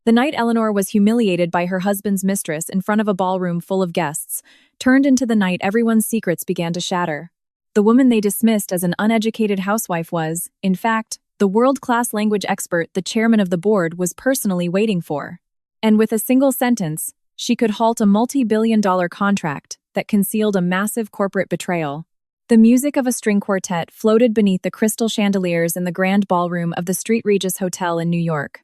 The night Eleanor was humiliated by her husband's mistress in front of a ballroom full of guests turned into the night everyone's secrets began to shatter. The woman they dismissed as an uneducated housewife was, in fact, the world-class language expert the chairman of the board was personally waiting for. And with a single sentence, she could halt a multi-billion-dollar contract that concealed a massive corporate betrayal. The music of a string quartet floated beneath the crystal chandeliers in the grand ballroom of the St. Regis Hotel in New York.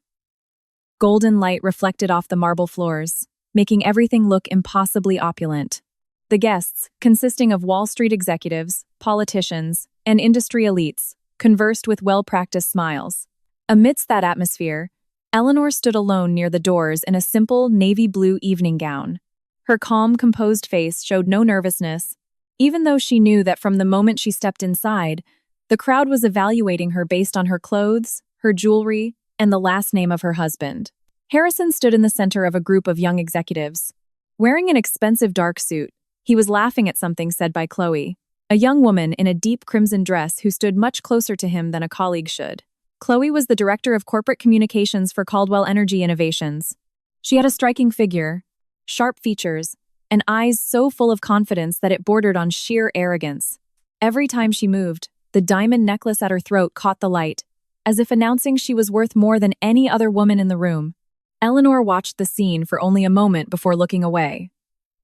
Golden light reflected off the marble floors, making everything look impossibly opulent. The guests, consisting of Wall Street executives, politicians, and industry elites, conversed with well-practiced smiles. Amidst that atmosphere, Eleanor stood alone near the doors in a simple navy blue evening gown. Her calm, composed face showed no nervousness, even though she knew that from the moment she stepped inside, the crowd was evaluating her based on her clothes, her jewelry, and the last name of her husband. Harrison stood in the center of a group of young executives. Wearing an expensive dark suit, he was laughing at something said by Chloe, a young woman in a deep crimson dress who stood much closer to him than a colleague should. Chloe was the director of corporate communications for Caldwell Energy Innovations. She had a striking figure, sharp features, and eyes so full of confidence that it bordered on sheer arrogance. Every time she moved, the diamond necklace at her throat caught the light, as if announcing she was worth more than any other woman in the room. Eleanor watched the scene for only a moment before looking away.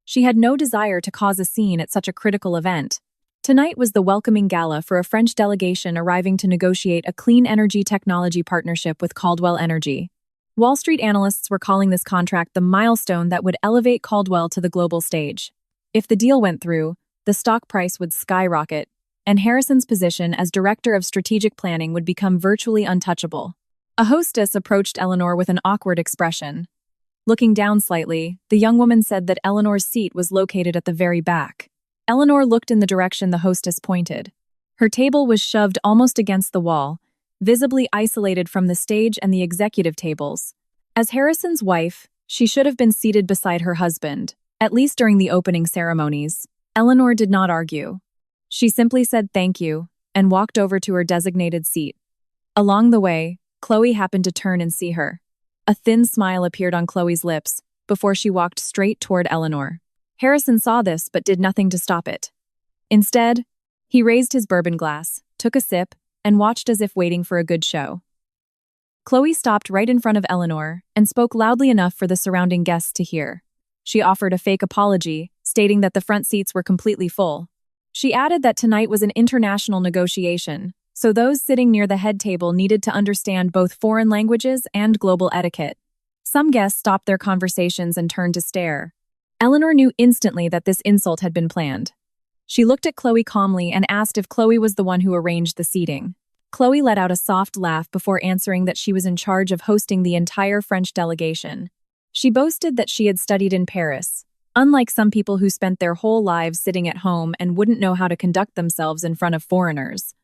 She had no desire to cause a scene at such a critical event. Tonight was the welcoming gala for a French delegation arriving to negotiate a clean energy technology partnership with Caldwell Energy. Wall Street analysts were calling this contract the milestone that would elevate Caldwell to the global stage. If the deal went through, the stock price would skyrocket, and Harrison's position as director of strategic planning would become virtually untouchable. A hostess approached Eleanor with an awkward expression. Looking down slightly, the young woman said that Eleanor's seat was located at the very back. Eleanor looked in the direction the hostess pointed. Her table was shoved almost against the wall, visibly isolated from the stage and the executive tables. As Harrison's wife, she should have been seated beside her husband, at least during the opening ceremonies. Eleanor did not argue. She simply said thank you and walked over to her designated seat. Along the way, Chloe happened to turn and see her. A thin smile appeared on Chloe's lips before she walked straight toward Eleanor. Harrison saw this but did nothing to stop it. Instead, he raised his bourbon glass, took a sip, and watched as if waiting for a good show. Chloe stopped right in front of Eleanor and spoke loudly enough for the surrounding guests to hear. She offered a fake apology, stating that the front seats were completely full. She added that tonight was an international negotiation, so those sitting near the head table needed to understand both foreign languages and global etiquette. Some guests stopped their conversations and turned to stare. Eleanor knew instantly that this insult had been planned. She looked at Chloe calmly and asked if Chloe was the one who arranged the seating. Chloe let out a soft laugh before answering that she was in charge of hosting the entire French delegation. She boasted that she had studied in Paris, unlike some people who spent their whole lives sitting at home and wouldn't know how to conduct themselves in front of foreigners.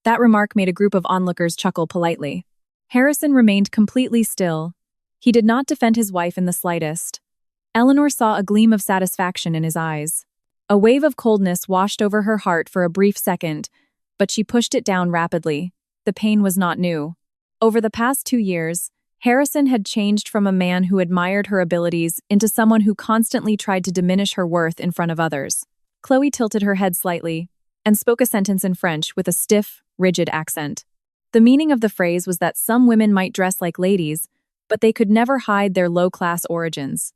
That remark made a group of onlookers chuckle politely. Harrison remained completely still. He did not defend his wife in the slightest. Eleanor saw a gleam of satisfaction in his eyes. A wave of coldness washed over her heart for a brief second, but she pushed it down rapidly. The pain was not new. Over the past 2 years, Harrison had changed from a man who admired her abilities into someone who constantly tried to diminish her worth in front of others. Chloe tilted her head slightly and spoke a sentence in French with a stiff, rigid accent. The meaning of the phrase was that some women might dress like ladies, but they could never hide their low-class origins.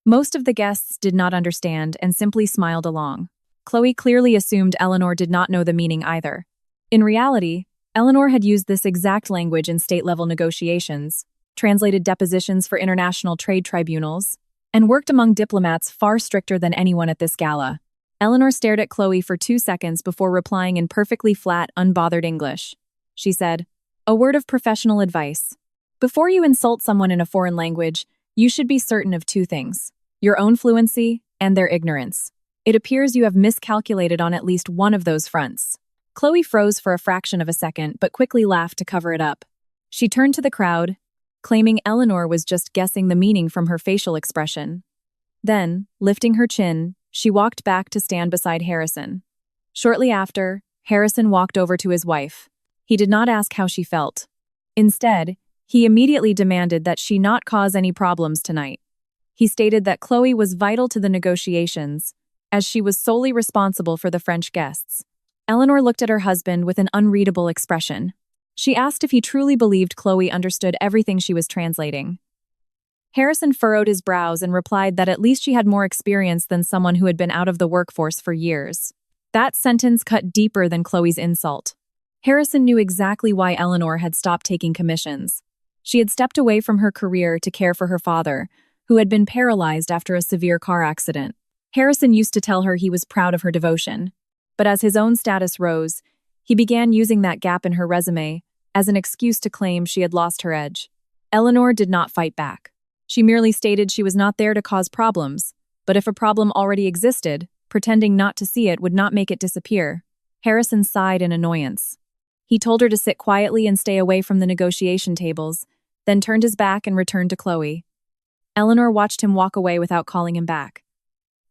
Most of the guests did not understand and simply smiled along. Chloe clearly assumed Eleanor did not know the meaning either. In reality, Eleanor had used this exact language in state-level negotiations, translated depositions for international trade tribunals, and worked among diplomats far stricter than anyone at this gala. Eleanor stared at Chloe for 2 seconds before replying in perfectly flat, unbothered English. She said, "A word of professional advice. Before you insult someone in a foreign language, you should be certain of 2 things: your own fluency and their ignorance. It appears you have miscalculated on at least one of those fronts." Chloe froze for a fraction of a second, but quickly laughed to cover it up. She turned to the crowd, claiming Eleanor was just guessing the meaning from her facial expression. Then, lifting her chin, she walked back to stand beside Harrison. Shortly after, Harrison walked over to his wife. He did not ask how she felt. Instead, He immediately demanded that she not cause any problems tonight. He stated that Chloe was vital to the negotiations, as she was solely responsible for the French guests. Eleanor looked at her husband with an unreadable expression. She asked if he truly believed Chloe understood everything she was translating. Harrison furrowed his brows and replied that at least she had more experience than someone who had been out of the workforce for years. That sentence cut deeper than Chloe's insult. Harrison knew exactly why Eleanor had stopped taking commissions. She had stepped away from her career to care for her father, who had been paralyzed after a severe car accident. Harrison used to tell her he was proud of her devotion. But as his own status rose, he began using that gap in her resume as an excuse to claim she had lost her edge. Eleanor did not fight back. She merely stated she was not there to cause problems, but if a problem already existed, pretending not to see it would not make it disappear. Harrison sighed in annoyance. He told her to sit quietly and stay away from the negotiation tables, then turned his back and returned to Chloe. Eleanor watched him walk away without calling him back.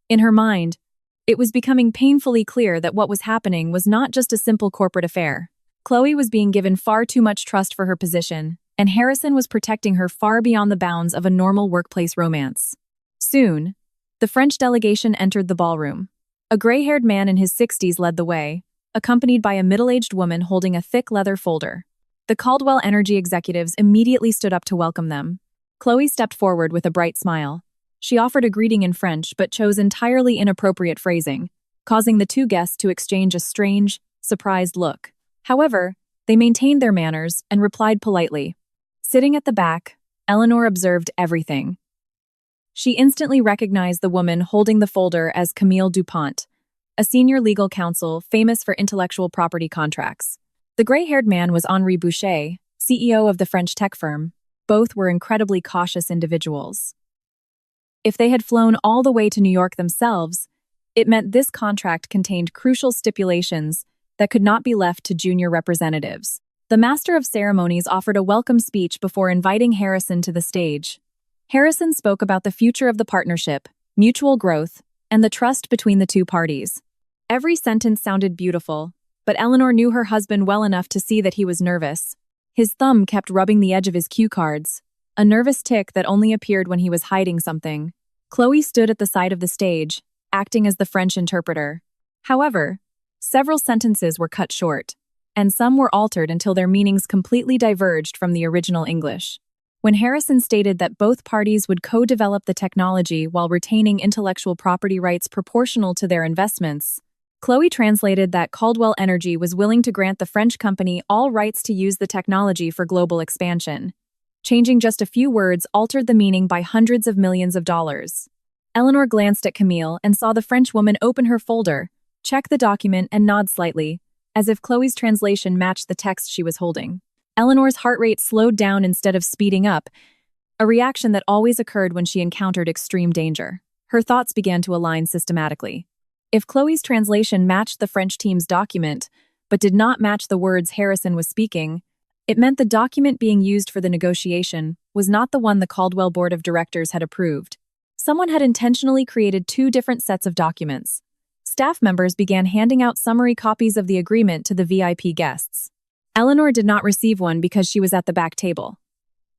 In her mind, it was becoming painfully clear that what was happening was not just a simple corporate affair. Chloe was being given far too much trust for her position, and Harrison was protecting her far beyond the bounds of a normal workplace romance. Soon, the French delegation entered the ballroom. A gray-haired man in his 60s led the way, accompanied by a middle-aged woman holding a thick leather folder. The Caldwell Energy executives immediately stood up to welcome them. Chloe stepped forward with a bright smile. She offered a greeting in French but chose entirely inappropriate phrasing, causing the two guests to exchange a strange, surprised look. However, they maintained their manners and replied politely. Sitting at the back, Eleanor observed everything. She instantly recognized the woman holding the folder as Camille Dupont, a senior legal counsel famous for intellectual property contracts. The gray-haired man was Henri Boucher, CEO of the French tech firm. Both were incredibly cautious individuals. If they had flown all the way to New York themselves, it meant this contract contained crucial stipulations that could not be left to junior representatives. The Master of Ceremonies offered a welcome speech before inviting Harrison to the stage. Harrison spoke about the future of the partnership, mutual growth, and the trust between the two parties. Every sentence sounded beautiful, but Eleanor knew her husband well enough to see that he was nervous. His thumb kept rubbing the edge of his cue cards, a nervous tic that only appeared when he was hiding something. Chloe stood at the side of the stage, acting as the French interpreter. However, several sentences were cut short, and some were altered until their meanings completely diverged from the original English. When Harrison stated that both parties would co-develop the technology while retaining intellectual property rights proportional to their investments, Chloe translated that Caldwell Energy was willing to grant the French company all rights to use the technology for global expansion. Changing just a few words altered the meaning by hundreds of millions of dollars. Eleanor glanced at Camille and saw the French woman open her folder, check the document, and nod slightly, as if Chloe's translation matched the text she was holding. Eleanor's heart rate slowed down instead of speeding up, a reaction that always occurred when she encountered extreme danger. Her thoughts began to align systematically. If Chloe's translation matched the French team's document, but did not match the words Harrison was speaking, it meant the document being used for the negotiation was not the one the Caldwell Board of Directors had approved. Someone had intentionally created two different sets of documents. Staff members began handing out summary copies of the agreement to the VIP guests. Eleanor did not receive one because she was at the back table.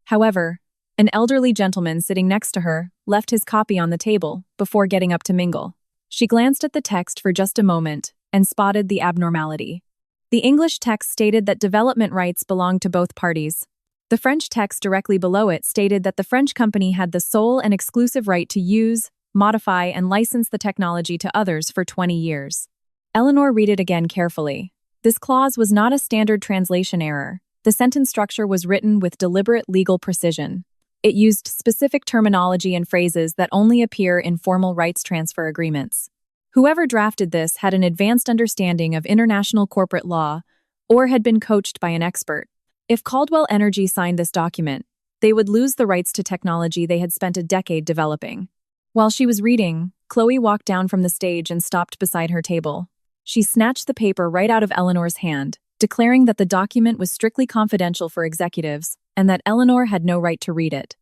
However, an elderly gentleman sitting next to her left his copy on the table before getting up to mingle. She glanced at the text for just a moment and spotted the abnormality. The English text stated that development rights belonged to both parties. The French text directly below it stated that the French company had the sole and exclusive right to use, modify, and license the technology to others for 20 years. Eleanor read it again carefully. This clause was not a standard translation error. The sentence structure was written with deliberate legal precision. It used specific terminology and phrases that only appear in formal rights transfer agreements. Whoever drafted this had an advanced understanding of international corporate law or had been coached by an expert. If Caldwell Energy signed this document, they would lose the rights to technology they had spent a decade developing. While she was reading, Chloe walked down from the stage and stopped beside her table. She snatched the paper right out of Eleanor's hand, declaring that the document was strictly confidential for executives and that Eleanor had no right to read it.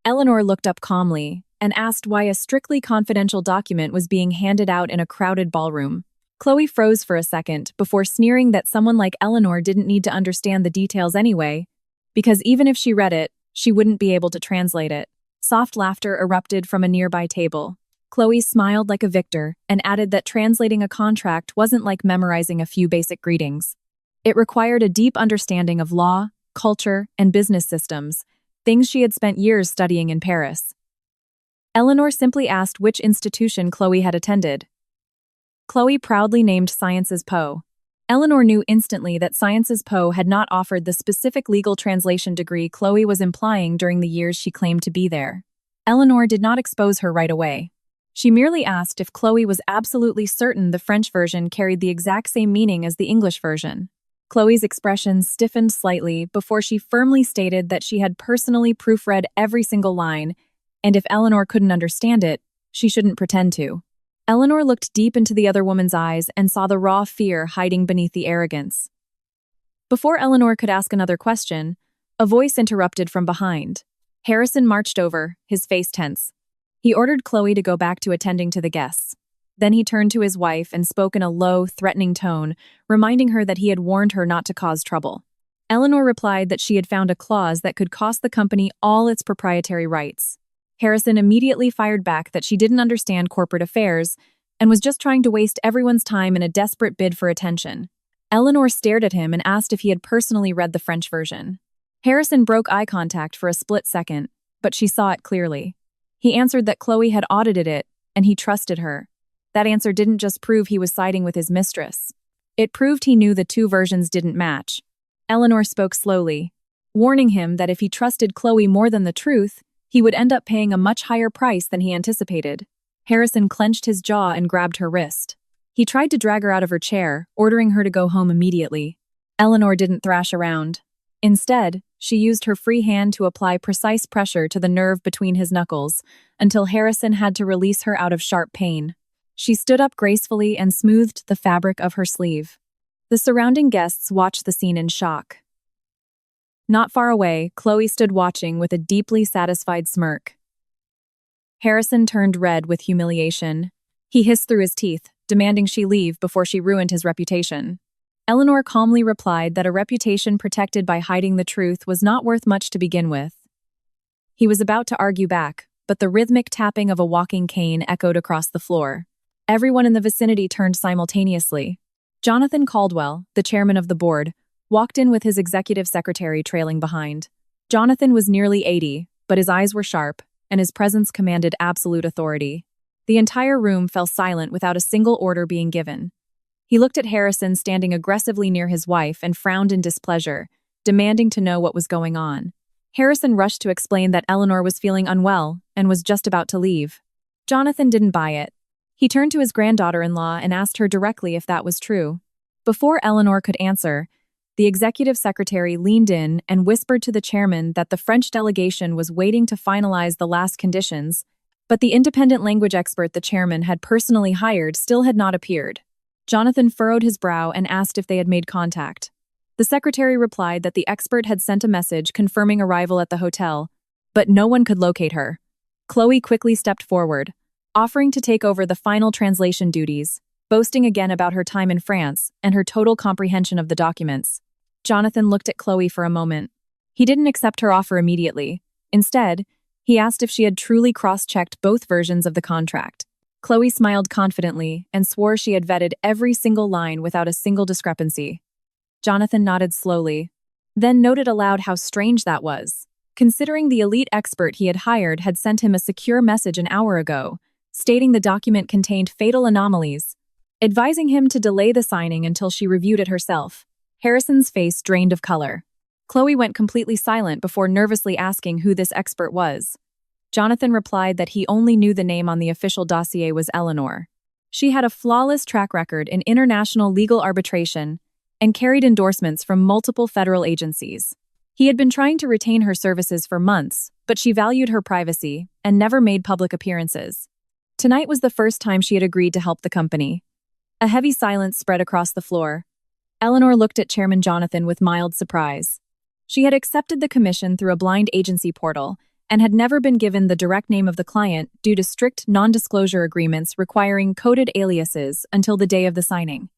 Eleanor looked up calmly and asked why a strictly confidential document was being handed out in a crowded ballroom. Chloe froze for a second before sneering that someone like Eleanor didn't need to understand the details anyway, because even if she read it, she wouldn't be able to translate it. Soft laughter erupted from a nearby table. Chloe smiled like a victor and added that translating a contract wasn't like memorizing a few basic greetings. It required a deep understanding of law, culture, and business systems, things she had spent years studying in Paris. Eleanor simply asked which institution Chloe had attended. Chloe proudly named Sciences Po. Eleanor knew instantly that Sciences Po had not offered the specific legal translation degree Chloe was implying during the years she claimed to be there. Eleanor did not expose her right away. She merely asked if Chloe was absolutely certain the French version carried the exact same meaning as the English version. Chloe's expression stiffened slightly before she firmly stated that she had personally proofread every single line, and if Eleanor couldn't understand it, she shouldn't pretend to. Eleanor looked deep into the other woman's eyes and saw the raw fear hiding beneath the arrogance. Before Eleanor could ask another question, a voice interrupted from behind. Harrison marched over, his face tense. He ordered Chloe to go back to attending to the guests. Then he turned to his wife and spoke in a low, threatening tone, reminding her that he had warned her not to cause trouble. Eleanor replied that she had found a clause that could cost the company all its proprietary rights. Harrison immediately fired back that she didn't understand corporate affairs and was just trying to waste everyone's time in a desperate bid for attention. Eleanor stared at him and asked if he had personally read the French version. Harrison broke eye contact for a split second, but she saw it clearly. He answered that Chloe had audited it, and he trusted her. That answer didn't just prove he was siding with his mistress. It proved he knew the two versions didn't match. Eleanor spoke slowly, warning him that if he trusted Chloe more than the truth, he would end up paying a much higher price than he anticipated. Harrison clenched his jaw and grabbed her wrist. He tried to drag her out of her chair, ordering her to go home immediately. Eleanor didn't thrash around. Instead, she used her free hand to apply precise pressure to the nerve between his knuckles, until Harrison had to release her out of sharp pain. She stood up gracefully and smoothed the fabric of her sleeve. The surrounding guests watched the scene in shock. Not far away, Chloe stood watching with a deeply satisfied smirk. Harrison turned red with humiliation. He hissed through his teeth, demanding she leave before she ruined his reputation. Eleanor calmly replied that a reputation protected by hiding the truth was not worth much to begin with. He was about to argue back, but the rhythmic tapping of a walking cane echoed across the floor. Everyone in the vicinity turned simultaneously. Jonathan Caldwell, the chairman of the board, walked in with his executive secretary trailing behind. Jonathan was nearly 80, but his eyes were sharp, and his presence commanded absolute authority. The entire room fell silent without a single order being given. He looked at Harrison standing aggressively near his wife and frowned in displeasure, demanding to know what was going on. Harrison rushed to explain that Eleanor was feeling unwell and was just about to leave. Jonathan didn't buy it. He turned to his granddaughter-in-law and asked her directly if that was true. Before Eleanor could answer, the executive secretary leaned in and whispered to the chairman that the French delegation was waiting to finalize the last conditions, but the independent language expert the chairman had personally hired still had not appeared. Jonathan furrowed his brow and asked if they had made contact. The secretary replied that the expert had sent a message confirming arrival at the hotel, but no one could locate her. Chloe quickly stepped forward, offering to take over the final translation duties, boasting again about her time in France and her total comprehension of the documents. Jonathan looked at Chloe for a moment. He didn't accept her offer immediately. Instead, he asked if she had truly cross-checked both versions of the contract. Chloe smiled confidently and swore she had vetted every single line without a single discrepancy. Jonathan nodded slowly, then noted aloud how strange that was, considering the elite expert he had hired had sent him a secure message an hour ago, stating the document contained fatal anomalies, advising him to delay the signing until she reviewed it herself. Harrison's face drained of color. Chloe went completely silent before nervously asking who this expert was. Jonathan replied that he only knew the name on the official dossier was Eleanor. She had a flawless track record in international legal arbitration and carried endorsements from multiple federal agencies. He had been trying to retain her services for months, but she valued her privacy and never made public appearances. Tonight was the first time she had agreed to help the company. A heavy silence spread across the floor. Eleanor looked at Chairman Jonathan with mild surprise. She had accepted the commission through a blind agency portal and had never been given the direct name of the client due to strict non-disclosure agreements requiring coded aliases until the day of the signing.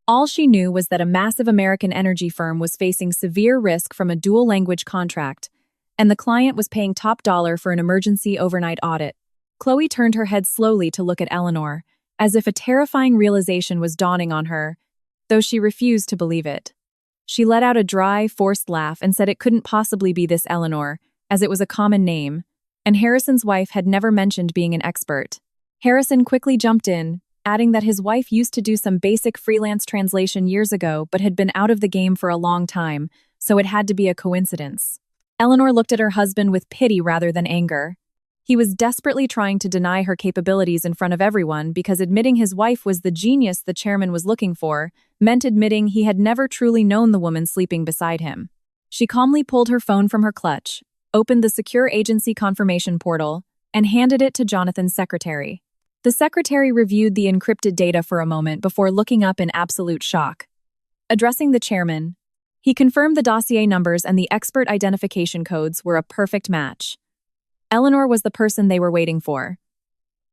All she knew was that a massive American energy firm was facing severe risk from a dual-language contract, and the client was paying top dollar for an emergency overnight audit. Chloe turned her head slowly to look at Eleanor, as if a terrifying realization was dawning on her, though she refused to believe it. She let out a dry, forced laugh and said it couldn't possibly be this Eleanor, as it was a common name, and Harrison's wife had never mentioned being an expert. Harrison quickly jumped in, adding that his wife used to do some basic freelance translation years ago but had been out of the game for a long time, so it had to be a coincidence. Eleanor looked at her husband with pity rather than anger. He was desperately trying to deny her capabilities in front of everyone because admitting his wife was the genius the chairman was looking for meant admitting he had never truly known the woman sleeping beside him. She calmly pulled her phone from her clutch, opened the secure agency confirmation portal, and handed it to Jonathan's secretary. The secretary reviewed the encrypted data for a moment before looking up in absolute shock. Addressing the chairman, he confirmed the dossier numbers and the expert identification codes were a perfect match. Eleanor was the person they were waiting for.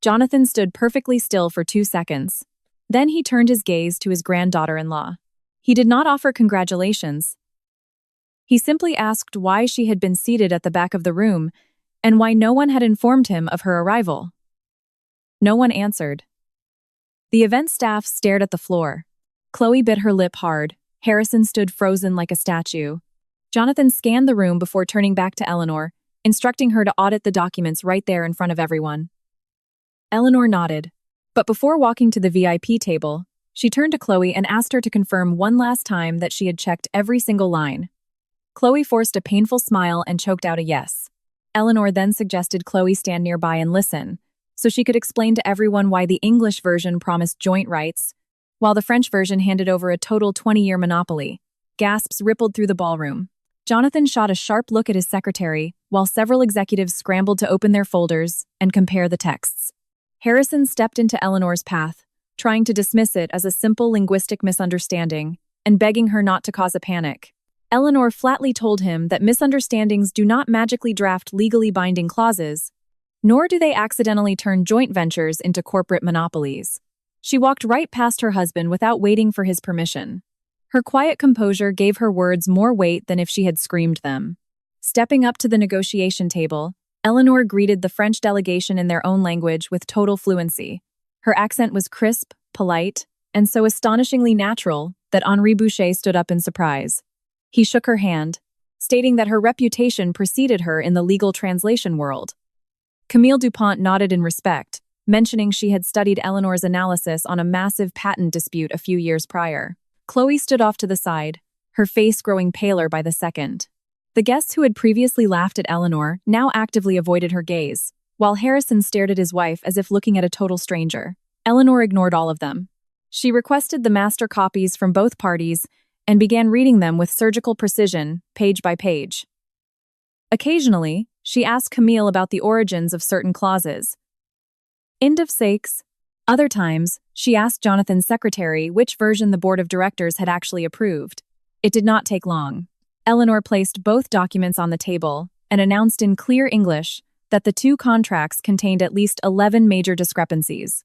Jonathan stood perfectly still for 2 seconds. Then he turned his gaze to his granddaughter-in-law. He did not offer congratulations. He simply asked why she had been seated at the back of the room and why no one had informed him of her arrival. No one answered. The event staff stared at the floor. Chloe bit her lip hard. Harrison stood frozen like a statue. Jonathan scanned the room before turning back to Eleanor, instructing her to audit the documents right there in front of everyone. Eleanor nodded, but before walking to the VIP table, she turned to Chloe and asked her to confirm one last time that she had checked every single line. Chloe forced a painful smile and choked out a yes. Eleanor then suggested Chloe stand nearby and listen, so she could explain to everyone why the English version promised joint rights, while the French version handed over a total 20-year monopoly. Gasps rippled through the ballroom. Jonathan shot a sharp look at his secretary, while several executives scrambled to open their folders and compare the texts. Harrison stepped into Eleanor's path, trying to dismiss it as a simple linguistic misunderstanding and begging her not to cause a panic. Eleanor flatly told him that misunderstandings do not magically draft legally binding clauses, nor do they accidentally turn joint ventures into corporate monopolies. She walked right past her husband without waiting for his permission. Her quiet composure gave her words more weight than if she had screamed them. Stepping up to the negotiation table, Eleanor greeted the French delegation in their own language with total fluency. Her accent was crisp, polite, and so astonishingly natural that Henri Boucher stood up in surprise. He shook her hand, stating that her reputation preceded her in the legal translation world. Camille Dupont nodded in respect, mentioning she had studied Eleanor's analysis on a massive patent dispute a few years prior. Chloe stood off to the side, her face growing paler by the second. The guests who had previously laughed at Eleanor now actively avoided her gaze, while Harrison stared at his wife as if looking at a total stranger. Eleanor ignored all of them. She requested the master copies from both parties and began reading them with surgical precision, page by page. Occasionally, she asked Camille about the origins of certain clauses. End of sakes. Other times, she asked Jonathan's secretary which version the board of directors had actually approved. It did not take long. Eleanor placed both documents on the table and announced in clear English that the two contracts contained at least 11 major discrepancies.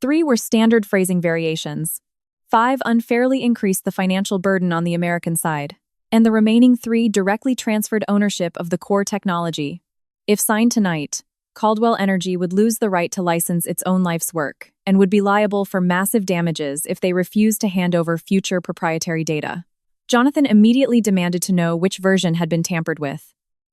3 were standard phrasing variations. 5 unfairly increased the financial burden on the American side, and the remaining 3 directly transferred ownership of the core technology. If signed tonight, Caldwell Energy would lose the right to license its own life's work and would be liable for massive damages if they refused to hand over future proprietary data. Jonathan immediately demanded to know which version had been tampered with.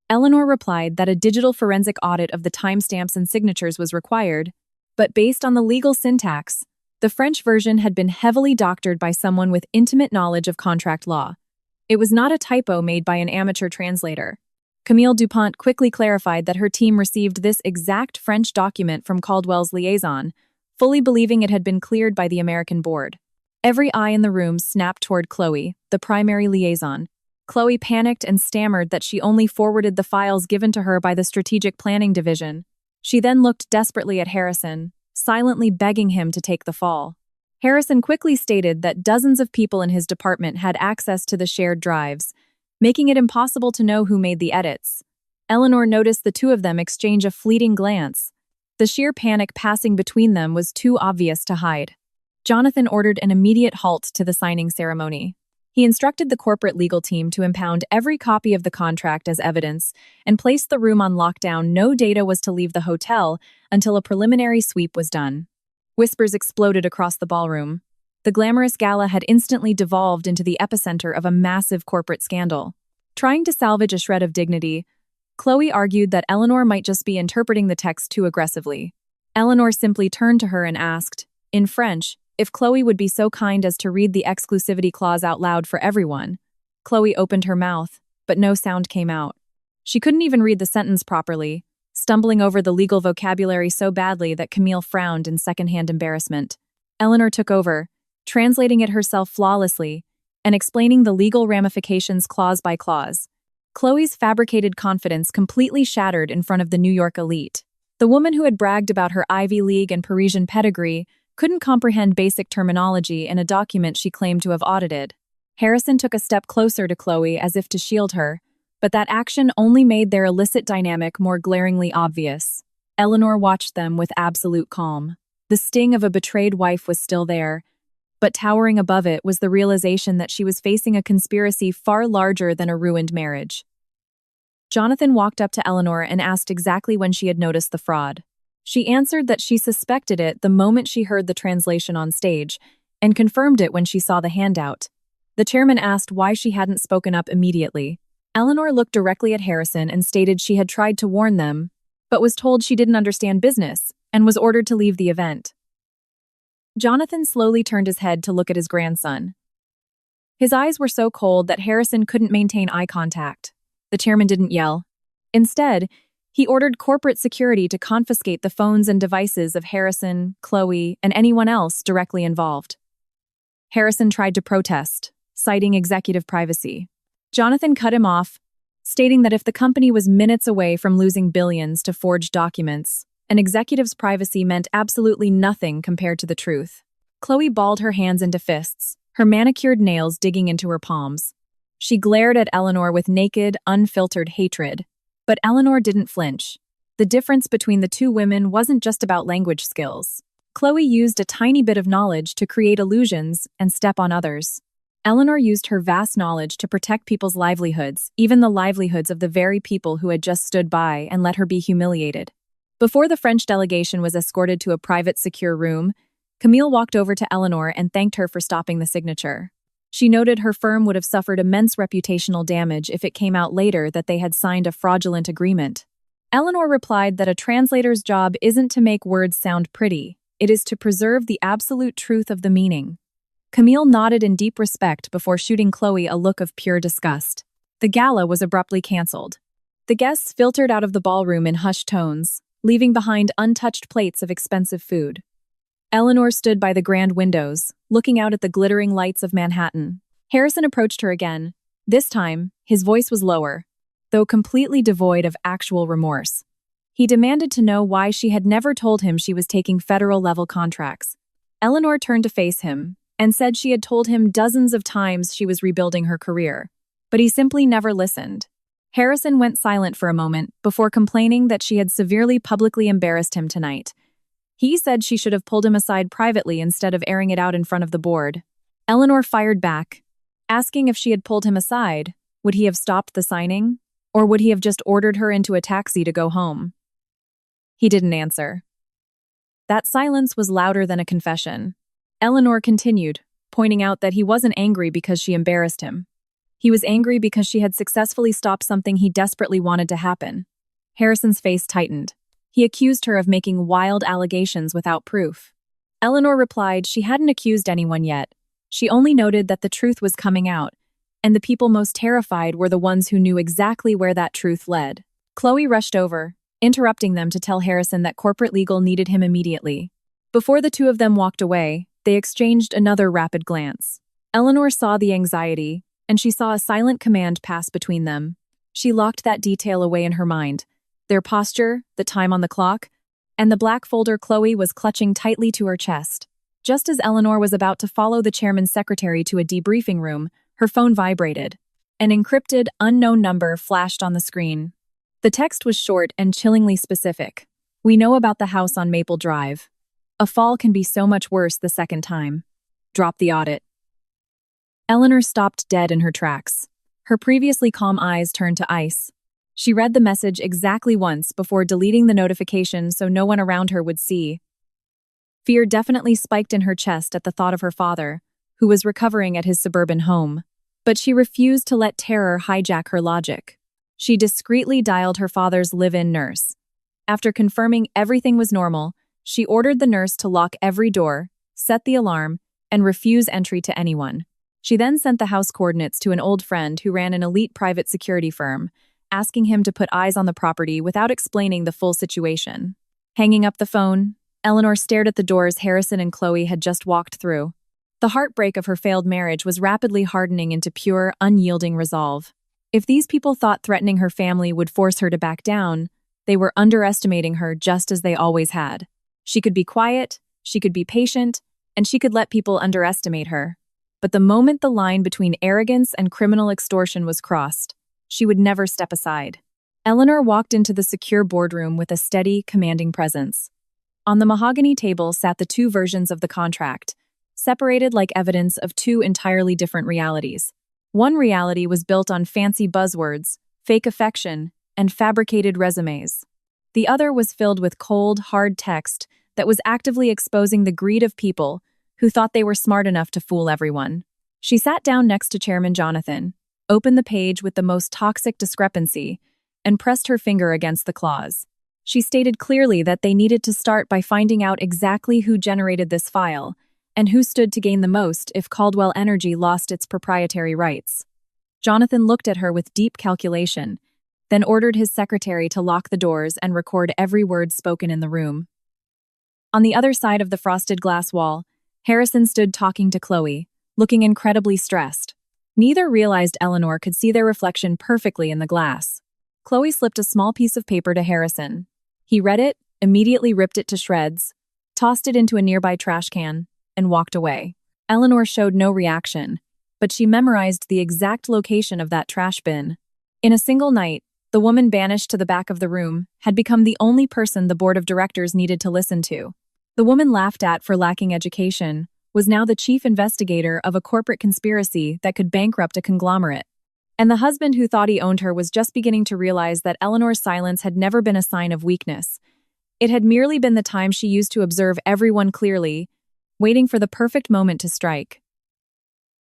Eleanor replied that a digital forensic audit of the timestamps and signatures was required, but based on the legal syntax, the French version had been heavily doctored by someone with intimate knowledge of contract law. It was not a typo made by an amateur translator. Camille Dupont quickly clarified that her team received this exact French document from Caldwell's liaison, fully believing it had been cleared by the American board. Every eye in the room snapped toward Chloe, the primary liaison. Chloe panicked and stammered that she only forwarded the files given to her by the Strategic Planning Division. She then looked desperately at Harrison, silently begging him to take the fall. Harrison quickly stated that dozens of people in his department had access to the shared drives, making it impossible to know who made the edits. Eleanor noticed the two of them exchange a fleeting glance. The sheer panic passing between them was too obvious to hide. Jonathan ordered an immediate halt to the signing ceremony. He instructed the corporate legal team to impound every copy of the contract as evidence and placed the room on lockdown. No data was to leave the hotel until a preliminary sweep was done. Whispers exploded across the ballroom. The glamorous gala had instantly devolved into the epicenter of a massive corporate scandal. Trying to salvage a shred of dignity, Chloe argued that Eleanor might just be interpreting the text too aggressively. Eleanor simply turned to her and asked, in French, if Chloe would be so kind as to read the exclusivity clause out loud for everyone. Chloe opened her mouth, but no sound came out. She couldn't even read the sentence properly, stumbling over the legal vocabulary so badly that Camille frowned in secondhand embarrassment. Eleanor took over, translating it herself flawlessly, and explaining the legal ramifications clause by clause. Chloe's fabricated confidence completely shattered in front of the New York elite. The woman who had bragged about her Ivy League and Parisian pedigree couldn't comprehend basic terminology in a document she claimed to have audited. Harrison took a step closer to Chloe as if to shield her, but that action only made their illicit dynamic more glaringly obvious. Eleanor watched them with absolute calm. The sting of a betrayed wife was still there, but towering above it was the realization that she was facing a conspiracy far larger than a ruined marriage. Jonathan walked up to Eleanor and asked exactly when she had noticed the fraud. She answered that she suspected it the moment she heard the translation on stage, and confirmed it when she saw the handout. The chairman asked why she hadn't spoken up immediately. Eleanor looked directly at Harrison and stated she had tried to warn them, but was told she didn't understand business, and was ordered to leave the event. Jonathan slowly turned his head to look at his grandson. His eyes were so cold that Harrison couldn't maintain eye contact. The chairman didn't yell. Instead, he ordered corporate security to confiscate the phones and devices of Harrison, Chloe, and anyone else directly involved. Harrison tried to protest, citing executive privacy. Jonathan cut him off, stating that if the company was minutes away from losing billions to forged documents, an executive's privacy meant absolutely nothing compared to the truth. Chloe balled her hands into fists, her manicured nails digging into her palms. She glared at Eleanor with naked, unfiltered hatred. But Eleanor didn't flinch. The difference between the two women wasn't just about language skills. Chloe used a tiny bit of knowledge to create illusions and step on others. Eleanor used her vast knowledge to protect people's livelihoods, even the livelihoods of the very people who had just stood by and let her be humiliated. Before the French delegation was escorted to a private, secure room, Camille walked over to Eleanor and thanked her for stopping the signature. She noted her firm would have suffered immense reputational damage if it came out later that they had signed a fraudulent agreement. Eleanor replied that a translator's job isn't to make words sound pretty, it is to preserve the absolute truth of the meaning. Camille nodded in deep respect before shooting Chloe a look of pure disgust. The gala was abruptly cancelled. The guests filtered out of the ballroom in hushed tones, leaving behind untouched plates of expensive food. Eleanor stood by the grand windows, looking out at the glittering lights of Manhattan. Harrison approached her again. This time, his voice was lower, though completely devoid of actual remorse. He demanded to know why she had never told him she was taking federal-level contracts. Eleanor turned to face him and said she had told him dozens of times she was rebuilding her career, but he simply never listened. Harrison went silent for a moment before complaining that she had severely publicly embarrassed him tonight. He said she should have pulled him aside privately instead of airing it out in front of the board. Eleanor fired back, asking if she had pulled him aside, would he have stopped the signing, or would he have just ordered her into a taxi to go home? He didn't answer. That silence was louder than a confession. Eleanor continued, pointing out that he wasn't angry because she embarrassed him. He was angry because she had successfully stopped something he desperately wanted to happen. Harrison's face tightened. He accused her of making wild allegations without proof. Eleanor replied she hadn't accused anyone yet. She only noted that the truth was coming out, and the people most terrified were the ones who knew exactly where that truth led. Chloe rushed over, interrupting them to tell Harrison that corporate legal needed him immediately. Before the two of them walked away, they exchanged another rapid glance. Eleanor saw the anxiety, and she saw a silent command pass between them. She locked that detail away in her mind. Their posture, the time on the clock, and the black folder Chloe was clutching tightly to her chest. Just as Eleanor was about to follow the chairman's secretary to a debriefing room, her phone vibrated. An encrypted, unknown number flashed on the screen. The text was short and chillingly specific. "We know about the house on Maple Drive. A fall can be so much worse the second time. Drop the audit. Eleanor stopped dead in her tracks. Her previously calm eyes turned to ice. She read the message exactly once before deleting the notification so no one around her would see. Fear definitely spiked in her chest at the thought of her father, who was recovering at his suburban home. But she refused to let terror hijack her logic. She discreetly dialed her father's live-in nurse. After confirming everything was normal, she ordered the nurse to lock every door, set the alarm, and refuse entry to anyone. She then sent the house coordinates to an old friend who ran an elite private security firm, asking him to put eyes on the property without explaining the full situation. Hanging up the phone, Eleanor stared at the doors Harrison and Chloe had just walked through. The heartbreak of her failed marriage was rapidly hardening into pure, unyielding resolve. If these people thought threatening her family would force her to back down, they were underestimating her just as they always had. She could be quiet, she could be patient, and she could let people underestimate her. But the moment the line between arrogance and criminal extortion was crossed, she would never step aside. Eleanor walked into the secure boardroom with a steady, commanding presence. On the mahogany table sat the two versions of the contract, separated like evidence of two entirely different realities. One reality was built on fancy buzzwords, fake affection, and fabricated resumes. The other was filled with cold, hard text that was actively exposing the greed of people who thought they were smart enough to fool everyone. She sat down next to Chairman Jonathan, opened the page with the most toxic discrepancy, and pressed her finger against the clause. She stated clearly that they needed to start by finding out exactly who generated this file and who stood to gain the most if Caldwell Energy lost its proprietary rights. Jonathan looked at her with deep calculation, then ordered his secretary to lock the doors and record every word spoken in the room. On the other side of the frosted glass wall, Harrison stood talking to Chloe, looking incredibly stressed. Neither realized Eleanor could see their reflection perfectly in the glass. Chloe slipped a small piece of paper to Harrison. He read it, immediately ripped it to shreds, tossed it into a nearby trash can, and walked away. Eleanor showed no reaction, but she memorized the exact location of that trash bin. In a single night, the woman banished to the back of the room had become the only person the board of directors needed to listen to. The woman laughed at for lacking education was now the chief investigator of a corporate conspiracy that could bankrupt a conglomerate. And the husband who thought he owned her was just beginning to realize that Eleanor's silence had never been a sign of weakness. It had merely been the time she used to observe everyone clearly, waiting for the perfect moment to strike.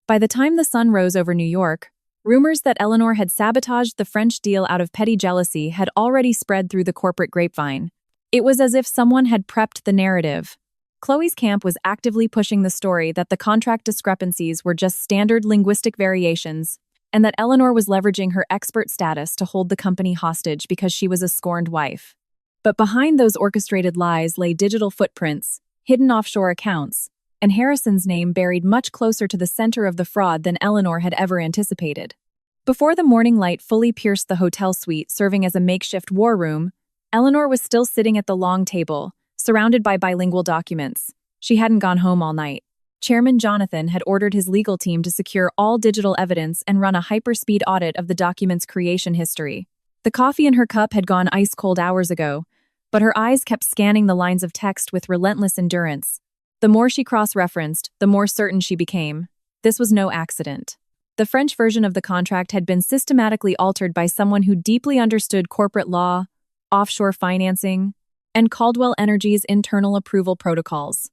By the time the sun rose over New York, rumors that Eleanor had sabotaged the French deal out of petty jealousy had already spread through the corporate grapevine. It was as if someone had prepped the narrative. Chloe's camp was actively pushing the story that the contract discrepancies were just standard linguistic variations, and that Eleanor was leveraging her expert status to hold the company hostage because she was a scorned wife. But behind those orchestrated lies lay digital footprints, hidden offshore accounts, and Harrison's name buried much closer to the center of the fraud than Eleanor had ever anticipated. Before the morning light fully pierced the hotel suite serving as a makeshift war room, Eleanor was still sitting at the long table, surrounded by bilingual documents. She hadn't gone home all night. Chairman Jonathan had ordered his legal team to secure all digital evidence and run a hyperspeed audit of the document's creation history. The coffee in her cup had gone ice cold hours ago, but her eyes kept scanning the lines of text with relentless endurance. The more she cross-referenced, the more certain she became. This was no accident. The French version of the contract had been systematically altered by someone who deeply understood corporate law, offshore financing, and Caldwell Energy's internal approval protocols.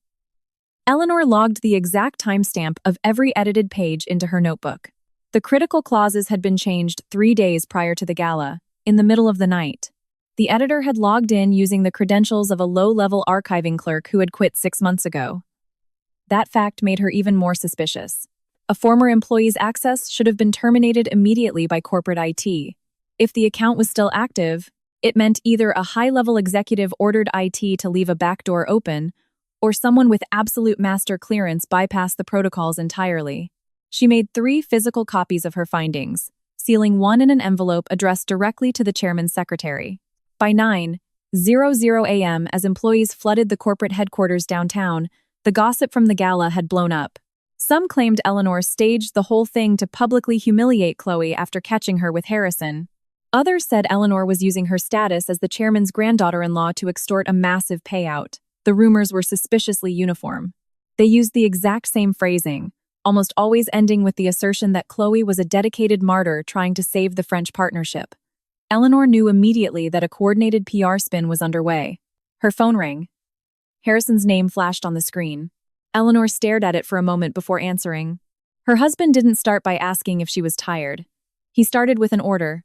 Eleanor logged the exact timestamp of every edited page into her notebook. The critical clauses had been changed 3 days prior to the gala, in the middle of the night. The editor had logged in using the credentials of a low-level archiving clerk who had quit 6 months ago. That fact made her even more suspicious. A former employee's access should have been terminated immediately by corporate IT. If the account was still active, it meant either a high-level executive ordered IT to leave a backdoor open, or someone with absolute master clearance bypassed the protocols entirely. She made 3 physical copies of her findings, sealing one in an envelope addressed directly to the chairman's secretary. By 9:00 a.m., as employees flooded the corporate headquarters downtown, the gossip from the gala had blown up. Some claimed Eleanor staged the whole thing to publicly humiliate Chloe after catching her with Harrison. Others said Eleanor was using her status as the chairman's granddaughter-in-law to extort a massive payout. The rumors were suspiciously uniform. They used the exact same phrasing, almost always ending with the assertion that Chloe was a dedicated martyr trying to save the French partnership. Eleanor knew immediately that a coordinated PR spin was underway. Her phone rang. Harrison's name flashed on the screen. Eleanor stared at it for a moment before answering. Her husband didn't start by asking if she was tired. He started with an order.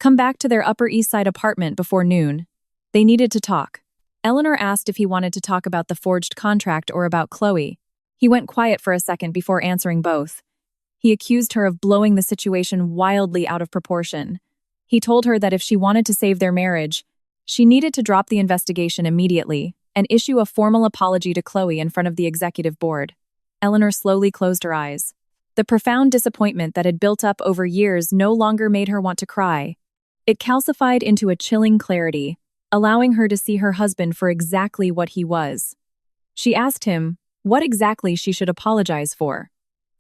Come back to their Upper East Side apartment before noon. They needed to talk. Eleanor asked if he wanted to talk about the forged contract or about Chloe. He went quiet for a second before answering both. He accused her of blowing the situation wildly out of proportion. He told her that if she wanted to save their marriage, she needed to drop the investigation immediately and issue a formal apology to Chloe in front of the executive board. Eleanor slowly closed her eyes. The profound disappointment that had built up over years no longer made her want to cry. It calcified into a chilling clarity, allowing her to see her husband for exactly what he was. She asked him what exactly she should apologize for.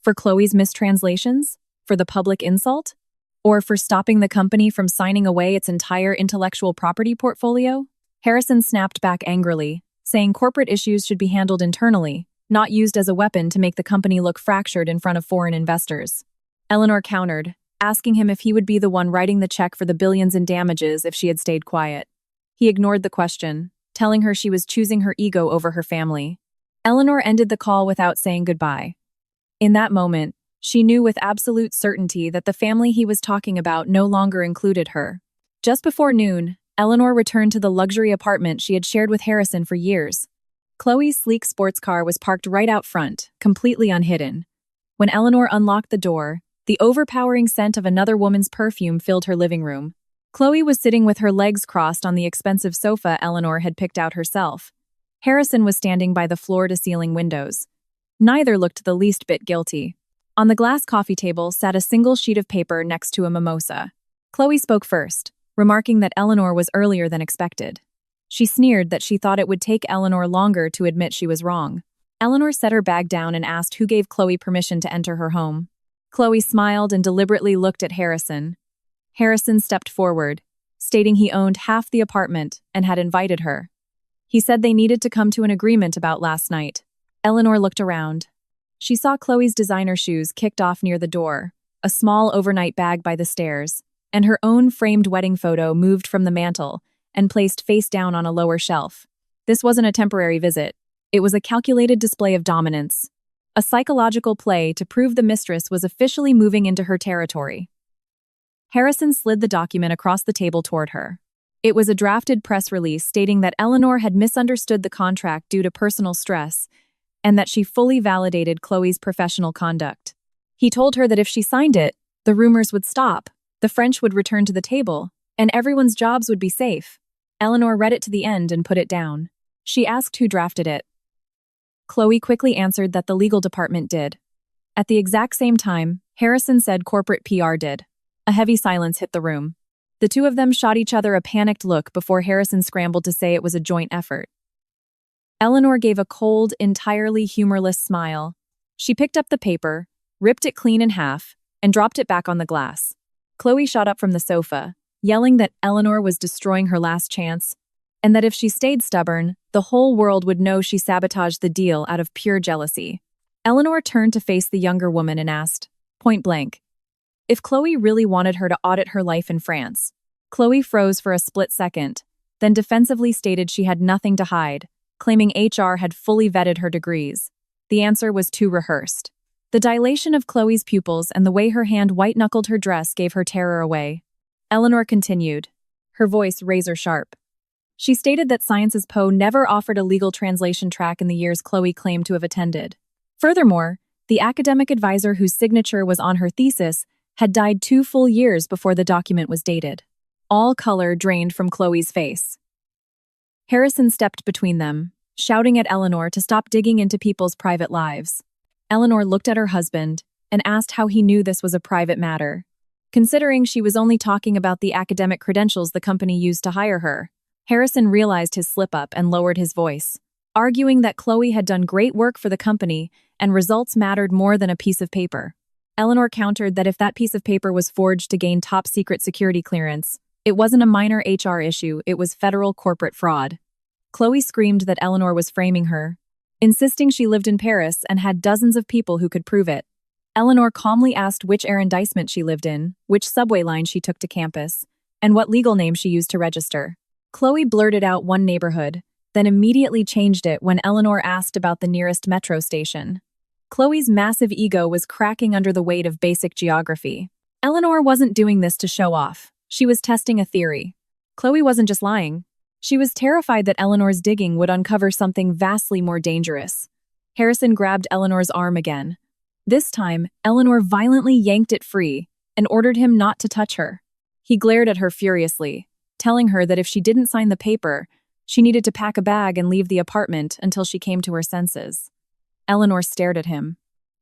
For Chloe's mistranslations? For the public insult? Or for stopping the company from signing away its entire intellectual property portfolio? Harrison snapped back angrily, saying corporate issues should be handled internally, not used as a weapon to make the company look fractured in front of foreign investors. Eleanor countered, asking him if he would be the one writing the check for the billions in damages if she had stayed quiet. He ignored the question, telling her she was choosing her ego over her family. Eleanor ended the call without saying goodbye. In that moment, she knew with absolute certainty that the family he was talking about no longer included her. Just before noon, Eleanor returned to the luxury apartment she had shared with Harrison for years. Chloe's sleek sports car was parked right out front, completely unhidden. When Eleanor unlocked the door, the overpowering scent of another woman's perfume filled her living room. Chloe was sitting with her legs crossed on the expensive sofa Eleanor had picked out herself. Harrison was standing by the floor-to-ceiling windows. Neither looked the least bit guilty. On the glass coffee table sat a single sheet of paper next to a mimosa. Chloe spoke first, remarking that Eleanor was earlier than expected. She sneered that she thought it would take Eleanor longer to admit she was wrong. Eleanor set her bag down and asked who gave Chloe permission to enter her home. Chloe smiled and deliberately looked at Harrison. Harrison stepped forward, stating he owned half the apartment and had invited her. He said they needed to come to an agreement about last night. Eleanor looked around. She saw Chloe's designer shoes kicked off near the door, a small overnight bag by the stairs, and her own framed wedding photo moved from the mantel and placed face down on a lower shelf. This wasn't a temporary visit. It was a calculated display of dominance, a psychological play to prove the mistress was officially moving into her territory. Harrison slid the document across the table toward her. It was a drafted press release stating that Eleanor had misunderstood the contract due to personal stress, and that she fully validated Chloe's professional conduct. He told her that if she signed it, the rumors would stop, the French would return to the table, and everyone's jobs would be safe. Eleanor read it to the end and put it down. She asked who drafted it. Chloe quickly answered that the legal department did. At the exact same time, Harrison said corporate PR did. A heavy silence hit the room. The two of them shot each other a panicked look before Harrison scrambled to say it was a joint effort. Eleanor gave a cold, entirely humorless smile. She picked up the paper, ripped it clean in half, and dropped it back on the glass. Chloe shot up from the sofa, yelling that Eleanor was destroying her last chance, and that if she stayed stubborn, the whole world would know she sabotaged the deal out of pure jealousy. Eleanor turned to face the younger woman and asked, point blank, if Chloe really wanted her to audit her life in France. Chloe froze for a split second, then defensively stated she had nothing to hide, claiming HR had fully vetted her degrees. The answer was too rehearsed. The dilation of Chloe's pupils and the way her hand white-knuckled her dress gave her terror away. Eleanor continued, her voice razor-sharp. She stated that Sciences Po never offered a legal translation track in the years Chloe claimed to have attended. Furthermore, the academic advisor whose signature was on her thesis had died 2 full years before the document was dated. All color drained from Chloe's face. Harrison stepped between them, shouting at Eleanor to stop digging into people's private lives. Eleanor looked at her husband and asked how he knew this was a private matter, considering she was only talking about the academic credentials the company used to hire her. Harrison realized his slip-up and lowered his voice, arguing that Chloe had done great work for the company and results mattered more than a piece of paper. Eleanor countered that if that piece of paper was forged to gain top-secret security clearance, it wasn't a minor HR issue, it was federal corporate fraud. Chloe screamed that Eleanor was framing her, insisting she lived in Paris and had dozens of people who could prove it. Eleanor calmly asked which arrondissement she lived in, which subway line she took to campus, and what legal name she used to register. Chloe blurted out one neighborhood, then immediately changed it when Eleanor asked about the nearest metro station. Chloe's massive ego was cracking under the weight of basic geography. Eleanor wasn't doing this to show off. She was testing a theory. Chloe wasn't just lying. She was terrified that Eleanor's digging would uncover something vastly more dangerous. Harrison grabbed Eleanor's arm again. This time, Eleanor violently yanked it free and ordered him not to touch her. He glared at her furiously, telling her that if she didn't sign the paper, she needed to pack a bag and leave the apartment until she came to her senses. Eleanor stared at him.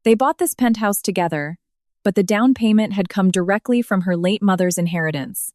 They bought this penthouse together, but the down payment had come directly from her late mother's inheritance.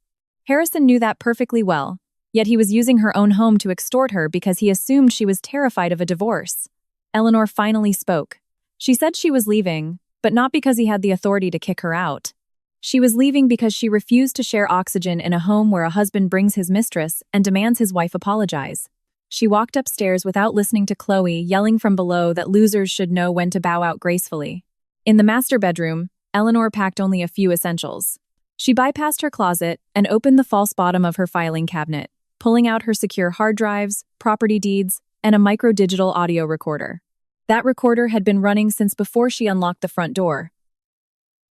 Harrison knew that perfectly well, yet he was using her own home to extort her because he assumed she was terrified of a divorce. Eleanor finally spoke. She said she was leaving, but not because he had the authority to kick her out. She was leaving because she refused to share oxygen in a home where a husband brings his mistress and demands his wife apologize. She walked upstairs without listening to Chloe yelling from below that losers should know when to bow out gracefully. In the master bedroom, Eleanor packed only a few essentials. She bypassed her closet and opened the false bottom of her filing cabinet, pulling out her secure hard drives, property deeds, and a micro-digital audio recorder. That recorder had been running since before she unlocked the front door.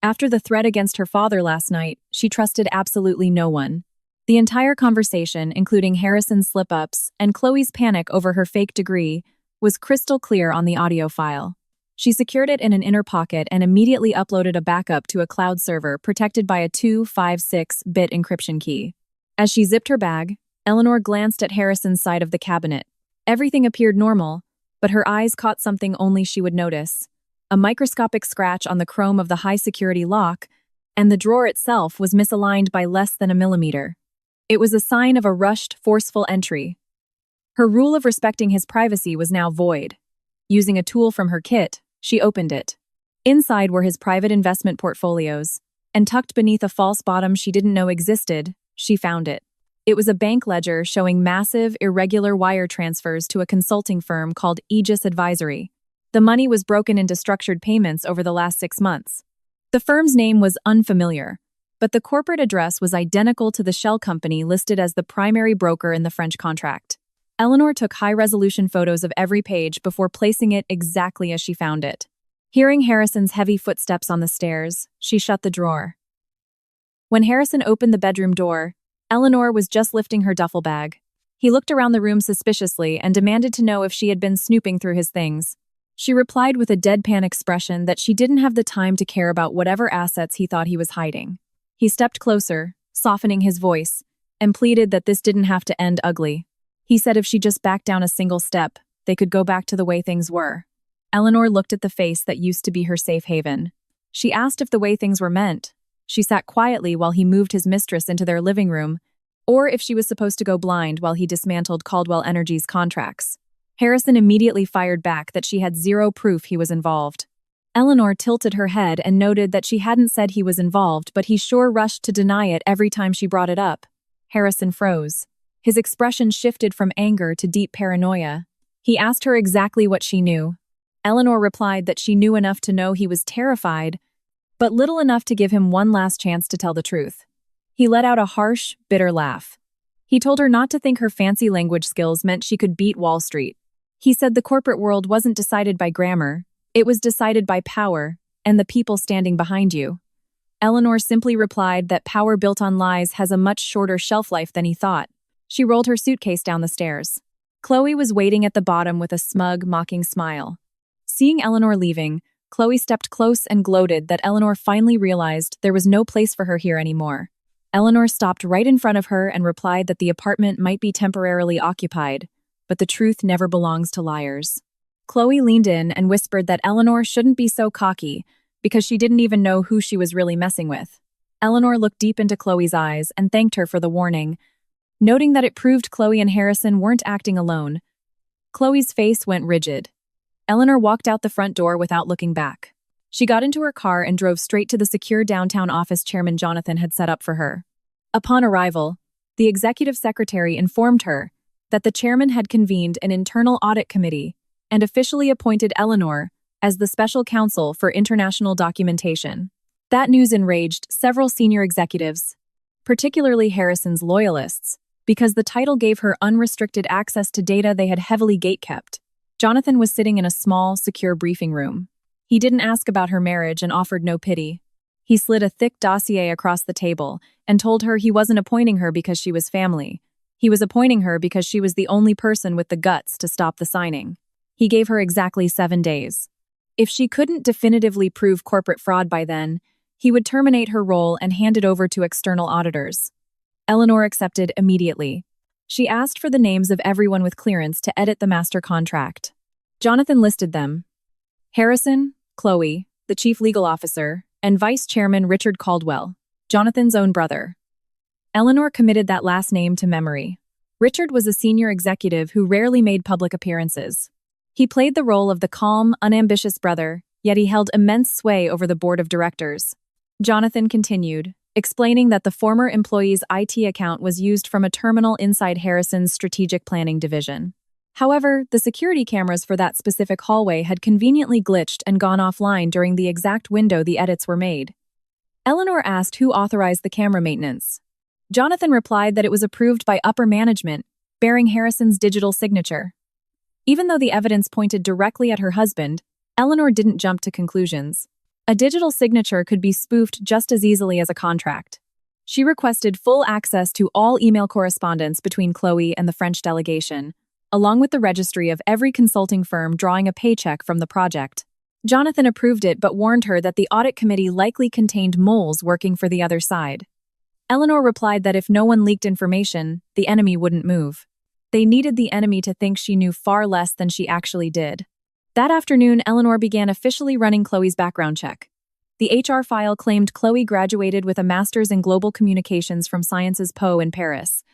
After the threat against her father last night, she trusted absolutely no one. The entire conversation, including Harrison's slip-ups and Chloe's panic over her fake degree, was crystal clear on the audio file. She secured it in an inner pocket and immediately uploaded a backup to a cloud server protected by a 256-bit encryption key. As she zipped her bag, Eleanor glanced at Harrison's side of the cabinet. Everything appeared normal, but her eyes caught something only she would notice: a microscopic scratch on the chrome of the high-security lock, and the drawer itself was misaligned by less than a millimeter. It was a sign of a rushed, forceful entry. Her rule of respecting his privacy was now void. Using a tool from her kit, she opened it. Inside were his private investment portfolios, and tucked beneath a false bottom she didn't know existed, she found it. It was a bank ledger showing massive, irregular wire transfers to a consulting firm called Aegis Advisory. The money was broken into structured payments over the last 6 months. The firm's name was unfamiliar, but the corporate address was identical to the shell company listed as the primary broker in the French contract. Eleanor took high-resolution photos of every page before placing it exactly as she found it. Hearing Harrison's heavy footsteps on the stairs, she shut the drawer. When Harrison opened the bedroom door, Eleanor was just lifting her duffel bag. He looked around the room suspiciously and demanded to know if she had been snooping through his things. She replied with a deadpan expression that she didn't have the time to care about whatever assets he thought he was hiding. He stepped closer, softening his voice, and pleaded that this didn't have to end ugly. He said if she just backed down a single step, they could go back to the way things were. Eleanor looked at the face that used to be her safe haven. She asked if the way things were meant. She sat quietly while he moved his mistress into their living room, or if she was supposed to go blind while he dismantled Caldwell Energy's contracts. Harrison immediately fired back that she had zero proof he was involved. Eleanor tilted her head and noted that she hadn't said he was involved, but he sure rushed to deny it every time she brought it up. Harrison froze. His expression shifted from anger to deep paranoia. He asked her exactly what she knew. Eleanor replied that she knew enough to know he was terrified, but little enough to give him one last chance to tell the truth. He let out a harsh, bitter laugh. He told her not to think her fancy language skills meant she could beat Wall Street. He said the corporate world wasn't decided by grammar, it was decided by power and the people standing behind you. Eleanor simply replied that power built on lies has a much shorter shelf life than he thought. She rolled her suitcase down the stairs. Chloe was waiting at the bottom with a smug, mocking smile. Seeing Eleanor leaving, Chloe stepped close and gloated that Eleanor finally realized there was no place for her here anymore. Eleanor stopped right in front of her and replied that the apartment might be temporarily occupied, but the truth never belongs to liars. Chloe leaned in and whispered that Eleanor shouldn't be so cocky because she didn't even know who she was really messing with. Eleanor looked deep into Chloe's eyes and thanked her for the warning, noting that it proved Chloe and Harrison weren't acting alone. Chloe's face went rigid. Eleanor walked out the front door without looking back. She got into her car and drove straight to the secure downtown office Chairman Jonathan had set up for her. Upon arrival, the executive secretary informed her that the chairman had convened an internal audit committee and officially appointed Eleanor as the special counsel for international documentation. That news enraged several senior executives, particularly Harrison's loyalists, because the title gave her unrestricted access to data they had heavily gatekept. Jonathan was sitting in a small, secure briefing room. He didn't ask about her marriage and offered no pity. He slid a thick dossier across the table and told her he wasn't appointing her because she was family. He was appointing her because she was the only person with the guts to stop the signing. He gave her exactly 7 days. If she couldn't definitively prove corporate fraud by then, he would terminate her role and hand it over to external auditors. Eleanor accepted immediately. She asked for the names of everyone with clearance to edit the master contract. Jonathan listed them: Harrison, Chloe, the chief legal officer, and vice chairman Richard Caldwell, Jonathan's own brother. Eleanor committed that last name to memory. Richard was a senior executive who rarely made public appearances. He played the role of the calm, unambitious brother, yet he held immense sway over the board of directors. Jonathan continued, explaining that the former employee's IT account was used from a terminal inside Harrison's strategic planning division. However, the security cameras for that specific hallway had conveniently glitched and gone offline during the exact window the edits were made. Eleanor asked who authorized the camera maintenance. Jonathan replied that it was approved by upper management, bearing Harrison's digital signature. Even though the evidence pointed directly at her husband, Eleanor didn't jump to conclusions. A digital signature could be spoofed just as easily as a contract. She requested full access to all email correspondence between Chloe and the French delegation, along with the registry of every consulting firm drawing a paycheck from the project. Jonathan approved it but warned her that the audit committee likely contained moles working for the other side. Eleanor replied that if no one leaked information, the enemy wouldn't move. They needed the enemy to think she knew far less than she actually did. That afternoon, Eleanor began officially running Chloe's background check. The HR file claimed Chloe graduated with a master's in global communications from Sciences Po in Paris.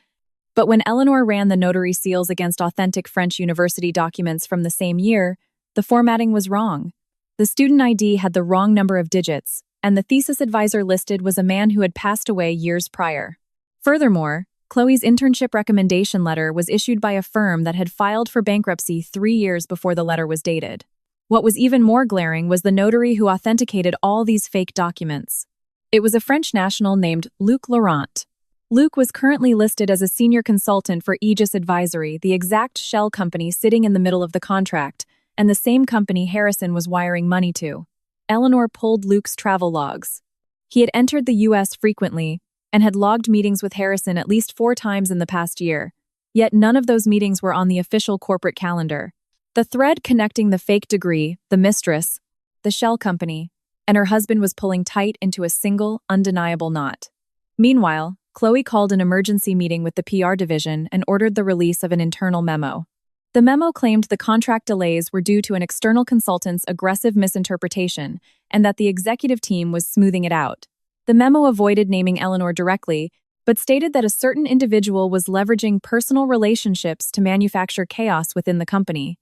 But when Eleanor ran the notary seals against authentic French university documents from the same year, the formatting was wrong. The student ID had the wrong number of digits, and the thesis advisor listed was a man who had passed away years prior. Furthermore, Chloe's internship recommendation letter was issued by a firm that had filed for bankruptcy 3 years before the letter was dated. What was even more glaring was the notary who authenticated all these fake documents. It was a French national named Luc Laurent. Luc was currently listed as a senior consultant for Aegis Advisory, the exact shell company sitting in the middle of the contract, and the same company Harrison was wiring money to. Eleanor pulled Luc's travel logs. He had entered the U.S. frequently and had logged meetings with Harrison at least 4 times in the past year, yet none of those meetings were on the official corporate calendar. The thread connecting the fake degree, the Mistress, the shell company, and her husband was pulling tight into a single, undeniable knot. Meanwhile, Chloe called an emergency meeting with the PR division and ordered the release of an internal memo. The memo claimed the contract delays were due to an external consultant's aggressive misinterpretation and that the executive team was smoothing it out. The memo avoided naming Eleanor directly, but stated that a certain individual was leveraging personal relationships to manufacture chaos within the company.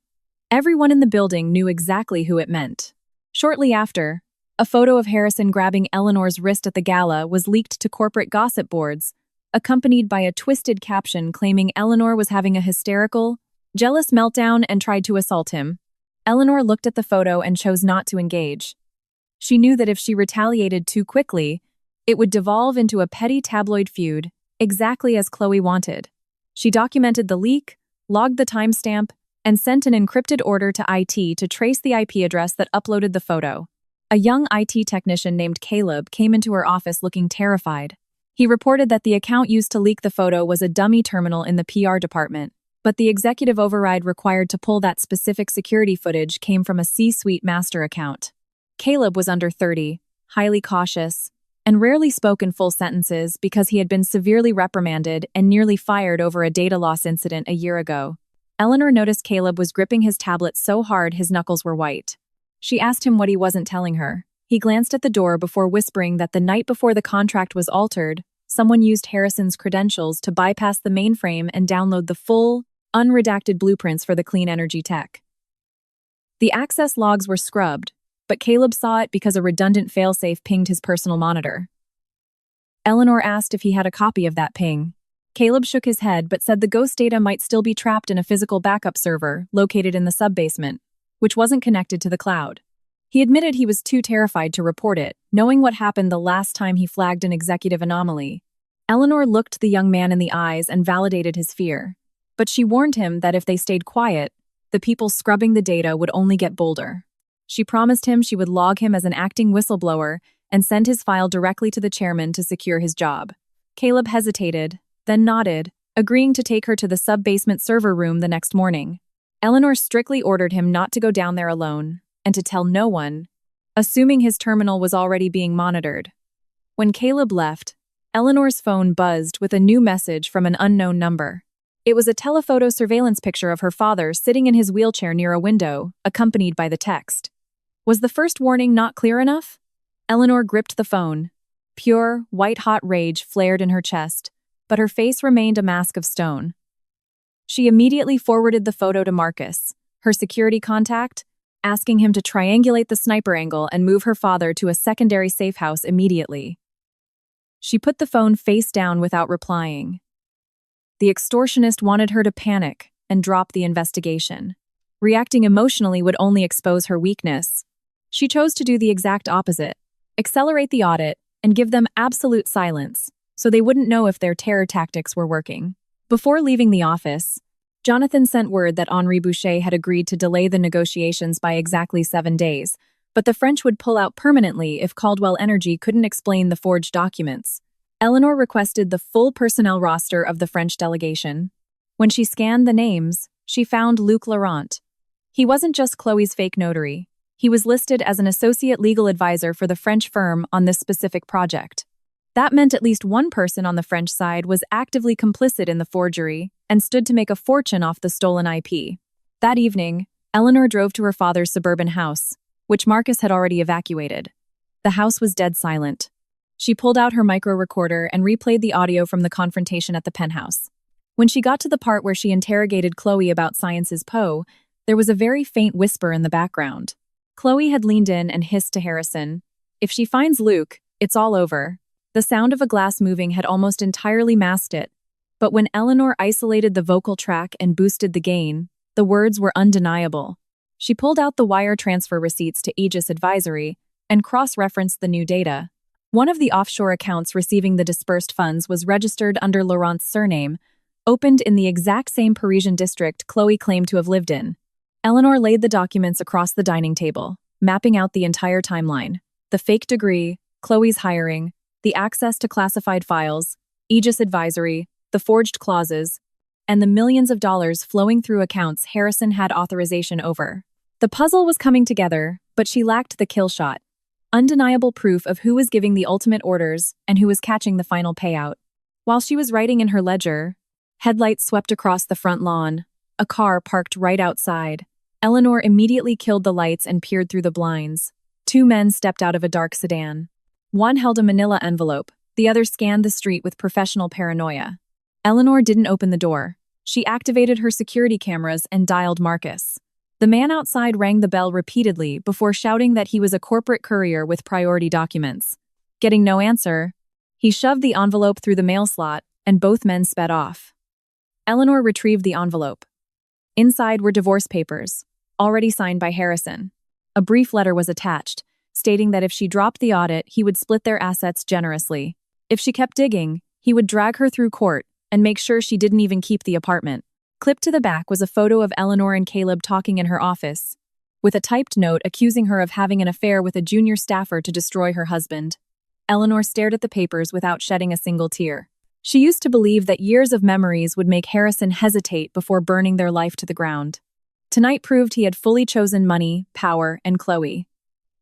Everyone in the building knew exactly who it meant. Shortly after, a photo of Harrison grabbing Eleanor's wrist at the gala was leaked to corporate gossip boards, accompanied by a twisted caption claiming Eleanor was having a hysterical, jealous meltdown and tried to assault him. Eleanor looked at the photo and chose not to engage. She knew that if she retaliated too quickly, it would devolve into a petty tabloid feud, exactly as Chloe wanted. She documented the leak, logged the timestamp, and sent an encrypted order to IT to trace the IP address that uploaded the photo. A young IT technician named Caleb came into her office looking terrified. He reported that the account used to leak the photo was a dummy terminal in the PR department, but the executive override required to pull that specific security footage came from a C-suite master account. Caleb was under 30, highly cautious, and rarely spoke in full sentences because he had been severely reprimanded and nearly fired over a data loss incident a year ago. Eleanor noticed Caleb was gripping his tablet so hard his knuckles were white. She asked him what he wasn't telling her. He glanced at the door before whispering that the night before the contract was altered, someone used Harrison's credentials to bypass the mainframe and download the full, unredacted blueprints for the clean energy tech. The access logs were scrubbed, but Caleb saw it because a redundant failsafe pinged his personal monitor. Eleanor asked if he had a copy of that ping. Caleb shook his head but said the ghost data might still be trapped in a physical backup server located in the sub-basement, which wasn't connected to the cloud. He admitted he was too terrified to report it, knowing what happened the last time he flagged an executive anomaly. Eleanor looked the young man in the eyes and validated his fear. But she warned him that if they stayed quiet, the people scrubbing the data would only get bolder. She promised him she would log him as an acting whistleblower and send his file directly to the chairman to secure his job. Caleb hesitated, then nodded, agreeing to take her to the sub-basement server room the next morning. Eleanor strictly ordered him not to go down there alone, and to tell no one, assuming his terminal was already being monitored. When Caleb left, Eleanor's phone buzzed with a new message from an unknown number. It was a telephoto surveillance picture of her father sitting in his wheelchair near a window, accompanied by the text. Was the first warning not clear enough? Eleanor gripped the phone. Pure, white-hot rage flared in her chest, but her face remained a mask of stone. She immediately forwarded the photo to Marcus, her security contact, asking him to triangulate the sniper angle and move her father to a secondary safe house immediately. She put the phone face down without replying. The extortionist wanted her to panic and drop the investigation. Reacting emotionally would only expose her weakness. She chose to do the exact opposite, accelerate the audit and give them absolute silence, so they wouldn't know if their terror tactics were working. Before leaving the office, Jonathan sent word that Henri Boucher had agreed to delay the negotiations by exactly 7 days, but the French would pull out permanently if Caldwell Energy couldn't explain the forged documents. Eleanor requested the full personnel roster of the French delegation. When she scanned the names, she found Luc Laurent. He wasn't just Chloe's fake notary. He was listed as an associate legal advisor for the French firm on this specific project. That meant at least one person on the French side was actively complicit in the forgery and stood to make a fortune off the stolen IP. That evening, Eleanor drove to her father's suburban house, which Marcus had already evacuated. The house was dead silent. She pulled out her micro-recorder and replayed the audio from the confrontation at the penthouse. When she got to the part where she interrogated Chloe about Science's Poe, there was a very faint whisper in the background. Chloe had leaned in and hissed to Harrison, "If she finds Luke, it's all over." The sound of a glass moving had almost entirely masked it, but when Eleanor isolated the vocal track and boosted the gain, the words were undeniable. She pulled out the wire transfer receipts to Aegis Advisory and cross-referenced the new data. One of the offshore accounts receiving the dispersed funds was registered under Laurent's surname, opened in the exact same Parisian district Chloe claimed to have lived in. Eleanor laid the documents across the dining table, mapping out the entire timeline. The fake degree, Chloe's hiring, the access to classified files, Aegis Advisory, the forged clauses, and the millions of dollars flowing through accounts Harrison had authorization over. The puzzle was coming together, but she lacked the kill shot. Undeniable proof of who was giving the ultimate orders and who was catching the final payout. While she was writing in her ledger, headlights swept across the front lawn, a car parked right outside. Eleanor immediately killed the lights and peered through the blinds. 2 men stepped out of a dark sedan. One held a manila envelope, the other scanned the street with professional paranoia. Eleanor didn't open the door. She activated her security cameras and dialed Marcus. The man outside rang the bell repeatedly before shouting that he was a corporate courier with priority documents. Getting no answer, he shoved the envelope through the mail slot, and both men sped off. Eleanor retrieved the envelope. Inside were divorce papers, already signed by Harrison. A brief letter was attached, stating that if she dropped the audit, he would split their assets generously. If she kept digging, he would drag her through court and make sure she didn't even keep the apartment. Clipped to the back was a photo of Eleanor and Caleb talking in her office, with a typed note accusing her of having an affair with a junior staffer to destroy her husband. Eleanor stared at the papers without shedding a single tear. She used to believe that years of memories would make Harrison hesitate before burning their life to the ground. Tonight proved he had fully chosen money, power, and Chloe.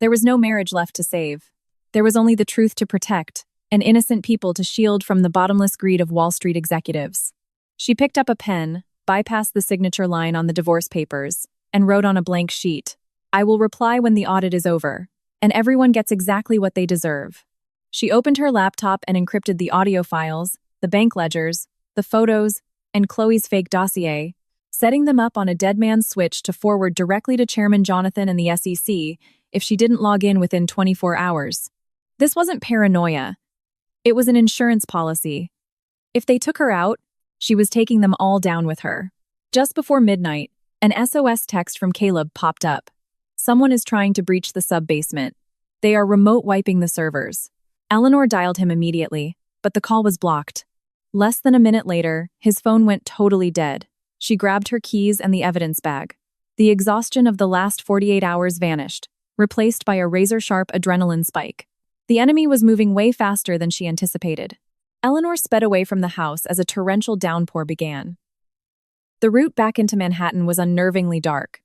There was no marriage left to save. There was only the truth to protect, and innocent people to shield from the bottomless greed of Wall Street executives. She picked up a pen, bypassed the signature line on the divorce papers, and wrote on a blank sheet, "I will reply when the audit is over, and everyone gets exactly what they deserve." She opened her laptop and encrypted the audio files, the bank ledgers, the photos, and Chloe's fake dossier, setting them up on a dead man's switch to forward directly to Chairman Jonathan and the SEC if she didn't log in within 24 hours. This wasn't paranoia. It was an insurance policy. If they took her out, She was taking them all down with her. Just before midnight, an SOS text from Caleb popped up. Someone is trying to breach the sub-basement. They are remote wiping the servers. Eleanor dialed him immediately, but the call was blocked. Less than a minute later, his phone went totally dead. She grabbed her keys and the evidence bag. The exhaustion of the last 48 hours vanished, replaced by a razor-sharp adrenaline spike. The enemy was moving way faster than she anticipated. Eleanor sped away from the house as a torrential downpour began. The route back into Manhattan was unnervingly dark.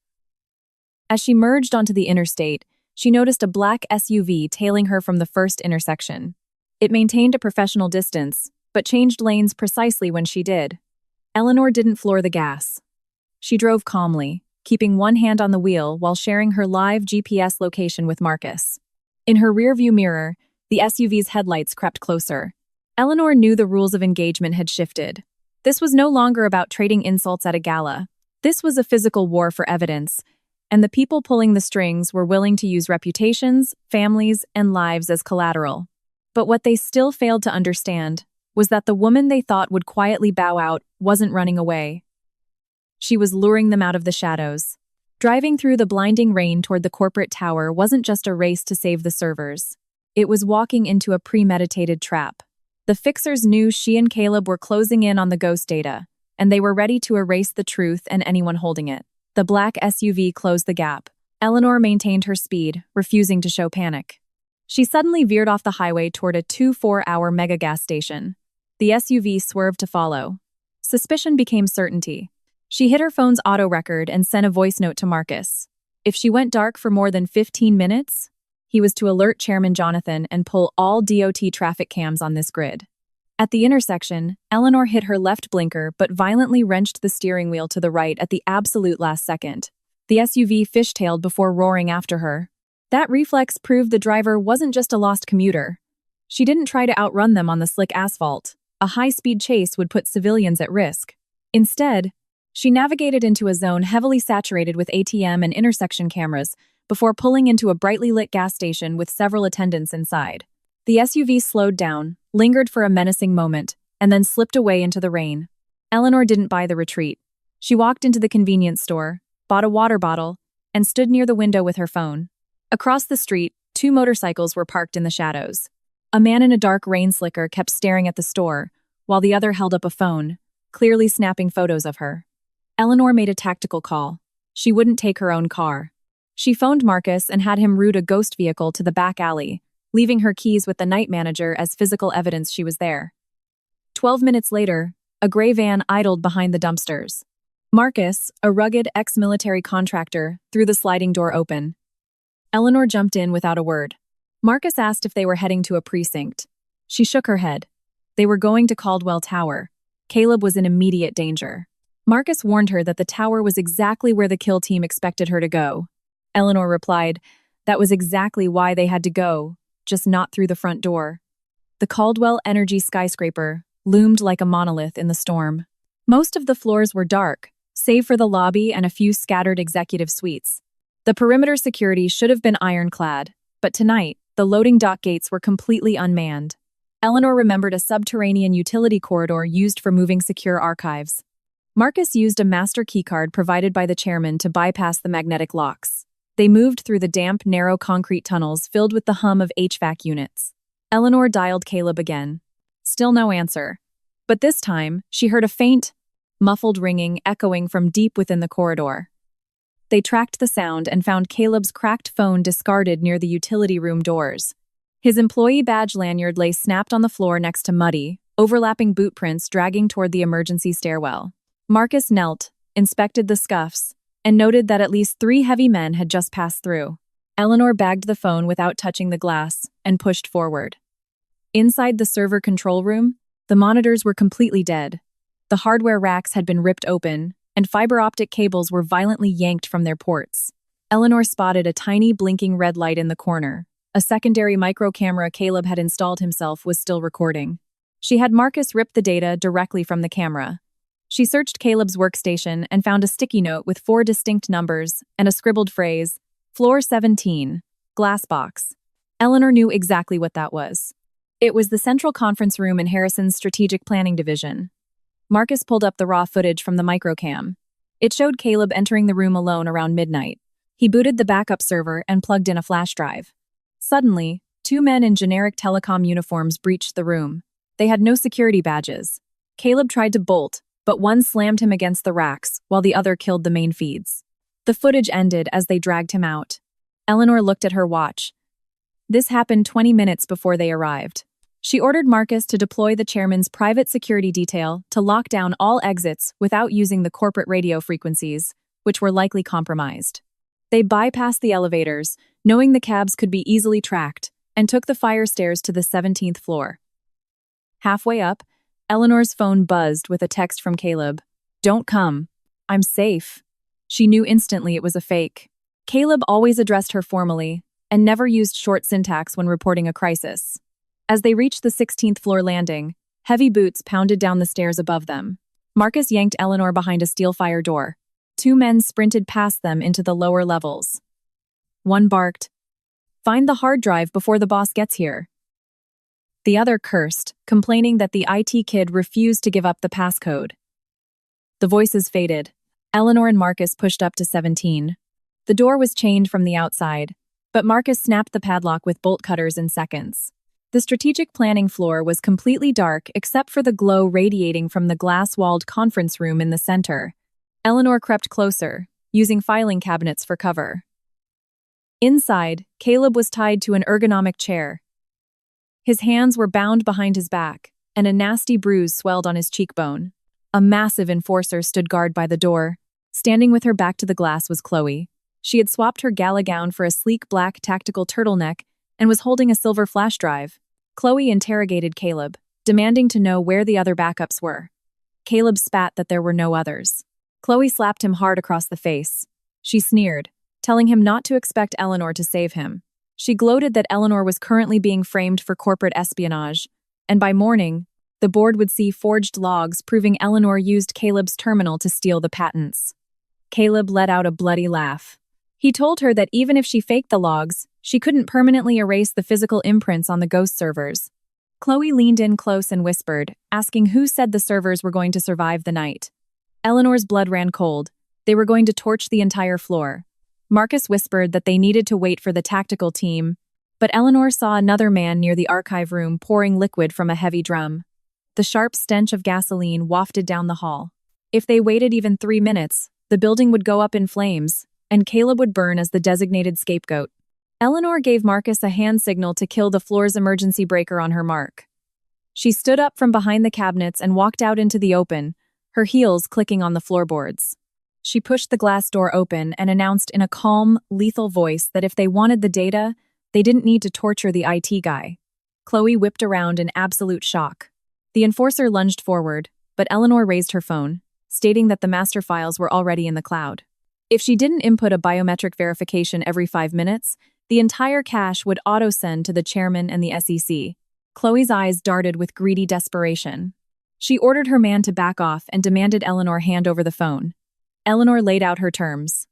As she merged onto the interstate, she noticed a black SUV tailing her from the first intersection. It maintained a professional distance, but changed lanes precisely when she did. Eleanor didn't floor the gas. She drove calmly, keeping one hand on the wheel while sharing her live GPS location with Marcus. In her rearview mirror, the SUV's headlights crept closer. Eleanor knew the rules of engagement had shifted. This was no longer about trading insults at a gala. This was a physical war for evidence, and the people pulling the strings were willing to use reputations, families, and lives as collateral. But what they still failed to understand was that the woman they thought would quietly bow out wasn't running away. She was luring them out of the shadows. Driving through the blinding rain toward the corporate tower wasn't just a race to save the servers. It was walking into a premeditated trap. The fixers knew she and Caleb were closing in on the ghost data, and they were ready to erase the truth and anyone holding it. The black SUV closed the gap. Eleanor maintained her speed, refusing to show panic. She suddenly veered off the highway toward a 2-4-hour mega gas station. The SUV swerved to follow. Suspicion became certainty. She hit her phone's auto record and sent a voice note to Marcus. If she went dark for more than 15 minutes, he was to alert Chairman Jonathan and pull all DOT traffic cams on this grid. At the intersection, Eleanor hit her left blinker but violently wrenched the steering wheel to the right at the absolute last second. The SUV fishtailed before roaring after her. That reflex proved the driver wasn't just a lost commuter. She didn't try to outrun them on the slick asphalt. A high-speed chase would put civilians at risk. Instead, she navigated into a zone heavily saturated with ATM and intersection cameras before pulling into a brightly lit gas station with several attendants inside. The SUV slowed down, lingered for a menacing moment, and then slipped away into the rain. Eleanor didn't buy the retreat. She walked into the convenience store, bought a water bottle, and stood near the window with her phone. Across the street, 2 motorcycles were parked in the shadows. A man in a dark rain slicker kept staring at the store, while the other held up a phone, clearly snapping photos of her. Eleanor made a tactical call. She wouldn't take her own car. She phoned Marcus and had him route a ghost vehicle to the back alley, leaving her keys with the night manager as physical evidence she was there. 12 minutes later, a gray van idled behind the dumpsters. Marcus, a rugged ex-military contractor, threw the sliding door open. Eleanor jumped in without a word. Marcus asked if they were heading to a precinct. She shook her head. They were going to Caldwell Tower. Caleb was in immediate danger. Marcus warned her that the tower was exactly where the kill team expected her to go. Eleanor replied, that was exactly why they had to go, just not through the front door. The Caldwell Energy skyscraper loomed like a monolith in the storm. Most of the floors were dark, save for the lobby and a few scattered executive suites. The perimeter security should have been ironclad, but tonight, the loading dock gates were completely unmanned. Eleanor remembered a subterranean utility corridor used for moving secure archives. Marcus used a master keycard provided by the chairman to bypass the magnetic locks. They moved through the damp, narrow concrete tunnels filled with the hum of HVAC units. Eleanor dialed Caleb again. Still no answer. But this time, she heard a faint, muffled ringing echoing from deep within the corridor. They tracked the sound and found Caleb's cracked phone discarded near the utility room doors. His employee badge lanyard lay snapped on the floor next to muddy, overlapping boot prints dragging toward the emergency stairwell. Marcus knelt, inspected the scuffs, and noted that at least 3 heavy men had just passed through. Eleanor bagged the phone without touching the glass and pushed forward. Inside the server control room, the monitors were completely dead. The hardware racks had been ripped open, and fiber optic cables were violently yanked from their ports. Eleanor spotted a tiny blinking red light in the corner. A secondary micro camera Caleb had installed himself was still recording. She had Marcus rip the data directly from the camera. She searched Caleb's workstation and found a sticky note with 4 distinct numbers and a scribbled phrase, Floor 17, Glass Box. Eleanor knew exactly what that was. It was the central conference room in Harrison's strategic planning division. Marcus pulled up the raw footage from the microcam. It showed Caleb entering the room alone around midnight. He booted the backup server and plugged in a flash drive. Suddenly, two men in generic telecom uniforms breached the room. They had no security badges. Caleb tried to bolt, but one slammed him against the racks, while the other killed the main feeds. The footage ended as they dragged him out. Eleanor looked at her watch. This happened 20 minutes before they arrived. She ordered Marcus to deploy the chairman's private security detail to lock down all exits without using the corporate radio frequencies, which were likely compromised. They bypassed the elevators, knowing the cabs could be easily tracked, and took the fire stairs to the 17th floor. Halfway up, Eleanor's phone buzzed with a text from Caleb. "Don't come. I'm safe." She knew instantly it was a fake. Caleb always addressed her formally and never used short syntax when reporting a crisis. As they reached the 16th floor landing, heavy boots pounded down the stairs above them. Marcus yanked Eleanor behind a steel fire door. Two men sprinted past them into the lower levels. One barked, "Find the hard drive before the boss gets here." The other cursed, complaining that the IT kid refused to give up the passcode. The voices faded. Eleanor and Marcus pushed up to 17. The door was chained from the outside, but Marcus snapped the padlock with bolt cutters in seconds. The strategic planning floor was completely dark except for the glow radiating from the glass-walled conference room in the center. Eleanor crept closer, using filing cabinets for cover. Inside, Caleb was tied to an ergonomic chair. His hands were bound behind his back, and a nasty bruise swelled on his cheekbone. A massive enforcer stood guard by the door. Standing with her back to the glass was Chloe. She had swapped her gala gown for a sleek black tactical turtleneck and was holding a silver flash drive. Chloe interrogated Caleb, demanding to know where the other backups were. Caleb spat that there were no others. Chloe slapped him hard across the face. She sneered, telling him not to expect Eleanor to save him. She gloated that Eleanor was currently being framed for corporate espionage, and by morning, the board would see forged logs proving Eleanor used Caleb's terminal to steal the patents. Caleb let out a bloody laugh. He told her that even if she faked the logs, she couldn't permanently erase the physical imprints on the ghost servers. Chloe leaned in close and whispered, asking who said the servers were going to survive the night. Eleanor's blood ran cold. They were going to torch the entire floor. Marcus whispered that they needed to wait for the tactical team, but Eleanor saw another man near the archive room pouring liquid from a heavy drum. The sharp stench of gasoline wafted down the hall. If they waited even 3 minutes, the building would go up in flames, and Caleb would burn as the designated scapegoat. Eleanor gave Marcus a hand signal to kill the floor's emergency breaker on her mark. She stood up from behind the cabinets and walked out into the open, her heels clicking on the floorboards. She pushed the glass door open and announced in a calm, lethal voice that if they wanted the data, they didn't need to torture the IT guy. Chloe whipped around in absolute shock. The enforcer lunged forward, but Eleanor raised her phone, stating that the master files were already in the cloud. If she didn't input a biometric verification every 5 minutes, the entire cache would auto-send to the chairman and the SEC. Chloe's eyes darted with greedy desperation. She ordered her man to back off and demanded Eleanor hand over the phone. Eleanor laid out her terms.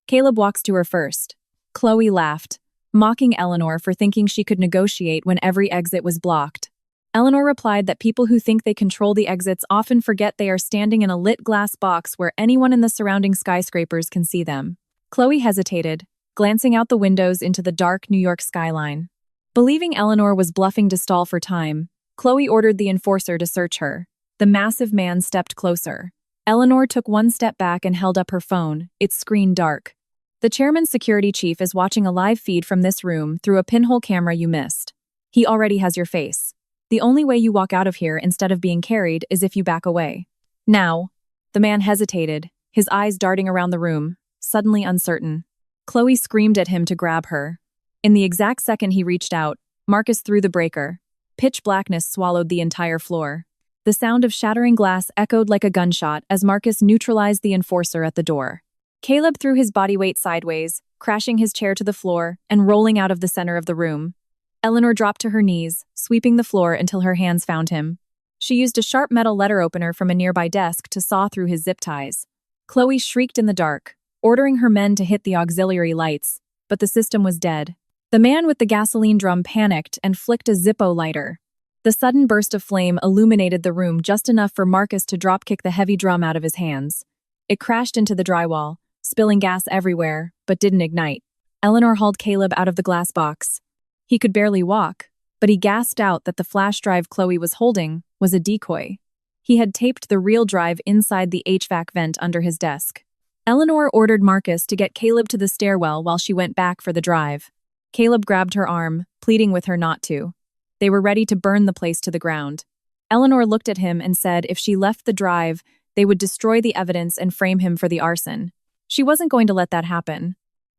Caleb walks to her first. Chloe laughed, mocking Eleanor for thinking she could negotiate when every exit was blocked. Eleanor replied that people who think they control the exits often forget they are standing in a lit glass box where anyone in the surrounding skyscrapers can see them. Chloe hesitated, glancing out the windows into the dark New York skyline. Believing Eleanor was bluffing to stall for time, Chloe ordered the enforcer to search her. The massive man stepped closer. Eleanor took one step back and held up her phone, its screen dark. The chairman's security chief is watching a live feed from this room through a pinhole camera you missed. He already has your face. The only way you walk out of here instead of being carried is if you back away. Now, the man hesitated, his eyes darting around the room, suddenly uncertain. Chloe screamed at him to grab her. In the exact second he reached out, Marcus threw the breaker. Pitch blackness swallowed the entire floor. The sound of shattering glass echoed like a gunshot as Marcus neutralized the enforcer at the door. Caleb threw his body weight sideways, crashing his chair to the floor and rolling out of the center of the room. Eleanor dropped to her knees, sweeping the floor until her hands found him. She used a sharp metal letter opener from a nearby desk to saw through his zip ties. Chloe shrieked in the dark, ordering her men to hit the auxiliary lights, but the system was dead. The man with the gasoline drum panicked and flicked a Zippo lighter. The sudden burst of flame illuminated the room just enough for Marcus to drop-kick the heavy drum out of his hands. It crashed into the drywall, spilling gas everywhere, but didn't ignite. Eleanor hauled Caleb out of the glass box. He could barely walk, but he gasped out that the flash drive Chloe was holding was a decoy. He had taped the real drive inside the HVAC vent under his desk. Eleanor ordered Marcus to get Caleb to the stairwell while she went back for the drive. Caleb grabbed her arm, pleading with her not to. They were ready to burn the place to the ground. Eleanor looked at him and said if she left the drive, they would destroy the evidence and frame him for the arson. She wasn't going to let that happen.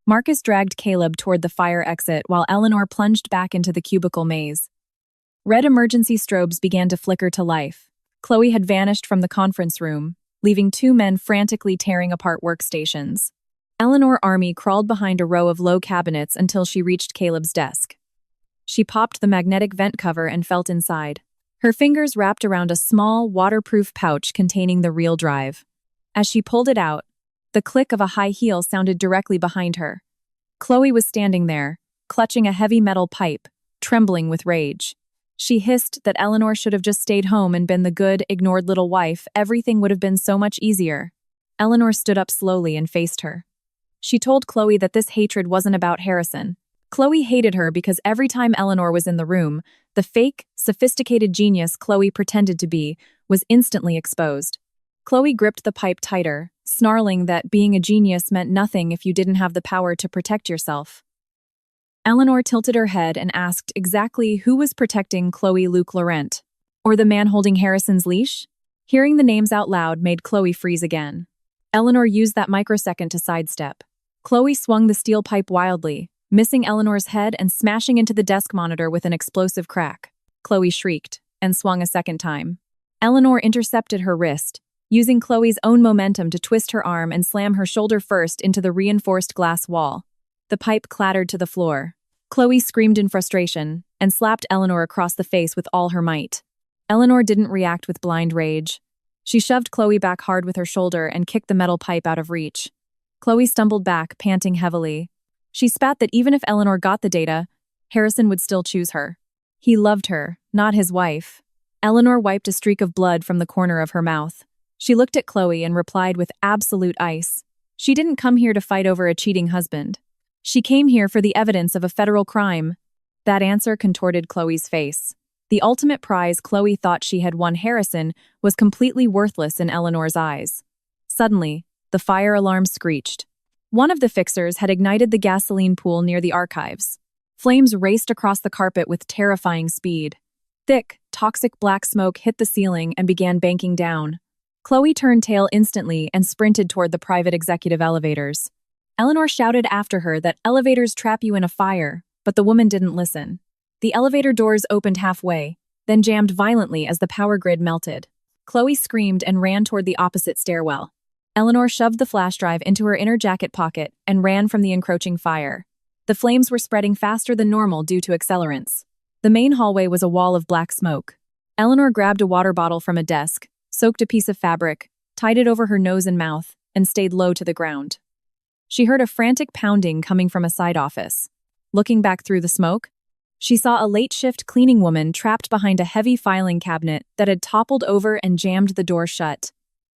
Marcus dragged Caleb toward the fire exit while Eleanor plunged back into the cubicle maze. Red emergency strobes began to flicker to life. Chloe had vanished from the conference room, leaving two men frantically tearing apart workstations. Eleanor Army crawled behind a row of low cabinets until she reached Caleb's desk. She popped the magnetic vent cover and felt inside. Her fingers wrapped around a small, waterproof pouch containing the real drive. As she pulled it out, the click of a high heel sounded directly behind her. Chloe was standing there, clutching a heavy metal pipe, trembling with rage. She hissed that Eleanor should have just stayed home and been the good, ignored little wife. Everything would have been so much easier. Eleanor stood up slowly and faced her. She told Chloe that this hatred wasn't about Harrison. Chloe hated her because every time Eleanor was in the room, the fake, sophisticated genius Chloe pretended to be was instantly exposed. Chloe gripped the pipe tighter, snarling that being a genius meant nothing if you didn't have the power to protect yourself. Eleanor tilted her head and asked exactly who was protecting Chloe Luke Laurent, or the man holding Harrison's leash? Hearing the names out loud made Chloe freeze again. Eleanor used that microsecond to sidestep. Chloe swung the steel pipe wildly, missing Eleanor's head and smashing into the desk monitor with an explosive crack. Chloe shrieked and swung a second time. Eleanor intercepted her wrist, using Chloe's own momentum to twist her arm and slam her shoulder first into the reinforced glass wall. The pipe clattered to the floor. Chloe screamed in frustration and slapped Eleanor across the face with all her might. Eleanor didn't react with blind rage. She shoved Chloe back hard with her shoulder and kicked the metal pipe out of reach. Chloe stumbled back, panting heavily. She spat that even if Eleanor got the data, Harrison would still choose her. He loved her, not his wife. Eleanor wiped a streak of blood from the corner of her mouth. She looked at Chloe and replied with absolute ice. She didn't come here to fight over a cheating husband. She came here for the evidence of a federal crime. That answer contorted Chloe's face. The ultimate prize Chloe thought she had won Harrison was completely worthless in Eleanor's eyes. Suddenly, the fire alarm screeched. One of the fixers had ignited the gasoline pool near the archives. Flames raced across the carpet with terrifying speed. Thick, toxic black smoke hit the ceiling and began banking down. Chloe turned tail instantly and sprinted toward the private executive elevators. Eleanor shouted after her that elevators trap you in a fire, but the woman didn't listen. The elevator doors opened halfway, then jammed violently as the power grid melted. Chloe screamed and ran toward the opposite stairwell. Eleanor shoved the flash drive into her inner jacket pocket and ran from the encroaching fire. The flames were spreading faster than normal due to accelerants. The main hallway was a wall of black smoke. Eleanor grabbed a water bottle from a desk, soaked a piece of fabric, tied it over her nose and mouth, and stayed low to the ground. She heard a frantic pounding coming from a side office. Looking back through the smoke, she saw a late-shift cleaning woman trapped behind a heavy filing cabinet that had toppled over and jammed the door shut.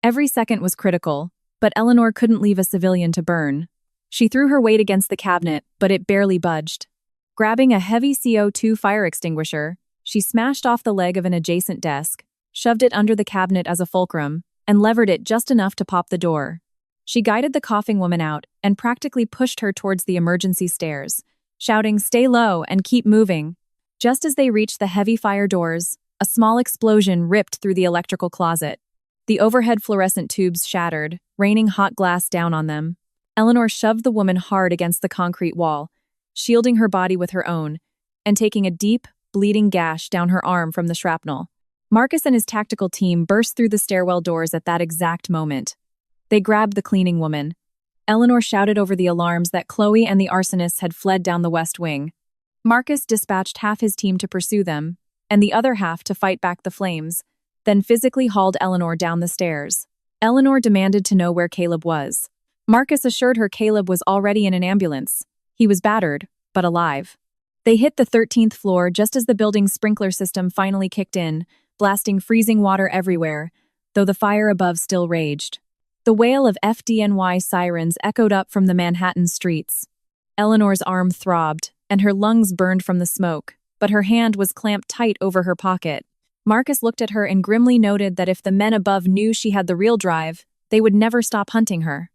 Every second was critical, but Eleanor couldn't leave a civilian to burn. She threw her weight against the cabinet, but it barely budged. Grabbing a heavy CO2 fire extinguisher, she smashed off the leg of an adjacent desk, shoved it under the cabinet as a fulcrum, and levered it just enough to pop the door. She guided the coughing woman out and practically pushed her towards the emergency stairs, shouting, "Stay low and keep moving." Just as they reached the heavy fire doors, a small explosion ripped through the electrical closet. The overhead fluorescent tubes shattered, raining hot glass down on them. Eleanor shoved the woman hard against the concrete wall, shielding her body with her own, and taking a deep, bleeding gash down her arm from the shrapnel. Marcus and his tactical team burst through the stairwell doors at that exact moment. They grabbed the cleaning woman. Eleanor shouted over the alarms that Chloe and the arsonists had fled down the west wing. Marcus dispatched half his team to pursue them, and the other half to fight back the flames, then physically hauled Eleanor down the stairs. Eleanor demanded to know where Caleb was. Marcus assured her Caleb was already in an ambulance. He was battered, but alive. They hit the 13th floor just as the building's sprinkler system finally kicked in, blasting freezing water everywhere, though the fire above still raged. The wail of FDNY sirens echoed up from the Manhattan streets. Eleanor's arm throbbed, and her lungs burned from the smoke, but her hand was clamped tight over her pocket. Marcus looked at her and grimly noted that if the men above knew she had the real drive, they would never stop hunting her.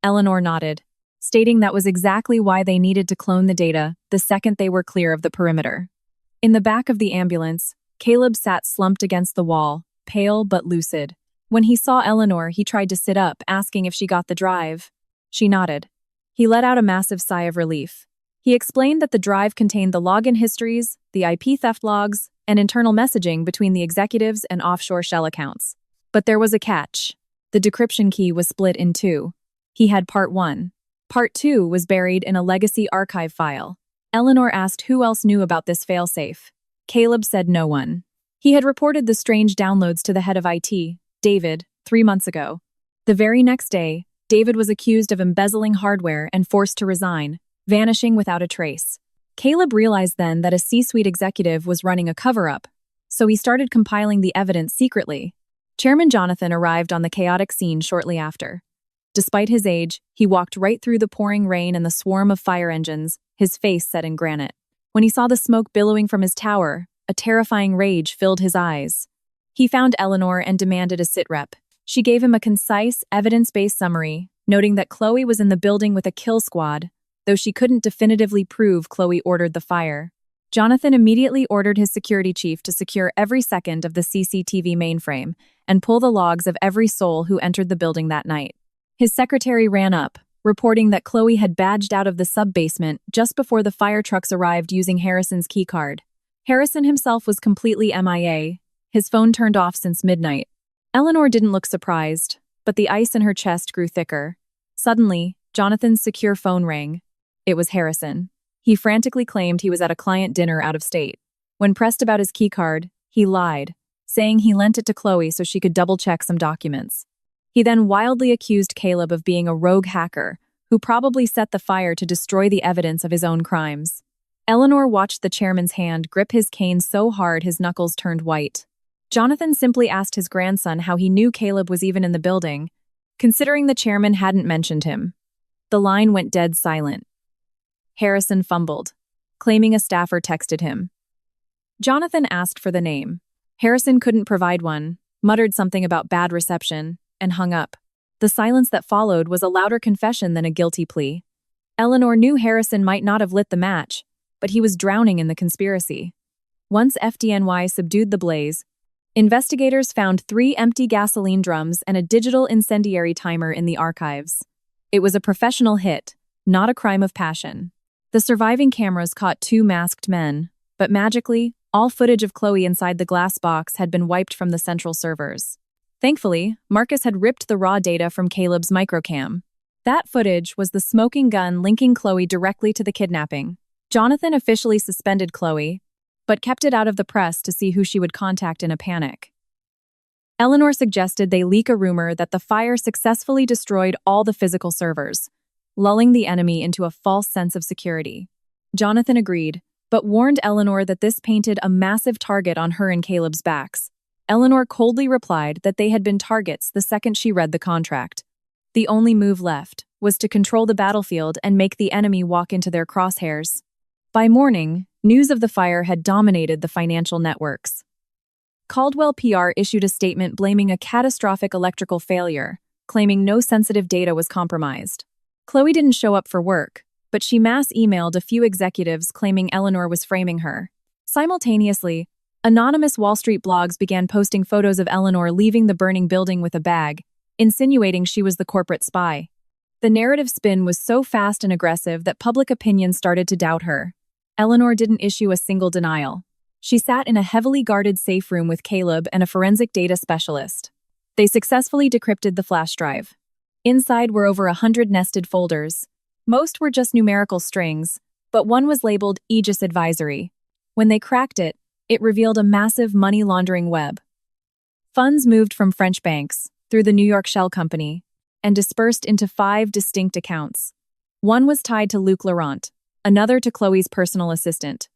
Eleanor nodded, stating that was exactly why they needed to clone the data the second they were clear of the perimeter. In the back of the ambulance, Caleb sat slumped against the wall, pale but lucid. When he saw Eleanor, he tried to sit up, asking if she got the drive. She nodded. He let out a massive sigh of relief. He explained that the drive contained the login histories, the IP theft logs, and internal messaging between the executives and offshore shell accounts. But there was a catch. The decryption key was split in two. He had part 1. Part 2 was buried in a legacy archive file. Eleanor asked who else knew about this failsafe. Caleb said no one. He had reported the strange downloads to the head of IT, David, 3 months ago. The very next day, David was accused of embezzling hardware and forced to resign, vanishing without a trace. Caleb realized then that a C-suite executive was running a cover-up, so he started compiling the evidence secretly. Chairman Jonathan arrived on the chaotic scene shortly after. Despite his age, he walked right through the pouring rain and the swarm of fire engines, his face set in granite. When he saw the smoke billowing from his tower, a terrifying rage filled his eyes. He found Eleanor and demanded a sitrep. She gave him a concise, evidence-based summary, noting that Chloe was in the building with a kill squad, though she couldn't definitively prove Chloe ordered the fire. Jonathan immediately ordered his security chief to secure every second of the CCTV mainframe and pull the logs of every soul who entered the building that night. His secretary ran up, reporting that Chloe had badged out of the sub-basement just before the fire trucks arrived using Harrison's keycard. Harrison himself was completely MIA, his phone turned off since midnight. Eleanor didn't look surprised, but the ice in her chest grew thicker. Suddenly, Jonathan's secure phone rang. It was Harrison. He frantically claimed he was at a client dinner out of state. When pressed about his keycard, he lied, saying he lent it to Chloe so she could double-check some documents. He then wildly accused Caleb of being a rogue hacker, who probably set the fire to destroy the evidence of his own crimes. Eleanor watched the chairman's hand grip his cane so hard his knuckles turned white. Jonathan simply asked his grandson how he knew Caleb was even in the building, considering the chairman hadn't mentioned him. The line went dead silent. Harrison fumbled, claiming a staffer texted him. Jonathan asked for the name. Harrison couldn't provide one, muttered something about bad reception, and hung up. The silence that followed was a louder confession than a guilty plea. Eleanor knew Harrison might not have lit the match, but he was drowning in the conspiracy. Once FDNY subdued the blaze, investigators found 3 empty gasoline drums and a digital incendiary timer in the archives. It was a professional hit, not a crime of passion. The surviving cameras caught 2 masked men, but magically, all footage of Chloe inside the glass box had been wiped from the central servers. Thankfully, Marcus had ripped the raw data from Caleb's microcam. That footage was the smoking gun linking Chloe directly to the kidnapping. Jonathan officially suspended Chloe, but kept it out of the press to see who she would contact in a panic. Eleanor suggested they leak a rumor that the fire successfully destroyed all the physical servers, lulling the enemy into a false sense of security. Jonathan agreed, but warned Eleanor that this painted a massive target on her and Caleb's backs. Eleanor coldly replied that they had been targets the second she read the contract. The only move left was to control the battlefield and make the enemy walk into their crosshairs. By morning, news of the fire had dominated the financial networks. Caldwell PR issued a statement blaming a catastrophic electrical failure, claiming no sensitive data was compromised. Chloe didn't show up for work, but she mass emailed a few executives claiming Eleanor was framing her. Simultaneously, anonymous Wall Street blogs began posting photos of Eleanor leaving the burning building with a bag, insinuating she was the corporate spy. The narrative spin was so fast and aggressive that public opinion started to doubt her. Eleanor didn't issue a single denial. She sat in a heavily guarded safe room with Caleb and a forensic data specialist. They successfully decrypted the flash drive. Inside were over 100 nested folders. Most were just numerical strings, but one was labeled Aegis Advisory. When they cracked it, it revealed a massive money laundering web. Funds moved from French banks, through the New York Shell Company, and dispersed into 5 distinct accounts. One was tied to Luc Laurent, another to Chloe's personal assistant.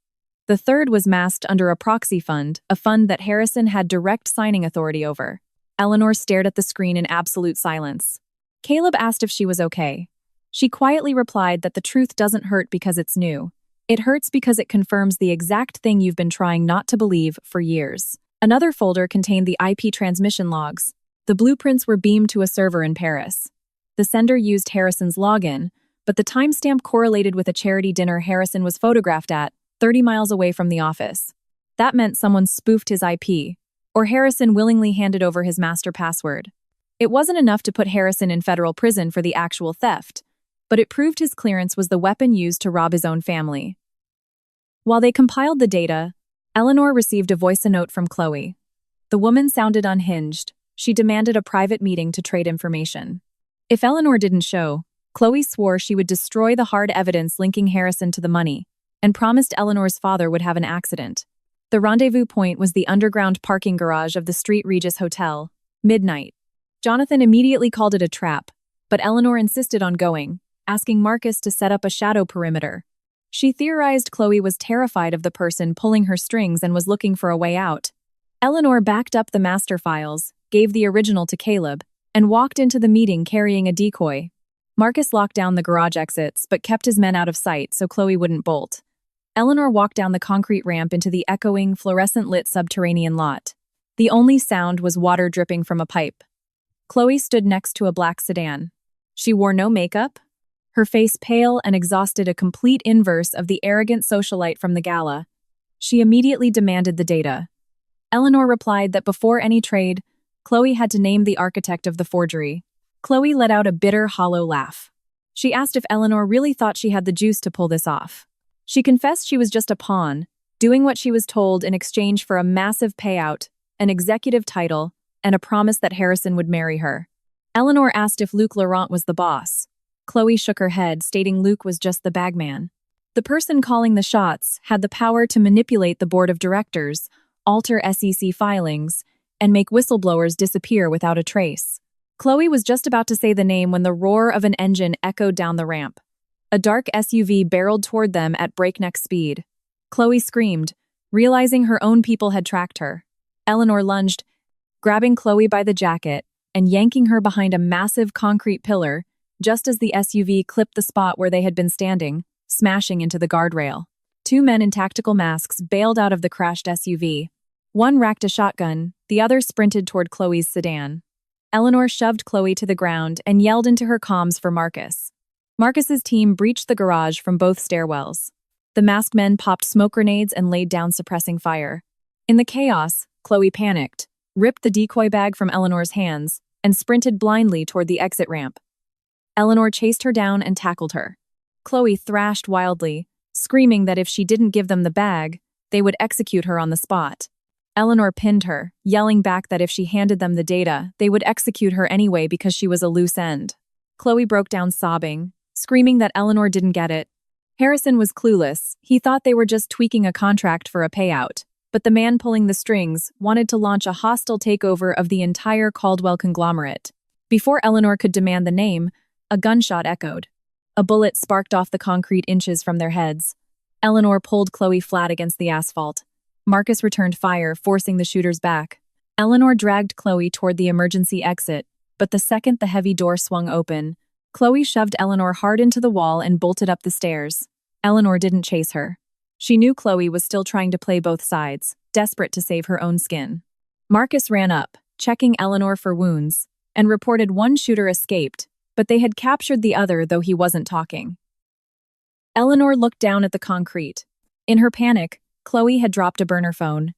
The third was masked under a proxy fund, a fund that Harrison had direct signing authority over. Eleanor stared at the screen in absolute silence. Caleb asked if she was okay. She quietly replied that the truth doesn't hurt because it's new. It hurts because it confirms the exact thing you've been trying not to believe for years. Another folder contained the IP transmission logs. The blueprints were beamed to a server in Paris. The sender used Harrison's login, but the timestamp correlated with a charity dinner Harrison was photographed at, 30 miles away from the office. That meant someone spoofed his IP, or Harrison willingly handed over his master password. It wasn't enough to put Harrison in federal prison for the actual theft, but it proved his clearance was the weapon used to rob his own family. While they compiled the data, Eleanor received a voice note from Chloe. The woman sounded unhinged. She demanded a private meeting to trade information. If Eleanor didn't show, Chloe swore she would destroy the hard evidence linking Harrison to the money, and promised Eleanor's father would have an accident. The rendezvous point was the underground parking garage of the St. Regis Hotel, midnight. Jonathan immediately called it a trap, but Eleanor insisted on going, asking Marcus to set up a shadow perimeter. She theorized Chloe was terrified of the person pulling her strings and was looking for a way out. Eleanor backed up the master files, gave the original to Caleb, and walked into the meeting carrying a decoy. Marcus locked down the garage exits but kept his men out of sight so Chloe wouldn't bolt. Eleanor walked down the concrete ramp into the echoing, fluorescent-lit subterranean lot. The only sound was water dripping from a pipe. Chloe stood next to a black sedan. She wore no makeup, her face pale and exhausted, a complete inverse of the arrogant socialite from the gala. She immediately demanded the data. Eleanor replied that before any trade, Chloe had to name the architect of the forgery. Chloe let out a bitter, hollow laugh. She asked if Eleanor really thought she had the juice to pull this off. She confessed she was just a pawn, doing what she was told in exchange for a massive payout, an executive title, and a promise that Harrison would marry her. Eleanor asked if Luc Laurent was the boss. Chloe shook her head, stating Luc was just the bagman. The person calling the shots had the power to manipulate the board of directors, alter SEC filings, and make whistleblowers disappear without a trace. Chloe was just about to say the name when the roar of an engine echoed down the ramp. A dark SUV barreled toward them at breakneck speed. Chloe screamed, realizing her own people had tracked her. Eleanor lunged, grabbing Chloe by the jacket and yanking her behind a massive concrete pillar, just as the SUV clipped the spot where they had been standing, smashing into the guardrail. Two men in tactical masks bailed out of the crashed SUV. One racked a shotgun, the other sprinted toward Chloe's sedan. Eleanor shoved Chloe to the ground and yelled into her comms for Marcus. Marcus's team breached the garage from both stairwells. The masked men popped smoke grenades and laid down suppressing fire. In the chaos, Chloe panicked, ripped the decoy bag from Eleanor's hands, and sprinted blindly toward the exit ramp. Eleanor chased her down and tackled her. Chloe thrashed wildly, screaming that if she didn't give them the bag, they would execute her on the spot. Eleanor pinned her, yelling back that if she handed them the data, they would execute her anyway because she was a loose end. Chloe broke down sobbing, screaming that Eleanor didn't get it. Harrison was clueless. He thought they were just tweaking a contract for a payout. But the man pulling the strings wanted to launch a hostile takeover of the entire Caldwell conglomerate. Before Eleanor could demand the name, a gunshot echoed. A bullet sparked off the concrete inches from their heads. Eleanor pulled Chloe flat against the asphalt. Marcus returned fire, forcing the shooters back. Eleanor dragged Chloe toward the emergency exit, but the second the heavy door swung open, Chloe shoved Eleanor hard into the wall and bolted up the stairs. Eleanor didn't chase her. She knew Chloe was still trying to play both sides, desperate to save her own skin. Marcus ran up, checking Eleanor for wounds, and reported one shooter escaped, but they had captured the other, though he wasn't talking. Eleanor looked down at the concrete. In her panic, Chloe had dropped a burner phone.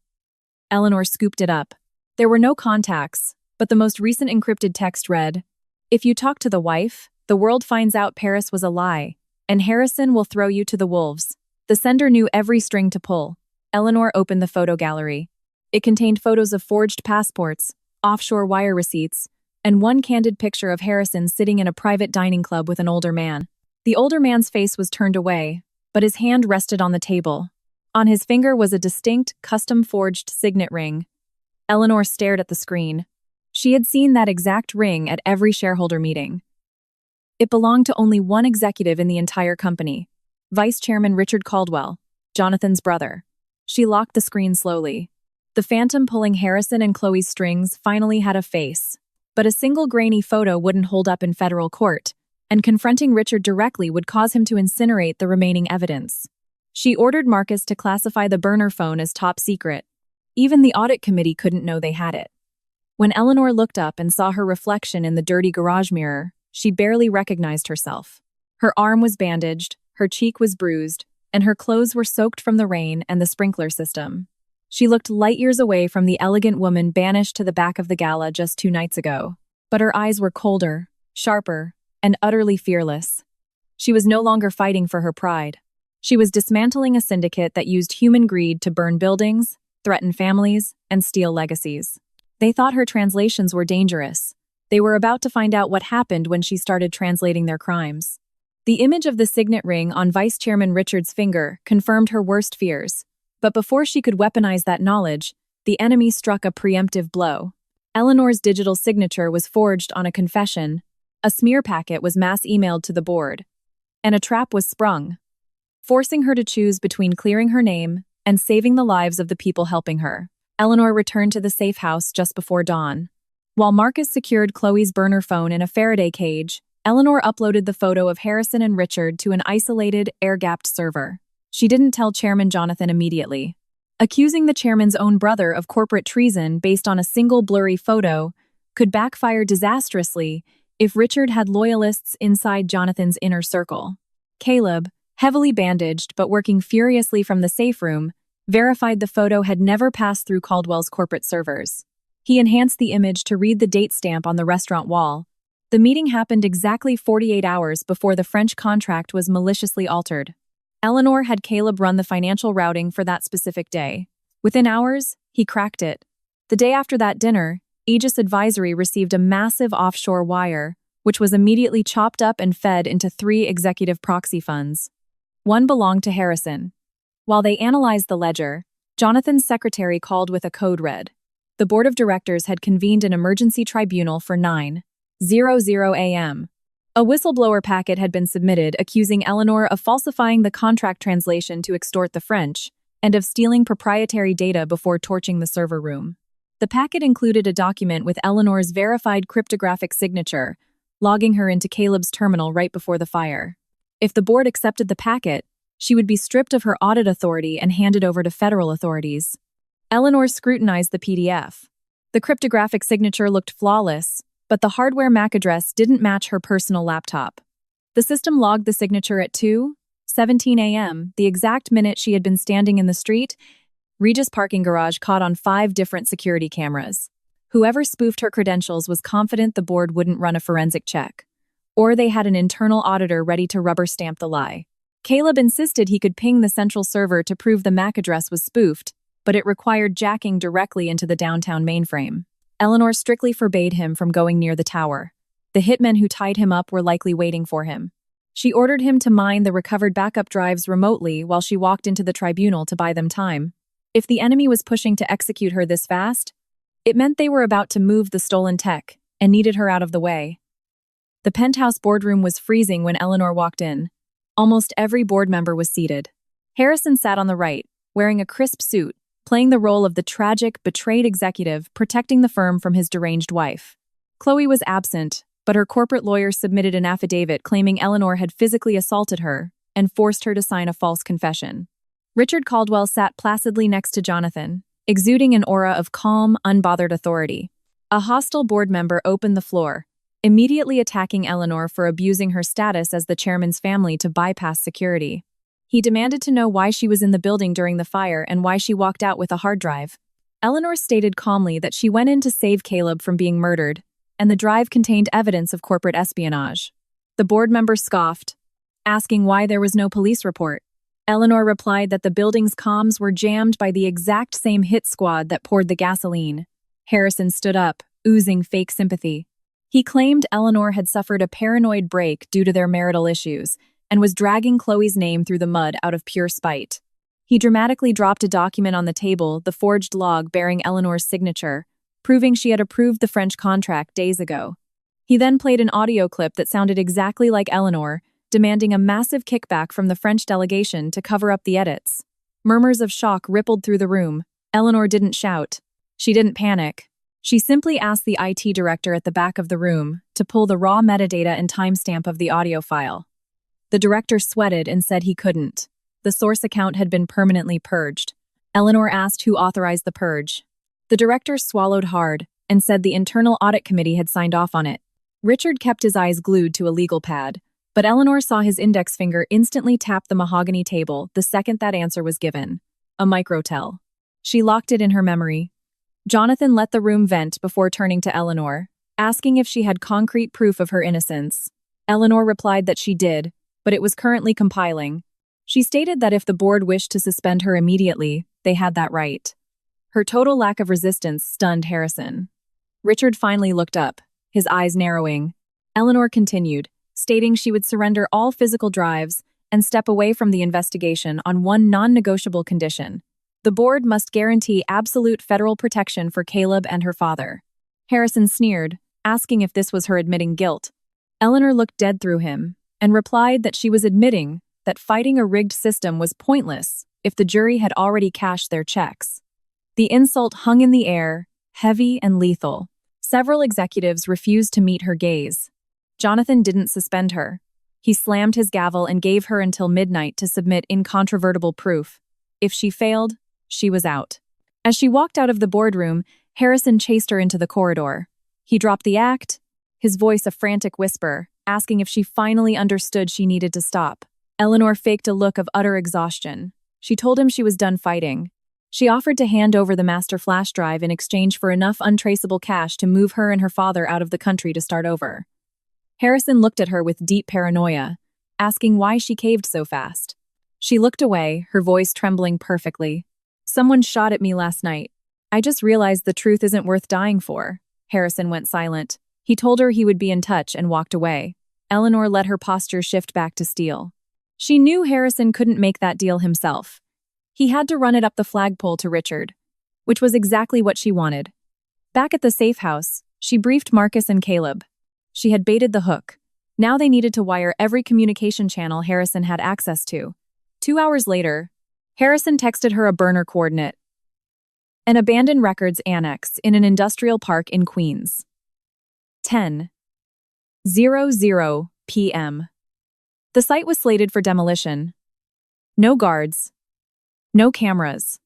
Eleanor scooped it up. There were no contacts, but the most recent encrypted text read, "If you talk to the wife, the world finds out Paris was a lie, and Harrison will throw you to the wolves." The sender knew every string to pull. Eleanor opened the photo gallery. It contained photos of forged passports, offshore wire receipts, and one candid picture of Harrison sitting in a private dining club with an older man. The older man's face was turned away, but his hand rested on the table. On his finger was a distinct, custom-forged signet ring. Eleanor stared at the screen. She had seen that exact ring at every shareholder meeting. It belonged to only one executive in the entire company, Vice Chairman Richard Caldwell, Jonathan's brother. She locked the screen slowly. The phantom pulling Harrison and Chloe's strings finally had a face. But a single grainy photo wouldn't hold up in federal court, and confronting Richard directly would cause him to incinerate the remaining evidence. She ordered Marcus to classify the burner phone as top secret. Even the audit committee couldn't know they had it. When Eleanor looked up and saw her reflection in the dirty garage mirror, she barely recognized herself. Her arm was bandaged, her cheek was bruised, and her clothes were soaked from the rain and the sprinkler system. She looked light years away from the elegant woman banished to the back of the gala just 2 nights ago. But her eyes were colder, sharper, and utterly fearless. She was no longer fighting for her pride. She was dismantling a syndicate that used human greed to burn buildings, threaten families, and steal legacies. They thought her translations were dangerous. They were about to find out what happened when she started translating their crimes. The image of the signet ring on Vice Chairman Richard's finger confirmed her worst fears. But before she could weaponize that knowledge, the enemy struck a preemptive blow. Eleanor's digital signature was forged on a confession, a smear packet was mass emailed to the board, and a trap was sprung, forcing her to choose between clearing her name and saving the lives of the people helping her. Eleanor returned to the safe house just before dawn. While Marcus secured Chloe's burner phone in a Faraday cage, Eleanor uploaded the photo of Harrison and Richard to an isolated, air-gapped server. She didn't tell Chairman Jonathan immediately. Accusing the chairman's own brother of corporate treason based on a single blurry photo could backfire disastrously if Richard had loyalists inside Jonathan's inner circle. Caleb, heavily bandaged but working furiously from the safe room, verified the photo had never passed through Caldwell's corporate servers. He enhanced the image to read the date stamp on the restaurant wall. The meeting happened exactly 48 hours before the French contract was maliciously altered. Eleanor had Caleb run the financial routing for that specific day. Within hours, he cracked it. The day after that dinner, Aegis Advisory received a massive offshore wire, which was immediately chopped up and fed into 3 executive proxy funds. One belonged to Harrison. While they analyzed the ledger, Jonathan's secretary called with a code red. The board of directors had convened an emergency tribunal for 9:00 a.m. A whistleblower packet had been submitted accusing Eleanor of falsifying the contract translation to extort the French and of stealing proprietary data before torching the server room. The packet included a document with Eleanor's verified cryptographic signature, logging her into Caleb's terminal right before the fire. If the board accepted the packet, she would be stripped of her audit authority and handed over to federal authorities. Eleanor scrutinized the PDF. The cryptographic signature looked flawless, but the hardware MAC address didn't match her personal laptop. The system logged the signature at 2:17 a.m., the exact minute she had been standing in the street. Regis' parking garage caught on 5 different security cameras. Whoever spoofed her credentials was confident the board wouldn't run a forensic check. Or they had an internal auditor ready to rubber stamp the lie. Caleb insisted he could ping the central server to prove the MAC address was spoofed, but it required jacking directly into the downtown mainframe. Eleanor strictly forbade him from going near the tower. The hitmen who tied him up were likely waiting for him. She ordered him to mine the recovered backup drives remotely while she walked into the tribunal to buy them time. If the enemy was pushing to execute her this fast, it meant they were about to move the stolen tech and needed her out of the way. The penthouse boardroom was freezing when Eleanor walked in. Almost every board member was seated. Harrison sat on the right, wearing a crisp suit, playing the role of the tragic, betrayed executive protecting the firm from his deranged wife. Chloe was absent, but her corporate lawyer submitted an affidavit claiming Eleanor had physically assaulted her and forced her to sign a false confession. Richard Caldwell sat placidly next to Jonathan, exuding an aura of calm, unbothered authority. A hostile board member opened the floor, immediately attacking Eleanor for abusing her status as the chairman's family to bypass security. He demanded to know why she was in the building during the fire and why she walked out with a hard drive. Eleanor stated calmly that she went in to save Caleb from being murdered, and the drive contained evidence of corporate espionage. The board member scoffed, asking why there was no police report. Eleanor replied that the building's comms were jammed by the exact same hit squad that poured the gasoline. Harrison stood up, oozing fake sympathy. He claimed Eleanor had suffered a paranoid break due to their marital issues, and was dragging Chloe's name through the mud out of pure spite. He dramatically dropped a document on the table, the forged log bearing Eleanor's signature, proving she had approved the French contract days ago. He then played an audio clip that sounded exactly like Eleanor, demanding a massive kickback from the French delegation to cover up the edits. Murmurs of shock rippled through the room. Eleanor didn't shout. She didn't panic. She simply asked the IT director at the back of the room to pull the raw metadata and timestamp of the audio file. The director sweated and said he couldn't. The source account had been permanently purged. Eleanor asked who authorized the purge. The director swallowed hard and said the internal audit committee had signed off on it. Richard kept his eyes glued to a legal pad, but Eleanor saw his index finger instantly tap the mahogany table the second that answer was given. A microtel. She locked it in her memory. Jonathan let the room vent before turning to Eleanor, asking if she had concrete proof of her innocence. Eleanor replied that she did, but it was currently compiling. She stated that if the board wished to suspend her immediately, they had that right. Her total lack of resistance stunned Harrison. Richard finally looked up, his eyes narrowing. Eleanor continued, stating she would surrender all physical drives and step away from the investigation on one non-negotiable condition. The board must guarantee absolute federal protection for Caleb and her father. Harrison sneered, asking if this was her admitting guilt. Eleanor looked dead through him and replied that she was admitting that fighting a rigged system was pointless if the jury had already cashed their checks. The insult hung in the air, heavy and lethal. Several executives refused to meet her gaze. Jonathan didn't suspend her. He slammed his gavel and gave her until midnight to submit incontrovertible proof. If she failed, she was out. As she walked out of the boardroom, Harrison chased her into the corridor. He dropped the act, his voice a frantic whisper, asking if she finally understood she needed to stop. Eleanor faked a look of utter exhaustion. She told him she was done fighting. She offered to hand over the master flash drive in exchange for enough untraceable cash to move her and her father out of the country to start over. Harrison looked at her with deep paranoia, asking why she caved so fast. She looked away, her voice trembling perfectly. "Someone shot at me last night. I just realized the truth isn't worth dying for." Harrison went silent. He told her he would be in touch and walked away. Eleanor let her posture shift back to steel. She knew Harrison couldn't make that deal himself. He had to run it up the flagpole to Richard, which was exactly what she wanted. Back at the safe house, she briefed Marcus and Caleb. She had baited the hook. Now they needed to wire every communication channel Harrison had access to. 2 hours later, Harrison texted her a burner coordinate. An abandoned records annex in an industrial park in Queens. 10:00 p.m. The site was slated for demolition. No guards. No cameras.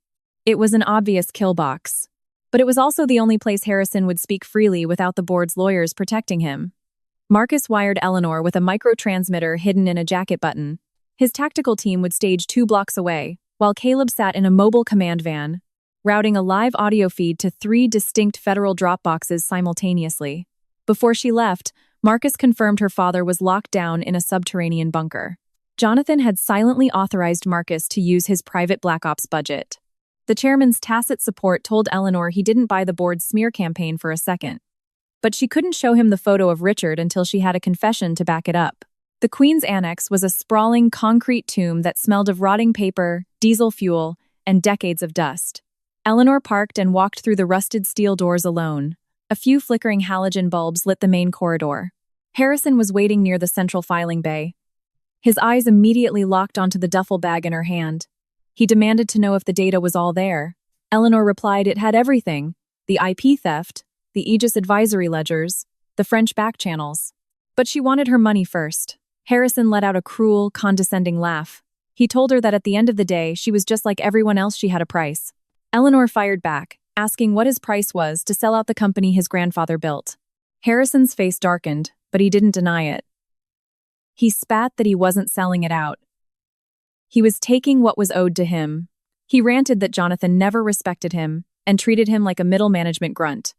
It was an obvious kill box. But it was also the only place Harrison would speak freely without the board's lawyers protecting him. Marcus wired Eleanor with a microtransmitter hidden in a jacket button. His tactical team would stage 2 blocks away, while Caleb sat in a mobile command van, routing a live audio feed to 3 distinct federal drop boxes simultaneously. Before she left, Marcus confirmed her father was locked down in a subterranean bunker. Jonathan had silently authorized Marcus to use his private Black Ops budget. The chairman's tacit support told Eleanor he didn't buy the board's smear campaign for a second. But she couldn't show him the photo of Richard until she had a confession to back it up. The Queen's Annex was a sprawling concrete tomb that smelled of rotting paper, diesel fuel, and decades of dust. Eleanor parked and walked through the rusted steel doors alone. A few flickering halogen bulbs lit the main corridor. Harrison was waiting near the central filing bay. His eyes immediately locked onto the duffel bag in her hand. He demanded to know if the data was all there. Eleanor replied it had everything: the IP theft, the Aegis advisory ledgers, the French back channels. But she wanted her money first. Harrison let out a cruel, condescending laugh. He told her that at the end of the day, she was just like everyone else. She had a price. Eleanor fired back, asking what his price was to sell out the company his grandfather built. Harrison's face darkened, but he didn't deny it. He spat that he wasn't selling it out. He was taking what was owed to him. He ranted that Jonathan never respected him and treated him like a middle management grunt.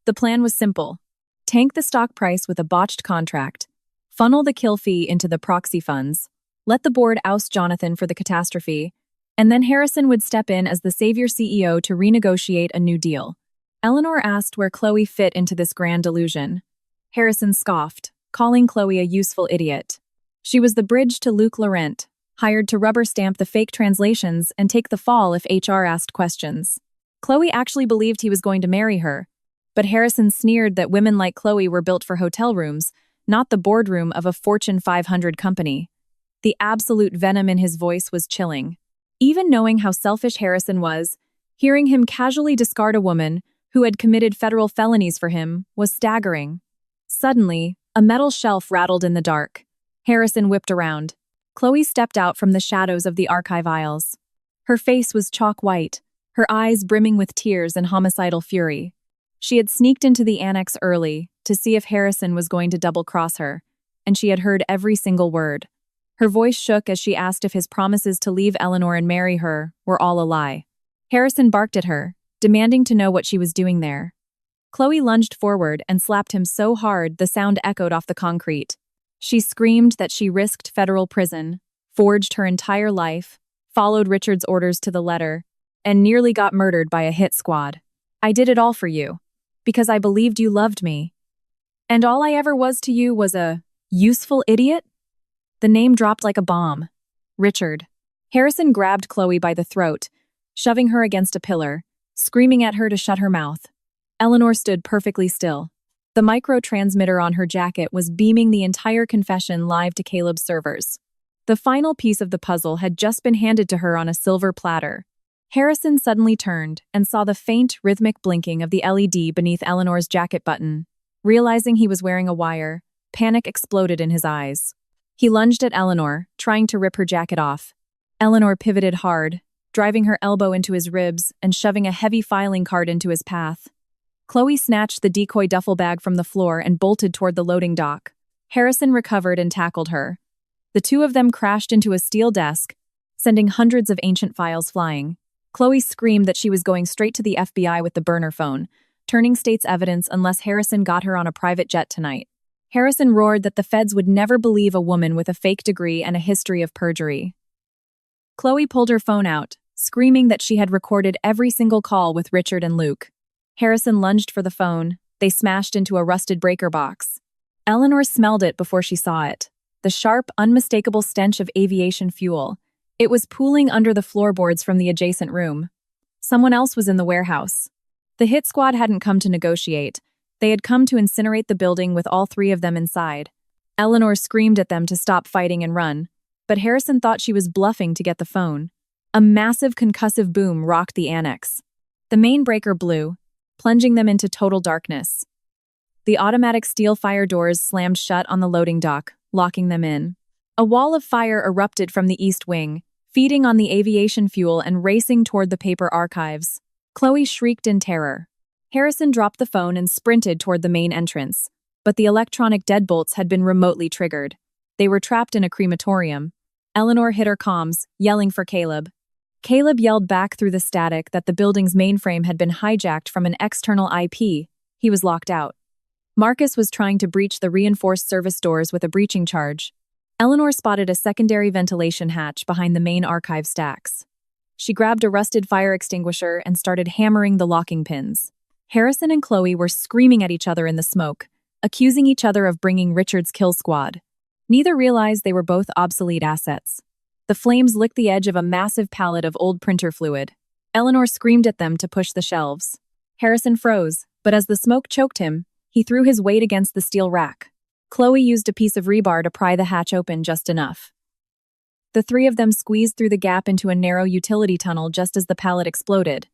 The plan was simple: tank the stock price with a botched contract, funnel the kill fee into the proxy funds, let the board oust Jonathan for the catastrophe, and then Harrison would step in as the savior CEO to renegotiate a new deal. Eleanor asked where Chloe fit into this grand illusion. Harrison scoffed, calling Chloe a useful idiot. She was the bridge to Luc Laurent, hired to rubber stamp the fake translations and take the fall if HR asked questions. Chloe actually believed he was going to marry her, but Harrison sneered that women like Chloe were built for hotel rooms, not the boardroom of a Fortune 500 company. The absolute venom in his voice was chilling. Even knowing how selfish Harrison was, hearing him casually discard a woman who had committed federal felonies for him was staggering. Suddenly, a metal shelf rattled in the dark. Harrison whipped around. Chloe stepped out from the shadows of the archive aisles. Her face was chalk white, her eyes brimming with tears and homicidal fury. She had sneaked into the annex early to see if Harrison was going to double-cross her, and she had heard every single word. Her voice shook as she asked if his promises to leave Eleanor and marry her were all a lie. Harrison barked at her, demanding to know what she was doing there. Chloe lunged forward and slapped him so hard the sound echoed off the concrete. She screamed that she risked federal prison, forged her entire life, followed Richard's orders to the letter, and nearly got murdered by a hit squad. I did it all for you, because I believed you loved me. And all I ever was to you was a useful idiot? The name dropped like a bomb. Richard. Harrison grabbed Chloe by the throat, shoving her against a pillar, screaming at her to shut her mouth. Eleanor stood perfectly still. The micro-transmitter on her jacket was beaming the entire confession live to Caleb's servers. The final piece of the puzzle had just been handed to her on a silver platter. Harrison suddenly turned and saw the faint, rhythmic blinking of the LED beneath Eleanor's jacket button. Realizing he was wearing a wire, panic exploded in his eyes. He lunged at Eleanor, trying to rip her jacket off. Eleanor pivoted hard, driving her elbow into his ribs and shoving a heavy filing card into his path. Chloe snatched the decoy duffel bag from the floor and bolted toward the loading dock. Harrison recovered and tackled her. The two of them crashed into a steel desk, sending hundreds of ancient files flying. Chloe screamed that she was going straight to the FBI with the burner phone, turning state's evidence unless Harrison got her on a private jet tonight. Harrison roared that the feds would never believe a woman with a fake degree and a history of perjury. Chloe pulled her phone out, screaming that she had recorded every single call with Richard and Luke. Harrison lunged for the phone. They smashed into a rusted breaker box. Eleanor smelled it before she saw it. The sharp, unmistakable stench of aviation fuel. It was pooling under the floorboards from the adjacent room. Someone else was in the warehouse. The hit squad hadn't come to negotiate. They had come to incinerate the building with all three of them inside. Eleanor screamed at them to stop fighting and run, but Harrison thought she was bluffing to get the phone. A massive concussive boom rocked the annex. The main breaker blew, plunging them into total darkness. The automatic steel fire doors slammed shut on the loading dock, locking them in. A wall of fire erupted from the east wing, feeding on the aviation fuel and racing toward the paper archives. Chloe shrieked in terror. Harrison dropped the phone and sprinted toward the main entrance, but the electronic deadbolts had been remotely triggered. They were trapped in a crematorium. Eleanor hit her comms, yelling for Caleb. Caleb yelled back through the static that the building's mainframe had been hijacked from an external IP. He was locked out. Marcus was trying to breach the reinforced service doors with a breaching charge. Eleanor spotted a secondary ventilation hatch behind the main archive stacks. She grabbed a rusted fire extinguisher and started hammering the locking pins. Harrison and Chloe were screaming at each other in the smoke, accusing each other of bringing Richard's kill squad. Neither realized they were both obsolete assets. The flames licked the edge of a massive pallet of old printer fluid. Eleanor screamed at them to push the shelves. Harrison froze, but as the smoke choked him, he threw his weight against the steel rack. Chloe used a piece of rebar to pry the hatch open just enough. The three of them squeezed through the gap into a narrow utility tunnel just as the pallet exploded,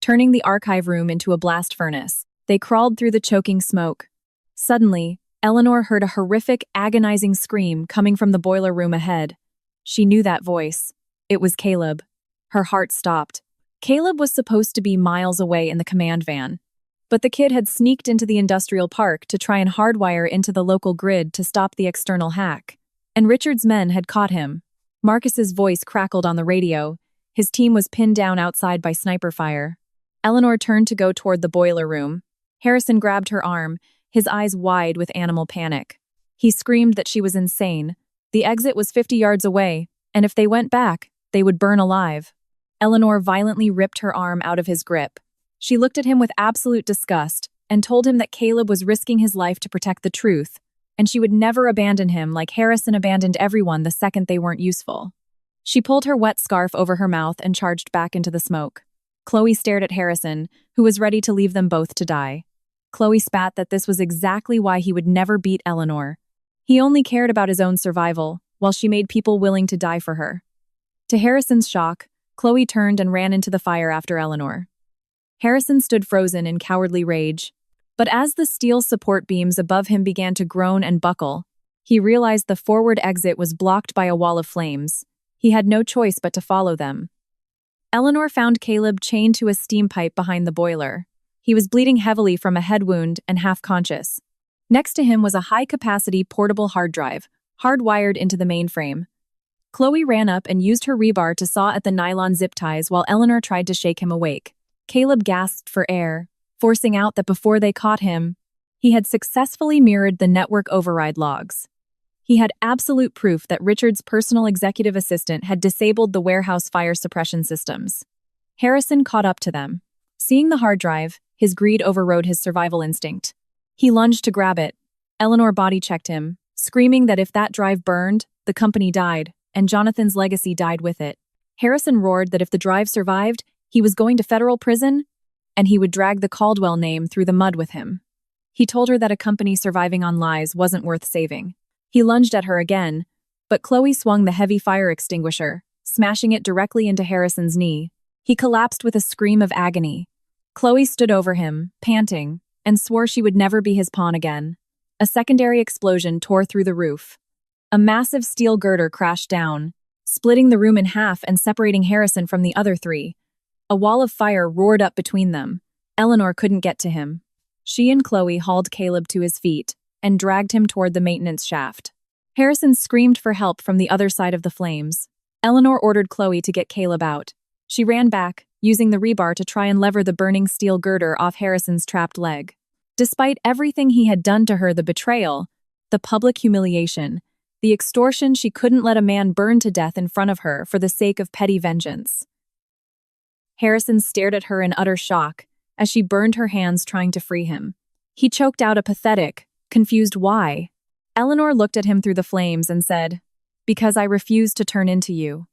turning the archive room into a blast furnace. They crawled through the choking smoke. Suddenly, Eleanor heard a horrific, agonizing scream coming from the boiler room ahead. She knew that voice. It was Caleb. Her heart stopped. Caleb was supposed to be miles away in the command van, but the kid had sneaked into the industrial park to try and hardwire into the local grid to stop the external hack. And Richard's men had caught him. Marcus's voice crackled on the radio. His team was pinned down outside by sniper fire. Eleanor turned to go toward the boiler room. Harrison grabbed her arm, his eyes wide with animal panic. He screamed that she was insane. The exit was 50 yards away, and if they went back, they would burn alive. Eleanor violently ripped her arm out of his grip. She looked at him with absolute disgust and told him that Caleb was risking his life to protect the truth, and she would never abandon him like Harrison abandoned everyone the second they weren't useful. She pulled her wet scarf over her mouth and charged back into the smoke. Chloe stared at Harrison, who was ready to leave them both to die. Chloe spat that this was exactly why he would never beat Eleanor. He only cared about his own survival, while she made people willing to die for her. To Harrison's shock, Chloe turned and ran into the fire after Eleanor. Harrison stood frozen in cowardly rage. But as the steel support beams above him began to groan and buckle, he realized the forward exit was blocked by a wall of flames. He had no choice but to follow them. Eleanor found Caleb chained to a steam pipe behind the boiler. He was bleeding heavily from a head wound and half-conscious. Next to him was a high-capacity portable hard drive, hardwired into the mainframe. Chloe ran up and used her rebar to saw at the nylon zip ties while Eleanor tried to shake him awake. Caleb gasped for air, forcing out that before they caught him, he had successfully mirrored the network override logs. He had absolute proof that Richard's personal executive assistant had disabled the warehouse fire suppression systems. Harrison caught up to them. Seeing the hard drive, his greed overrode his survival instinct. He lunged to grab it. Eleanor body-checked him, screaming that if that drive burned, the company died, and Jonathan's legacy died with it. Harrison roared that if the drive survived, he was going to federal prison, and he would drag the Caldwell name through the mud with him. He told her that a company surviving on lies wasn't worth saving. He lunged at her again, but Chloe swung the heavy fire extinguisher, smashing it directly into Harrison's knee. He collapsed with a scream of agony. Chloe stood over him, panting, and swore she would never be his pawn again. A secondary explosion tore through the roof. A massive steel girder crashed down, splitting the room in half and separating Harrison from the other three. A wall of fire roared up between them. Eleanor couldn't get to him. She and Chloe hauled Caleb to his feet and dragged him toward the maintenance shaft. Harrison screamed for help from the other side of the flames. Eleanor ordered Chloe to get Caleb out. She ran back, using the rebar to try and lever the burning steel girder off Harrison's trapped leg. Despite everything he had done to her, the betrayal, the public humiliation, the extortion, she couldn't let a man burn to death in front of her for the sake of petty vengeance. Harrison stared at her in utter shock as she burned her hands trying to free him. He choked out a pathetic, confused why. Eleanor looked at him through the flames and said, "Because I refuse to turn into you."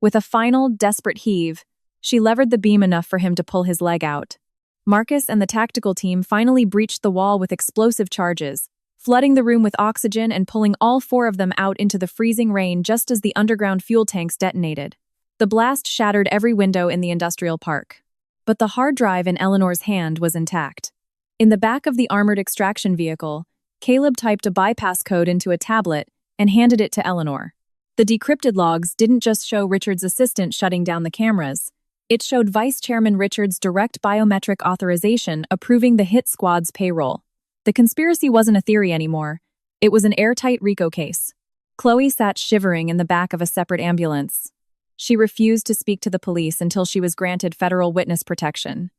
With a final, desperate heave, she levered the beam enough for him to pull his leg out. Marcus and the tactical team finally breached the wall with explosive charges, flooding the room with oxygen and pulling all four of them out into the freezing rain just as the underground fuel tanks detonated. The blast shattered every window in the industrial park. But the hard drive in Eleanor's hand was intact. In the back of the armored extraction vehicle, Caleb typed a bypass code into a tablet and handed it to Eleanor. The decrypted logs didn't just show Richard's assistant shutting down the cameras. It showed Vice Chairman Richard's direct biometric authorization approving the hit squad's payroll. The conspiracy wasn't a theory anymore. It was an airtight RICO case. Chloe sat shivering in the back of a separate ambulance. She refused to speak to the police until she was granted federal witness protection.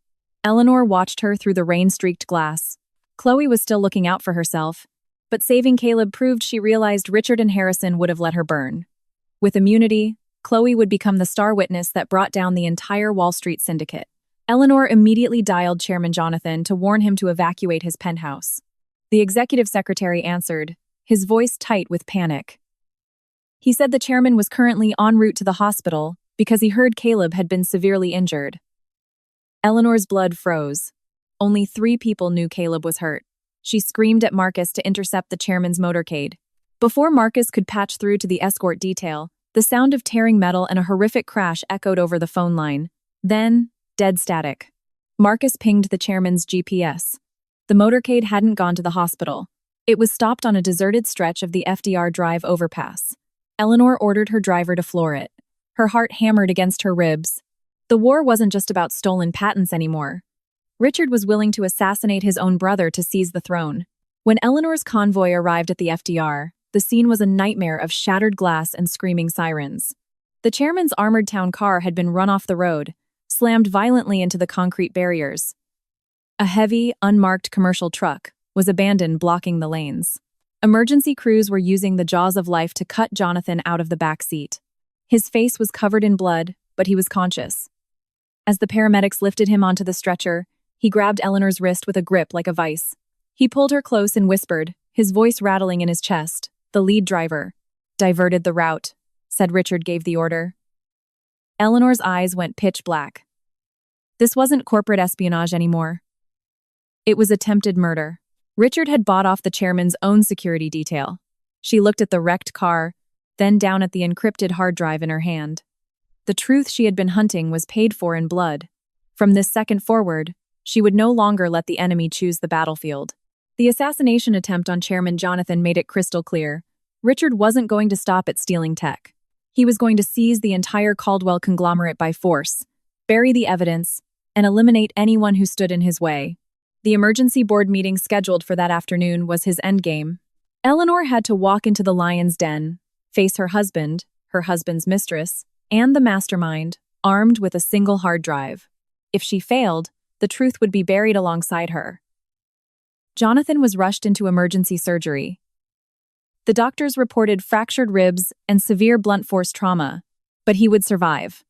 Eleanor watched her through the rain-streaked glass. Chloe was still looking out for herself, but saving Caleb proved she realized Richard and Harrison would have let her burn. With immunity, Chloe would become the star witness that brought down the entire Wall Street syndicate. Eleanor immediately dialed Chairman Jonathan to warn him to evacuate his penthouse. The executive secretary answered, his voice tight with panic. He said the chairman was currently en route to the hospital because he heard Caleb had been severely injured. Eleanor's blood froze. Only 3 people knew Caleb was hurt. She screamed at Marcus to intercept the chairman's motorcade. Before Marcus could patch through to the escort detail, the sound of tearing metal and a horrific crash echoed over the phone line. Then, dead static. Marcus pinged the chairman's GPS. The motorcade hadn't gone to the hospital. It was stopped on a deserted stretch of the FDR Drive overpass. Eleanor ordered her driver to floor it. Her heart hammered against her ribs. The war wasn't just about stolen patents anymore. Richard was willing to assassinate his own brother to seize the throne. When Eleanor's convoy arrived at the FDR, the scene was a nightmare of shattered glass and screaming sirens. The chairman's armored town car had been run off the road, slammed violently into the concrete barriers. A heavy, unmarked commercial truck was abandoned, blocking the lanes. Emergency crews were using the jaws of life to cut Jonathan out of the back seat. His face was covered in blood, but he was conscious. As the paramedics lifted him onto the stretcher, he grabbed Eleanor's wrist with a grip like a vice. He pulled her close and whispered, his voice rattling in his chest, "The lead driver diverted the route," said Richard gave the order. Eleanor's eyes went pitch black. This wasn't corporate espionage anymore. It was attempted murder. Richard had bought off the chairman's own security detail. She looked at the wrecked car, then down at the encrypted hard drive in her hand. The truth she had been hunting was paid for in blood. From this second forward, she would no longer let the enemy choose the battlefield. The assassination attempt on Chairman Jonathan made it crystal clear. Richard wasn't going to stop at stealing tech. He was going to seize the entire Caldwell conglomerate by force, bury the evidence, and eliminate anyone who stood in his way. The emergency board meeting scheduled for that afternoon was his endgame. Eleanor had to walk into the lion's den, face her husband's mistress, and the mastermind, armed with a single hard drive. If she failed, the truth would be buried alongside her. Jonathan was rushed into emergency surgery. The doctors reported fractured ribs and severe blunt force trauma, but he would survive.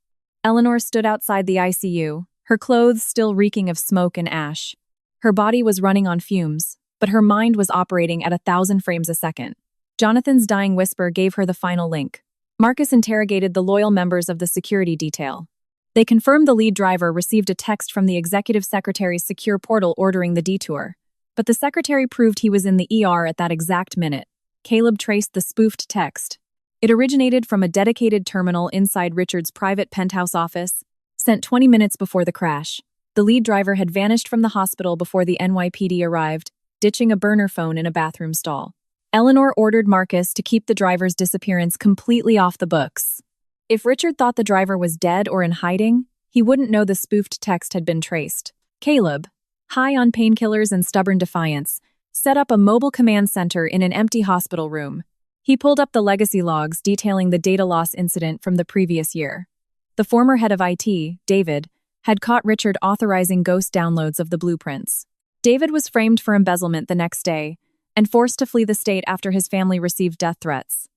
Eleanor stood outside the ICU, her clothes still reeking of smoke and ash. Her body was running on fumes, but her mind was operating at 1,000 frames a second. Jonathan's dying whisper gave her the final link. Marcus interrogated the loyal members of the security detail. They confirmed the lead driver received a text from the executive secretary's secure portal ordering the detour. But the secretary proved he was in the ER at that exact minute. Caleb traced the spoofed text. It originated from a dedicated terminal inside Richard's private penthouse office, sent 20 minutes before the crash. The lead driver had vanished from the hospital before the NYPD arrived, ditching a burner phone in a bathroom stall. Eleanor ordered Marcus to keep the driver's disappearance completely off the books. If Richard thought the driver was dead or in hiding, he wouldn't know the spoofed text had been traced. Caleb, high on painkillers and stubborn defiance, set up a mobile command center in an empty hospital room. He pulled up the legacy logs detailing the data loss incident from the previous year. The former head of IT, David, had caught Richard authorizing ghost downloads of the blueprints. David was framed for embezzlement the next day and forced to flee the state after his family received death threats.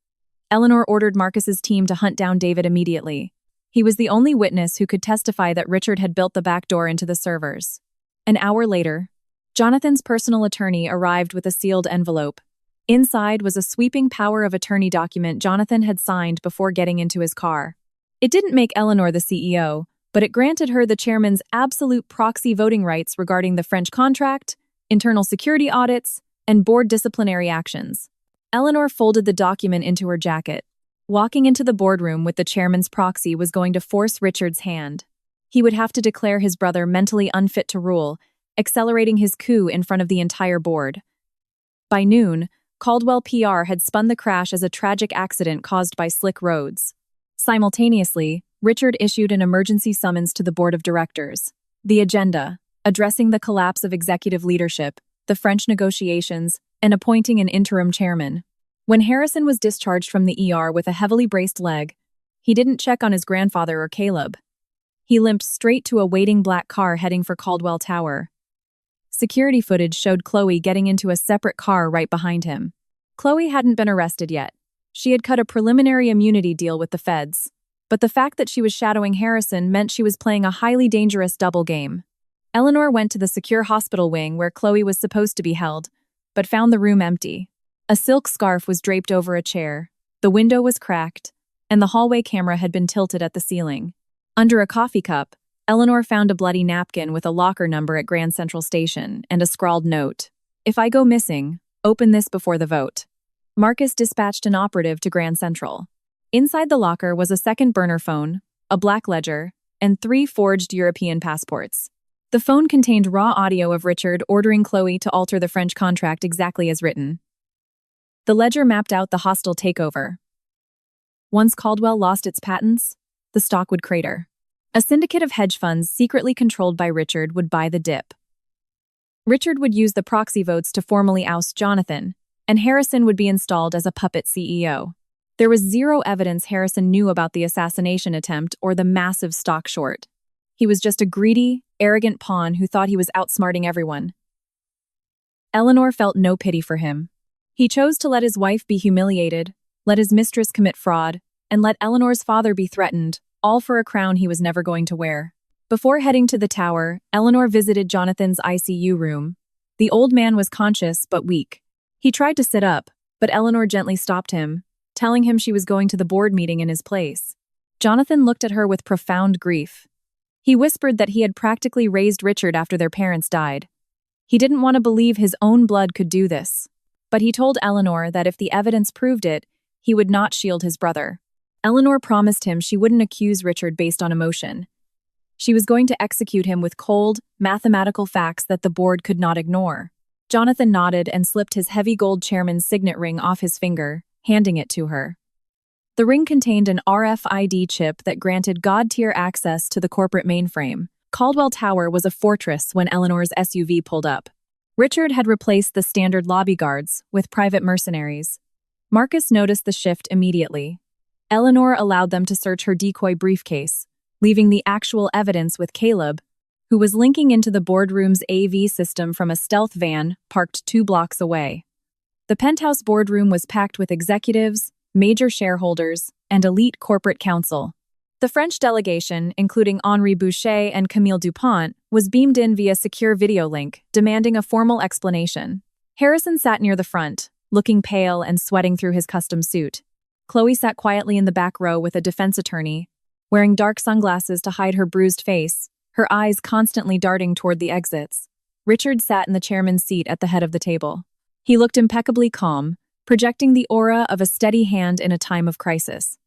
Eleanor ordered Marcus's team to hunt down David immediately. He was the only witness who could testify that Richard had built the back door into the servers. An hour later, Jonathan's personal attorney arrived with a sealed envelope. Inside was a sweeping power of attorney document Jonathan had signed before getting into his car. It didn't make Eleanor the CEO, but it granted her the chairman's absolute proxy voting rights regarding the French contract, internal security audits, and board disciplinary actions. Eleanor folded the document into her jacket. Walking into the boardroom with the chairman's proxy was going to force Richard's hand. He would have to declare his brother mentally unfit to rule, accelerating his coup in front of the entire board. By noon, Caldwell PR had spun the crash as a tragic accident caused by slick roads. Simultaneously, Richard issued an emergency summons to the board of directors. The agenda, addressing the collapse of executive leadership, the French negotiations, and appointing an interim chairman. When Harrison was discharged from the ER with a heavily braced leg, he didn't check on his grandfather or Caleb. He limped straight to a waiting black car heading for Caldwell Tower. Security footage showed Chloe getting into a separate car right behind him. Chloe hadn't been arrested yet. She had cut a preliminary immunity deal with the feds. But the fact that she was shadowing Harrison meant she was playing a highly dangerous double game. Eleanor went to the secure hospital wing where Chloe was supposed to be held, but found the room empty. A silk scarf was draped over a chair, the window was cracked, and the hallway camera had been tilted at the ceiling. Under a coffee cup, Eleanor found a bloody napkin with a locker number at Grand Central Station and a scrawled note. "If I go missing, open this before the vote." Marcus dispatched an operative to Grand Central. Inside the locker was a second burner phone, a black ledger, and 3 forged European passports. The phone contained raw audio of Richard ordering Chloe to alter the French contract exactly as written. The ledger mapped out the hostile takeover. Once Caldwell lost its patents, the stock would crater. A syndicate of hedge funds secretly controlled by Richard would buy the dip. Richard would use the proxy votes to formally oust Jonathan, and Harrison would be installed as a puppet CEO. There was zero evidence Harrison knew about the assassination attempt or the massive stock short. He was just a greedy, arrogant pawn who thought he was outsmarting everyone. Eleanor felt no pity for him. He chose to let his wife be humiliated, let his mistress commit fraud, and let Eleanor's father be threatened, all for a crown he was never going to wear. Before heading to the tower, Eleanor visited Jonathan's ICU room. The old man was conscious but weak. He tried to sit up, but Eleanor gently stopped him, telling him she was going to the board meeting in his place. Jonathan looked at her with profound grief. He whispered that he had practically raised Richard after their parents died. He didn't want to believe his own blood could do this. But he told Eleanor that if the evidence proved it, He would not shield his brother. Eleanor promised him she wouldn't accuse Richard based on emotion. She was going to execute him with cold, mathematical facts that the board could not ignore. Jonathan nodded and slipped his heavy gold chairman's signet ring off his finger, handing it to her. The ring contained an RFID chip that granted God-tier access to the corporate mainframe. Caldwell Tower was a fortress when Eleanor's SUV pulled up. Richard had replaced the standard lobby guards with private mercenaries. Marcus noticed the shift immediately. Eleanor allowed them to search her decoy briefcase, leaving the actual evidence with Caleb, who was linking into the boardroom's AV system from a stealth van parked 2 blocks away. The penthouse boardroom was packed with executives, major shareholders, and elite corporate counsel. The French delegation, including Henri Boucher and Camille Dupont, was beamed in via secure video link, demanding a formal explanation. Harrison sat near the front, looking pale and sweating through his custom suit. Chloe sat quietly in the back row with a defense attorney, wearing dark sunglasses to hide her bruised face, her eyes constantly darting toward the exits. Richard sat in the chairman's seat at the head of the table. He looked impeccably calm, projecting the aura of a steady hand in a time of crisis.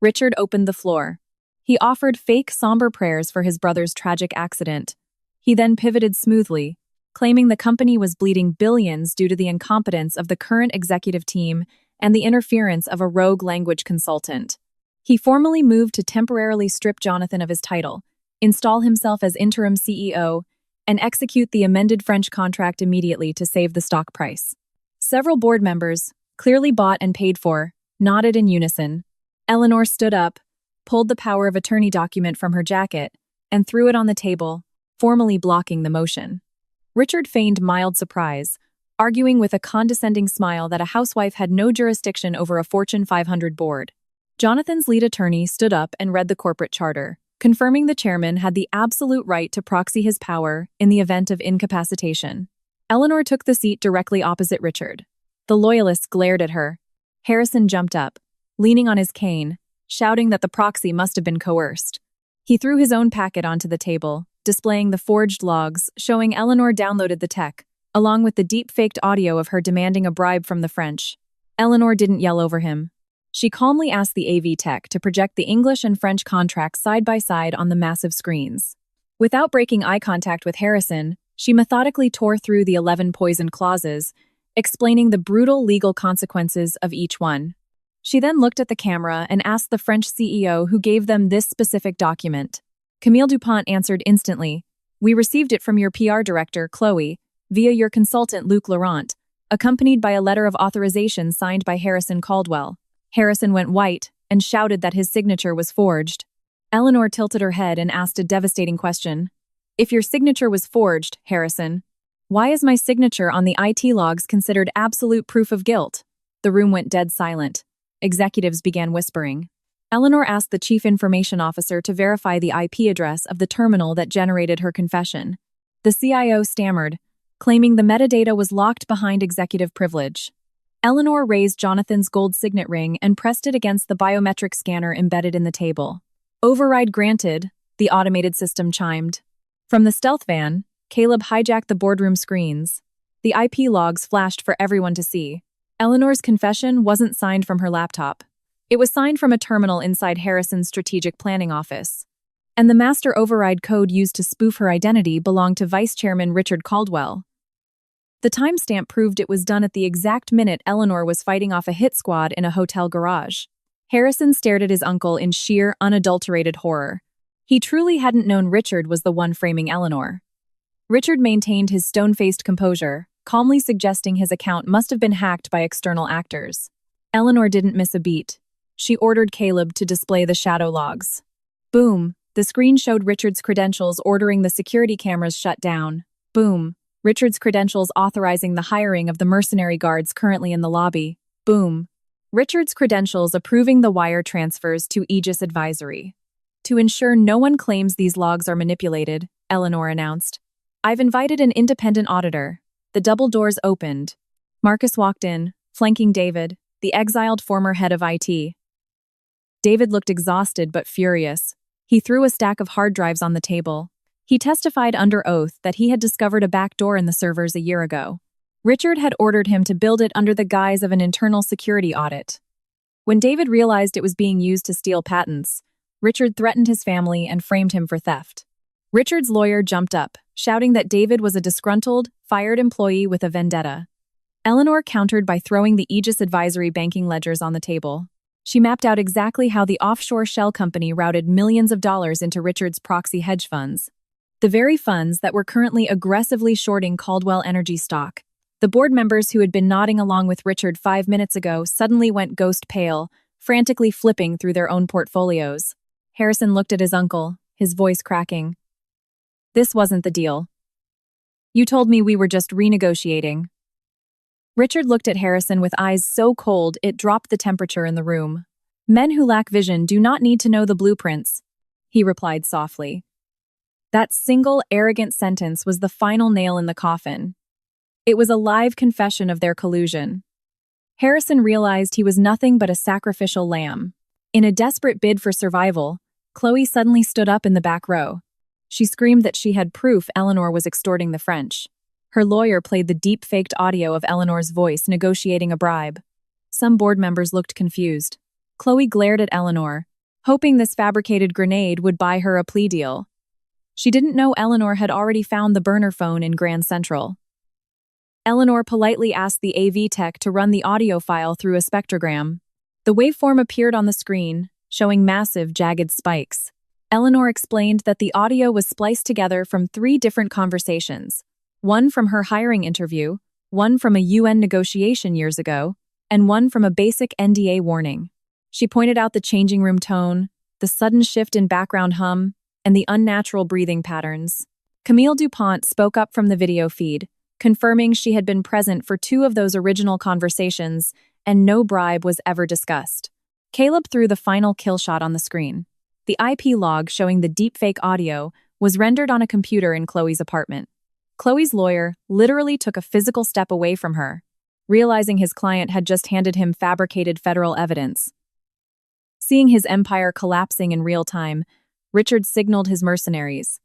Richard opened the floor. He offered fake somber prayers for his brother's tragic accident. He then pivoted smoothly, claiming the company was bleeding billions due to the incompetence of the current executive team and the interference of a rogue language consultant. He formally moved to temporarily strip Jonathan of his title, install himself as interim CEO, and execute the amended French contract immediately to save the stock price. Several board members, clearly bought and paid for, nodded in unison. Eleanor stood up, pulled the power of attorney document from her jacket, and threw it on the table, formally blocking the motion. Richard feigned mild surprise, arguing with a condescending smile that a housewife had no jurisdiction over a Fortune 500 board. Jonathan's lead attorney stood up and read the corporate charter, confirming the chairman had the absolute right to proxy his power in the event of incapacitation. Eleanor took the seat directly opposite Richard. The loyalists glared at her. Harrison jumped up, leaning on his cane, shouting that the proxy must have been coerced. He threw his own packet onto the table, displaying the forged logs showing Eleanor downloaded the tech, along with the deep-faked audio of her demanding a bribe from the French. Eleanor didn't yell over him. She calmly asked the AV tech to project the English and French contracts side by side on the massive screens. Without breaking eye contact with Harrison, she methodically tore through the 11 poisoned clauses, explaining the brutal legal consequences of each one. She then looked at the camera and asked the French CEO who gave them this specific document. Camille Dupont answered instantly, "We received it from your PR director, Chloe, via your consultant, Luc Laurent, accompanied by a letter of authorization signed by Harrison Caldwell." Harrison went white and shouted that his signature was forged. Eleanor tilted her head and asked a devastating question. "If your signature was forged, Harrison, why is my signature on the IT logs considered absolute proof of guilt?" The room went dead silent. Executives began whispering. Eleanor asked the chief information officer to verify the IP address of the terminal that generated her confession. The CIO stammered, claiming the metadata was locked behind executive privilege. Eleanor raised Jonathan's gold signet ring and pressed it against the biometric scanner embedded in the table. "Override granted," the automated system chimed. From the stealth van, Caleb hijacked the boardroom screens. The IP logs flashed for everyone to see. Eleanor's confession wasn't signed from her laptop. It was signed from a terminal inside Harrison's strategic planning office. And the master override code used to spoof her identity belonged to Vice Chairman Richard Caldwell. The timestamp proved it was done at the exact minute Eleanor was fighting off a hit squad in a hotel garage. Harrison stared at his uncle in sheer, unadulterated horror. He truly hadn't known Richard was the one framing Eleanor. Richard maintained his stone-faced composure, calmly suggesting his account must have been hacked by external actors. Eleanor didn't miss a beat. She ordered Caleb to display the shadow logs. Boom, the screen showed Richard's credentials ordering the security cameras shut down. Boom, Richard's credentials authorizing the hiring of the mercenary guards currently in the lobby. Boom, Richard's credentials approving the wire transfers to Aegis Advisory. To ensure no one claims these logs are manipulated, Eleanor announced, "I've invited an independent auditor." The double doors opened. Marcus walked in, flanking David, the exiled former head of IT. David looked exhausted but furious. He threw a stack of hard drives on the table. He testified under oath that he had discovered a back door in the servers a year ago. Richard had ordered him to build it under the guise of an internal security audit. When David realized it was being used to steal patents, Richard threatened his family and framed him for theft. Richard's lawyer jumped up, shouting that David was a disgruntled, fired employee with a vendetta. Eleanor countered by throwing the Aegis Advisory banking ledgers on the table. She mapped out exactly how the offshore shell company routed millions of dollars into Richard's proxy hedge funds. The very funds that were currently aggressively shorting Caldwell Energy stock. The board members who had been nodding along with Richard 5 minutes ago suddenly went ghost pale, frantically flipping through their own portfolios. Harrison looked at his uncle, his voice cracking. This wasn't the deal. You told me we were just renegotiating. Richard looked at Harrison with eyes so cold it dropped the temperature in the room. Men who lack vision do not need to know the blueprints, he replied softly. That single, arrogant sentence was the final nail in the coffin. It was a live confession of their collusion. Harrison realized he was nothing but a sacrificial lamb. In a desperate bid for survival, Chloe suddenly stood up in the back row. She screamed that she had proof Eleanor was extorting the French. Her lawyer played the deep-faked audio of Eleanor's voice negotiating a bribe. Some board members looked confused. Chloe glared at Eleanor, hoping this fabricated grenade would buy her a plea deal. She didn't know Eleanor had already found the burner phone in Grand Central. Eleanor politely asked the AV tech to run the audio file through a spectrogram. The waveform appeared on the screen, showing massive, jagged spikes. Eleanor explained that the audio was spliced together from 3 different conversations. One from her hiring interview, one from a UN negotiation years ago, and one from a basic NDA warning. She pointed out the changing room tone, the sudden shift in background hum, and the unnatural breathing patterns. Camille DuPont spoke up from the video feed, confirming she had been present for 2 of those original conversations, and no bribe was ever discussed. Caleb threw the final kill shot on the screen. The IP log showing the deepfake audio was rendered on a computer in Chloe's apartment. Chloe's lawyer literally took a physical step away from her, realizing his client had just handed him fabricated federal evidence. Seeing his empire collapsing in real time, Richard signaled his mercenaries.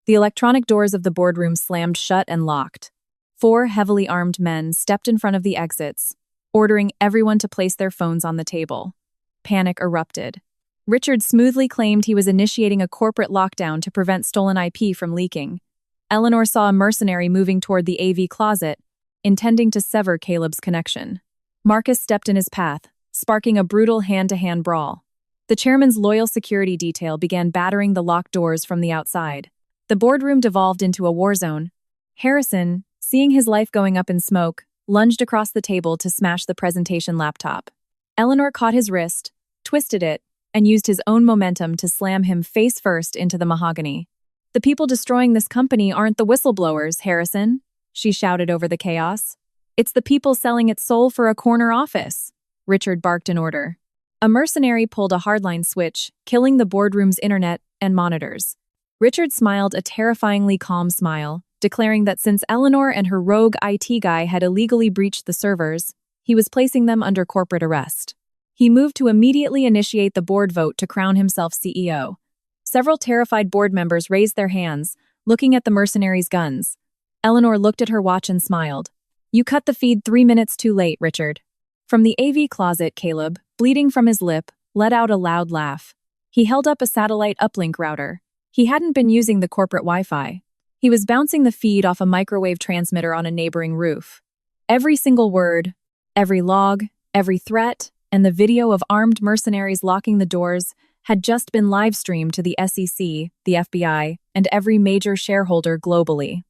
The electronic doors of the boardroom slammed shut and locked. 4 heavily armed men stepped in front of the exits, ordering everyone to place their phones on the table. Panic erupted. Richard smoothly claimed he was initiating a corporate lockdown to prevent stolen IP from leaking. Eleanor saw a mercenary moving toward the AV closet, intending to sever Caleb's connection. Marcus stepped in his path, sparking a brutal hand-to-hand brawl. The chairman's loyal security detail began battering the locked doors from the outside. The boardroom devolved into a war zone. Harrison, seeing his life going up in smoke, lunged across the table to smash the presentation laptop. Eleanor caught his wrist, twisted it, and used his own momentum to slam him face first into the mahogany. The people destroying this company aren't the whistleblowers, Harrison, she shouted over the chaos. It's the people selling its soul for a corner office, Richard barked in order. A mercenary pulled a hardline switch, killing the boardroom's internet and monitors. Richard smiled a terrifyingly calm smile, declaring that since Eleanor and her rogue IT guy had illegally breached the servers, he was placing them under corporate arrest. He moved to immediately initiate the board vote to crown himself CEO. Several terrified board members raised their hands, looking at the mercenaries' guns. Eleanor looked at her watch and smiled. You cut the feed 3 minutes too late, Richard. From the AV closet, Caleb, bleeding from his lip, let out a loud laugh. He held up a satellite uplink router. He hadn't been using the corporate Wi-Fi. He was bouncing the feed off a microwave transmitter on a neighboring roof. Every single word, every log, every threat, and the video of armed mercenaries locking the doors had just been live-streamed to the SEC, the FBI, and every major shareholder globally.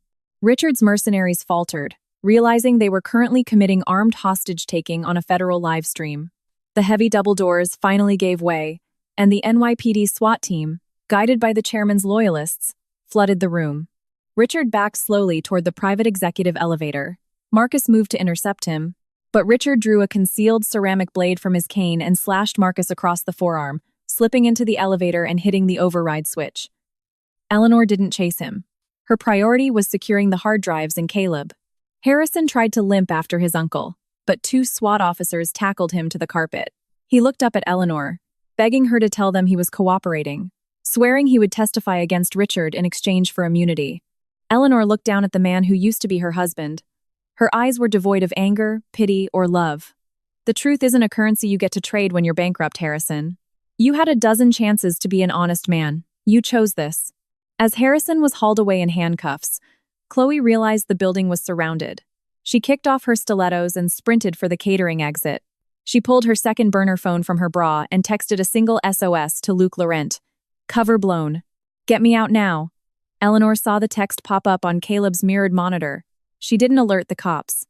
Richard's mercenaries faltered, realizing they were currently committing armed hostage-taking on a federal live stream. The heavy double doors finally gave way, and the NYPD SWAT team, guided by the chairman's loyalists, flooded the room. Richard backed slowly toward the private executive elevator. Marcus moved to intercept him, but Richard drew a concealed ceramic blade from his cane and slashed Marcus across the forearm, slipping into the elevator and hitting the override switch. Eleanor didn't chase him. Her priority was securing the hard drives and Caleb. Harrison tried to limp after his uncle, but 2 SWAT officers tackled him to the carpet. He looked up at Eleanor, begging her to tell them he was cooperating, swearing he would testify against Richard in exchange for immunity. Eleanor looked down at the man who used to be her husband. Her eyes were devoid of anger, pity, or love. The truth isn't a currency you get to trade when you're bankrupt, Harrison. You had a dozen chances to be an honest man. You chose this. As Harrison was hauled away in handcuffs, Chloe realized the building was surrounded. She kicked off her stilettos and sprinted for the catering exit. She pulled her second burner phone from her bra and texted a single SOS to Luke Laurent. Cover blown. Get me out now. Eleanor saw the text pop up on Caleb's mirrored monitor. She didn't alert the cops.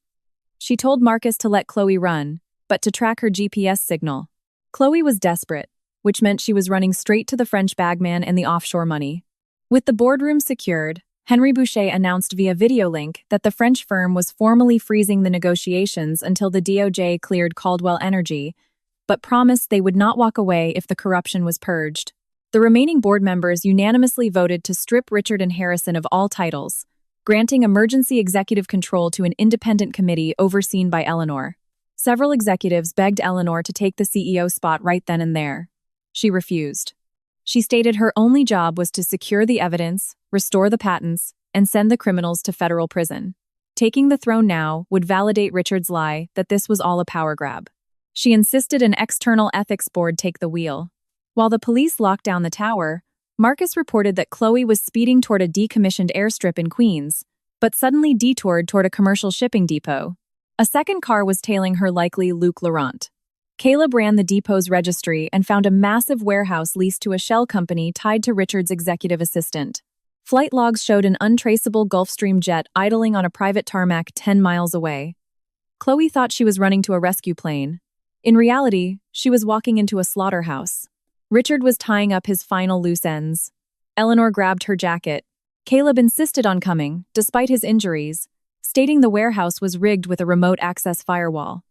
She told Marcus to let Chloe run, but to track her GPS signal. Chloe was desperate, which meant she was running straight to the French bagman and the offshore money. With the boardroom secured, Henry Boucher announced via video link that the French firm was formally freezing the negotiations until the DOJ cleared Caldwell Energy, but promised they would not walk away if the corruption was purged. The remaining board members unanimously voted to strip Richard and Harrison of all titles, granting emergency executive control to an independent committee overseen by Eleanor. Several executives begged Eleanor to take the CEO spot right then and there. She refused. She stated her only job was to secure the evidence, restore the patents, and send the criminals to federal prison. Taking the throne now would validate Richard's lie that this was all a power grab. She insisted an external ethics board take the wheel. While the police locked down the tower, Marcus reported that Chloe was speeding toward a decommissioned airstrip in Queens, but suddenly detoured toward a commercial shipping depot. A second car was tailing her, likely Luke Laurent. Caleb ran the depot's registry and found a massive warehouse leased to a shell company tied to Richard's executive assistant. Flight logs showed an untraceable Gulfstream jet idling on a private tarmac 10 miles away. Chloe thought she was running to a rescue plane. In reality, she was walking into a slaughterhouse. Richard was tying up his final loose ends. Eleanor grabbed her jacket. Caleb insisted on coming, despite his injuries, stating the warehouse was rigged with a remote access firewall.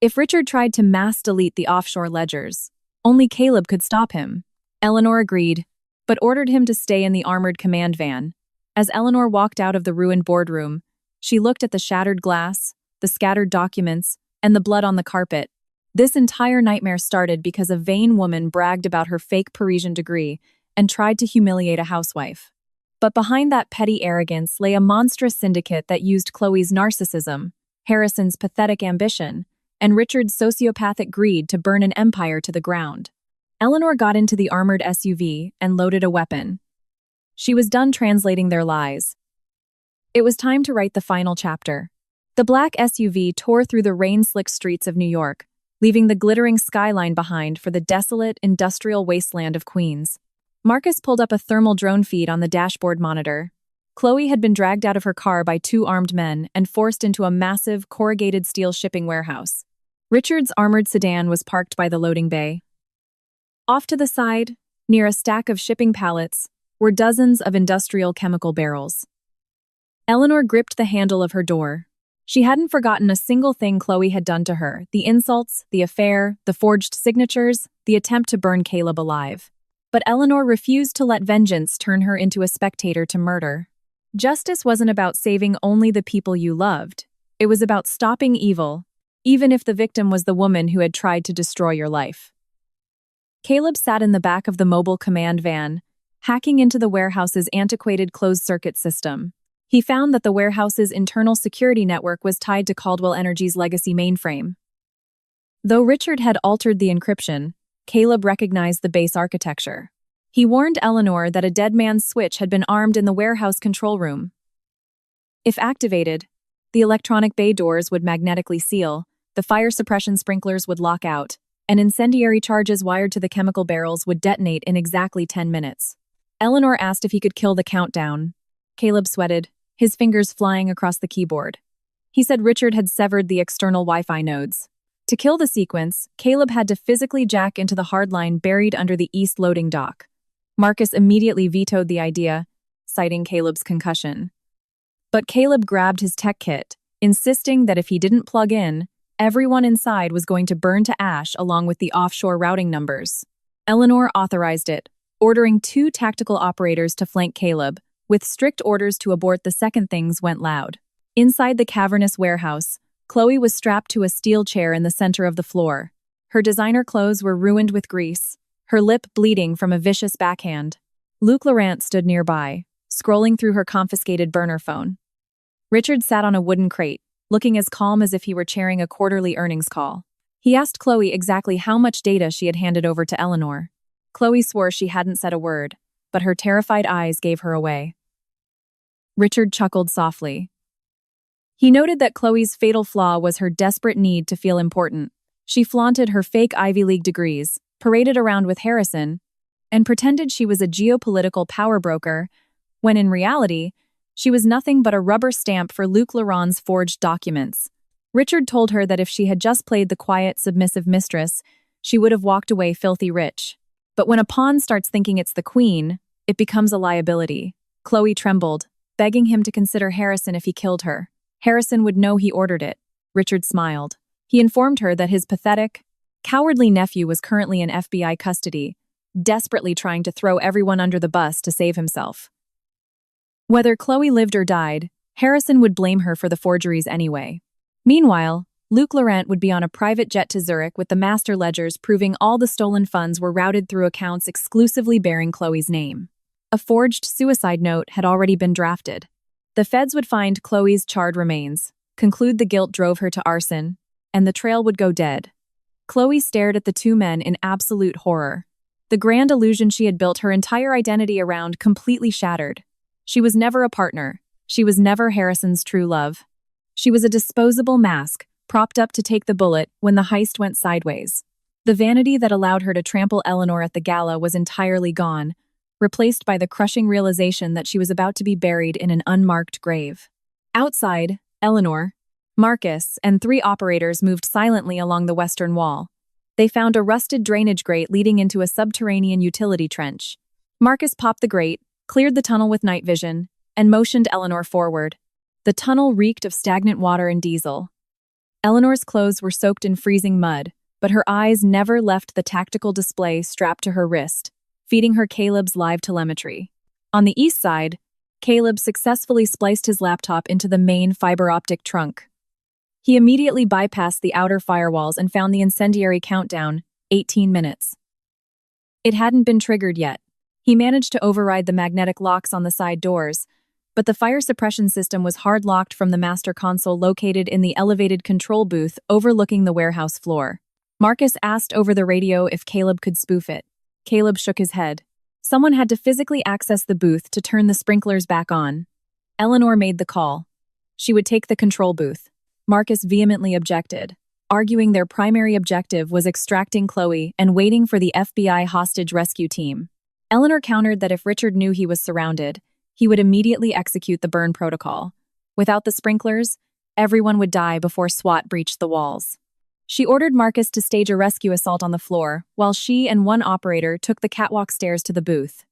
If Richard tried to mass delete the offshore ledgers, only Caleb could stop him. Eleanor agreed, but ordered him to stay in the armored command van. As Eleanor walked out of the ruined boardroom, she looked at the shattered glass, the scattered documents, and the blood on the carpet. This entire nightmare started because a vain woman bragged about her fake Parisian degree and tried to humiliate a housewife. But behind that petty arrogance lay a monstrous syndicate that used Chloe's narcissism, Harrison's pathetic ambition, and Richard's sociopathic greed to burn an empire to the ground. Eleanor got into the armored SUV and loaded a weapon. She was done translating their lies. It was time to write the final chapter. The black SUV tore through the rain-slicked streets of New York, leaving the glittering skyline behind for the desolate, industrial wasteland of Queens. Marcus pulled up a thermal drone feed on the dashboard monitor. Chloe had been dragged out of her car by two armed men and forced into a massive, corrugated steel shipping warehouse. Richard's armored sedan was parked by the loading bay. Off to the side, near a stack of shipping pallets, were dozens of industrial chemical barrels. Eleanor gripped the handle of her door. She hadn't forgotten a single thing Chloe had done to her: the insults, the affair, the forged signatures, the attempt to burn Caleb alive. But Eleanor refused to let vengeance turn her into a spectator to murder. Justice wasn't about saving only the people you loved. It was about stopping evil, even if the victim was the woman who had tried to destroy your life. Caleb sat in the back of the mobile command van, hacking into the warehouse's antiquated closed-circuit system. He found that the warehouse's internal security network was tied to Caldwell Energy's legacy mainframe. Though Richard had altered the encryption, Caleb recognized the base architecture. He warned Eleanor that a dead man's switch had been armed in the warehouse control room. If activated, the electronic bay doors would magnetically seal, the fire suppression sprinklers would lock out, and incendiary charges wired to the chemical barrels would detonate in exactly 10 minutes. Eleanor asked if he could kill the countdown. Caleb sweated, his fingers flying across the keyboard. He said Richard had severed the external Wi-Fi nodes. To kill the sequence, Caleb had to physically jack into the hardline buried under the east loading dock. Marcus immediately vetoed the idea, citing Caleb's concussion. But Caleb grabbed his tech kit, insisting that if he didn't plug in, everyone inside was going to burn to ash along with the offshore routing numbers. Eleanor authorized it, ordering 2 tactical operators to flank Caleb, with strict orders to abort the second things went loud. Inside the cavernous warehouse, Chloe was strapped to a steel chair in the center of the floor. Her designer clothes were ruined with grease, her lip bleeding from a vicious backhand. Luke Laurent stood nearby, scrolling through her confiscated burner phone. Richard sat on a wooden crate, looking as calm as if he were chairing a quarterly earnings call. He asked Chloe exactly how much data she had handed over to Eleanor. Chloe swore she hadn't said a word, but her terrified eyes gave her away. Richard chuckled softly. He noted that Chloe's fatal flaw was her desperate need to feel important. She flaunted her fake Ivy League degrees, paraded around with Harrison, and pretended she was a geopolitical power broker, when in reality, she was nothing but a rubber stamp for Luc Laurent's forged documents. Richard told her that if she had just played the quiet, submissive mistress, she would have walked away filthy rich. But when a pawn starts thinking it's the queen, it becomes a liability. Chloe trembled, begging him to consider Harrison if he killed her. Harrison would know he ordered it. Richard smiled. He informed her that his pathetic, cowardly nephew was currently in FBI custody, desperately trying to throw everyone under the bus to save himself. Whether Chloe lived or died, Harrison would blame her for the forgeries anyway. Meanwhile, Luc Laurent would be on a private jet to Zurich with the master ledgers proving all the stolen funds were routed through accounts exclusively bearing Chloe's name. A forged suicide note had already been drafted. The feds would find Chloe's charred remains, conclude the guilt drove her to arson, and the trail would go dead. Chloe stared at the two men in absolute horror. The grand illusion she had built her entire identity around completely shattered. She was never a partner. She was never Harrison's true love. She was a disposable mask, propped up to take the bullet when the heist went sideways. The vanity that allowed her to trample Eleanor at the gala was entirely gone, replaced by the crushing realization that she was about to be buried in an unmarked grave. Outside, Eleanor, Marcus, and 3 operators moved silently along the western wall. They found a rusted drainage grate leading into a subterranean utility trench. Marcus popped the grate, cleared the tunnel with night vision, and motioned Eleanor forward. The tunnel reeked of stagnant water and diesel. Eleanor's clothes were soaked in freezing mud, but her eyes never left the tactical display strapped to her wrist, feeding her Caleb's live telemetry. On the east side, Caleb successfully spliced his laptop into the main fiber-optic trunk. He immediately bypassed the outer firewalls and found the incendiary countdown, 18 minutes. It hadn't been triggered yet. He managed to override the magnetic locks on the side doors, but the fire suppression system was hard-locked from the master console located in the elevated control booth overlooking the warehouse floor. Marcus asked over the radio if Caleb could spoof it. Caleb shook his head. Someone had to physically access the booth to turn the sprinklers back on. Eleanor made the call. She would take the control booth. Marcus vehemently objected, arguing their primary objective was extracting Chloe and waiting for the FBI hostage rescue team. Eleanor countered that if Richard knew he was surrounded, he would immediately execute the burn protocol. Without the sprinklers, everyone would die before SWAT breached the walls. She ordered Marcus to stage a rescue assault on the floor, while she and 1 operator took the catwalk stairs to the booth.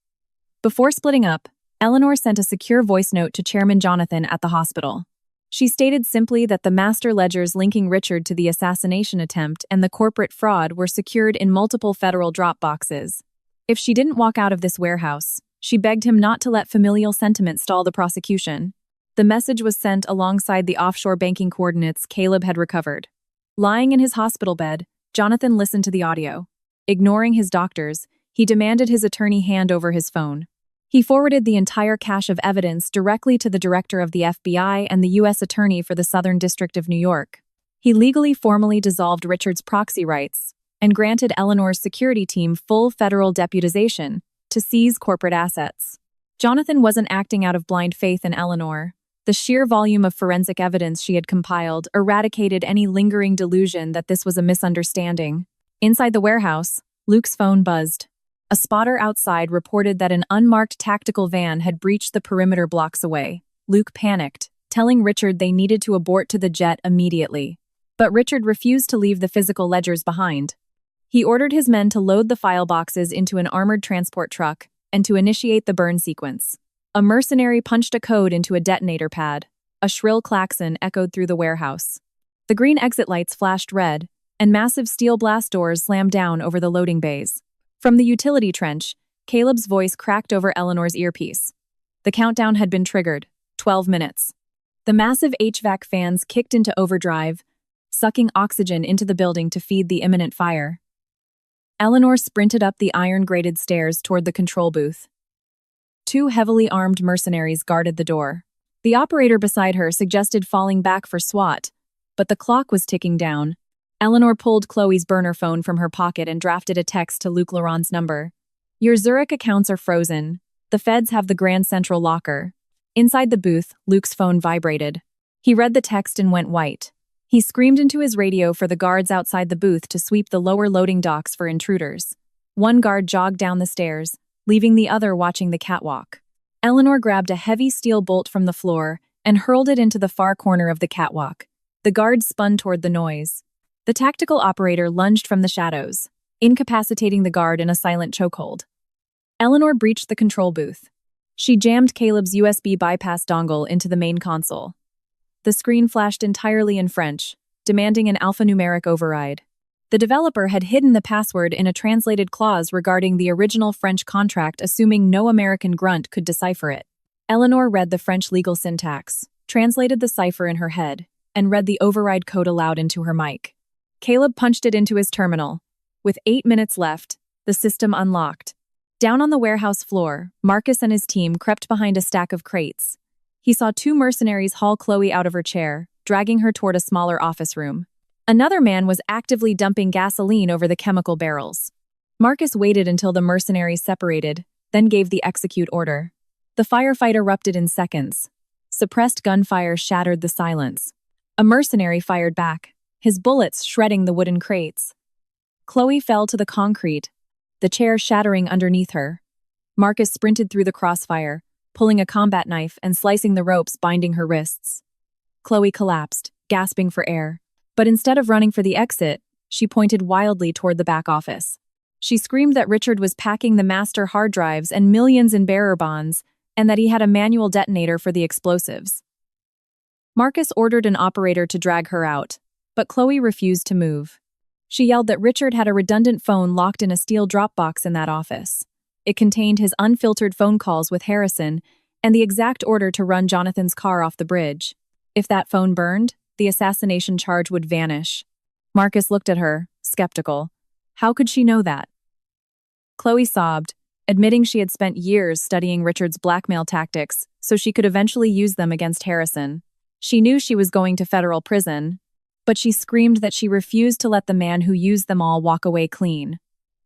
Before splitting up, Eleanor sent a secure voice note to Chairman Jonathan at the hospital. She stated simply that the master ledgers linking Richard to the assassination attempt and the corporate fraud were secured in multiple federal drop boxes. If she didn't walk out of this warehouse, she begged him not to let familial sentiment stall the prosecution. The message was sent alongside the offshore banking coordinates Caleb had recovered. Lying in his hospital bed, Jonathan listened to the audio. Ignoring his doctors, he demanded his attorney hand over his phone. He forwarded the entire cache of evidence directly to the director of the FBI and the U.S. Attorney for the Southern District of New York. He legally formally dissolved Richard's proxy rights and granted Eleanor's security team full federal deputization to seize corporate assets. Jonathan wasn't acting out of blind faith in Eleanor. The sheer volume of forensic evidence she had compiled eradicated any lingering delusion that this was a misunderstanding. Inside the warehouse, Luke's phone buzzed. A spotter outside reported that an unmarked tactical van had breached the perimeter blocks away. Luke panicked, telling Richard they needed to abort to the jet immediately. But Richard refused to leave the physical ledgers behind. He ordered his men to load the file boxes into an armored transport truck and to initiate the burn sequence. A mercenary punched a code into a detonator pad. A shrill klaxon echoed through the warehouse. The green exit lights flashed red, and massive steel blast doors slammed down over the loading bays. From the utility trench, Caleb's voice cracked over Eleanor's earpiece. The countdown had been triggered, 12 minutes. The massive HVAC fans kicked into overdrive, sucking oxygen into the building to feed the imminent fire. Eleanor sprinted up the iron-grated stairs toward the control booth. 2 heavily armed mercenaries guarded the door. The operator beside her suggested falling back for SWAT, but the clock was ticking down. Eleanor pulled Chloe's burner phone from her pocket and drafted a text to Luc Laurent's number. Your Zurich accounts are frozen. The feds have the Grand Central locker. Inside the booth, Luc's phone vibrated. He read the text and went white. He screamed into his radio for the guards outside the booth to sweep the lower loading docks for intruders. One guard jogged down the stairs, leaving the other watching the catwalk. Eleanor grabbed a heavy steel bolt from the floor and hurled it into the far corner of the catwalk. The guards spun toward the noise. The tactical operator lunged from the shadows, incapacitating the guard in a silent chokehold. Eleanor breached the control booth. She jammed Caleb's USB bypass dongle into the main console. The screen flashed entirely in French, demanding an alphanumeric override. The developer had hidden the password in a translated clause regarding the original French contract, assuming no American grunt could decipher it. Eleanor read the French legal syntax, translated the cipher in her head, and read the override code aloud into her mic. Caleb punched it into his terminal. With 8 minutes left, the system unlocked. Down on the warehouse floor, Marcus and his team crept behind a stack of crates. He saw 2 mercenaries haul Chloe out of her chair, dragging her toward a smaller office room. Another man was actively dumping gasoline over the chemical barrels. Marcus waited until the mercenaries separated, then gave the execute order. The firefight erupted in seconds. Suppressed gunfire shattered the silence. A mercenary fired back, his bullets shredding the wooden crates. Chloe fell to the concrete, the chair shattering underneath her. Marcus sprinted through the crossfire, pulling a combat knife and slicing the ropes binding her wrists. Chloe collapsed, gasping for air. But instead of running for the exit, she pointed wildly toward the back office. She screamed that Richard was packing the master hard drives and millions in bearer bonds, and that he had a manual detonator for the explosives. Marcus ordered an operator to drag her out, but Chloe refused to move. She yelled that Richard had a redundant phone locked in a steel drop box in that office. It contained his unfiltered phone calls with Harrison and the exact order to run Jonathan's car off the bridge. If that phone burned, the assassination charge would vanish. Marcus looked at her, skeptical. How could she know that? Chloe sobbed, admitting she had spent years studying Richard's blackmail tactics so she could eventually use them against Harrison. She knew she was going to federal prison, but she screamed that she refused to let the man who used them all walk away clean.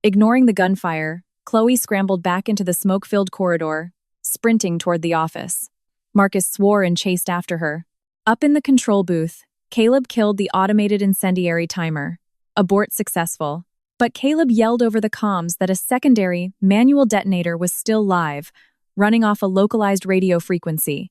Ignoring the gunfire, Chloe scrambled back into the smoke-filled corridor, sprinting toward the office. Marcus swore and chased after her. Up in the control booth, Caleb killed the automated incendiary timer. Abort successful. But Caleb yelled over the comms that a secondary, manual detonator was still live, running off a localized radio frequency.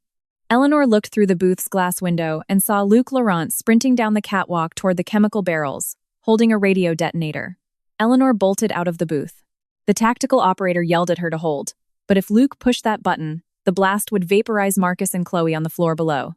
Eleanor looked through the booth's glass window and saw Luc Laurent sprinting down the catwalk toward the chemical barrels, holding a radio detonator. Eleanor bolted out of the booth. The tactical operator yelled at her to hold, but if Luc pushed that button, the blast would vaporize Marcus and Chloe on the floor below.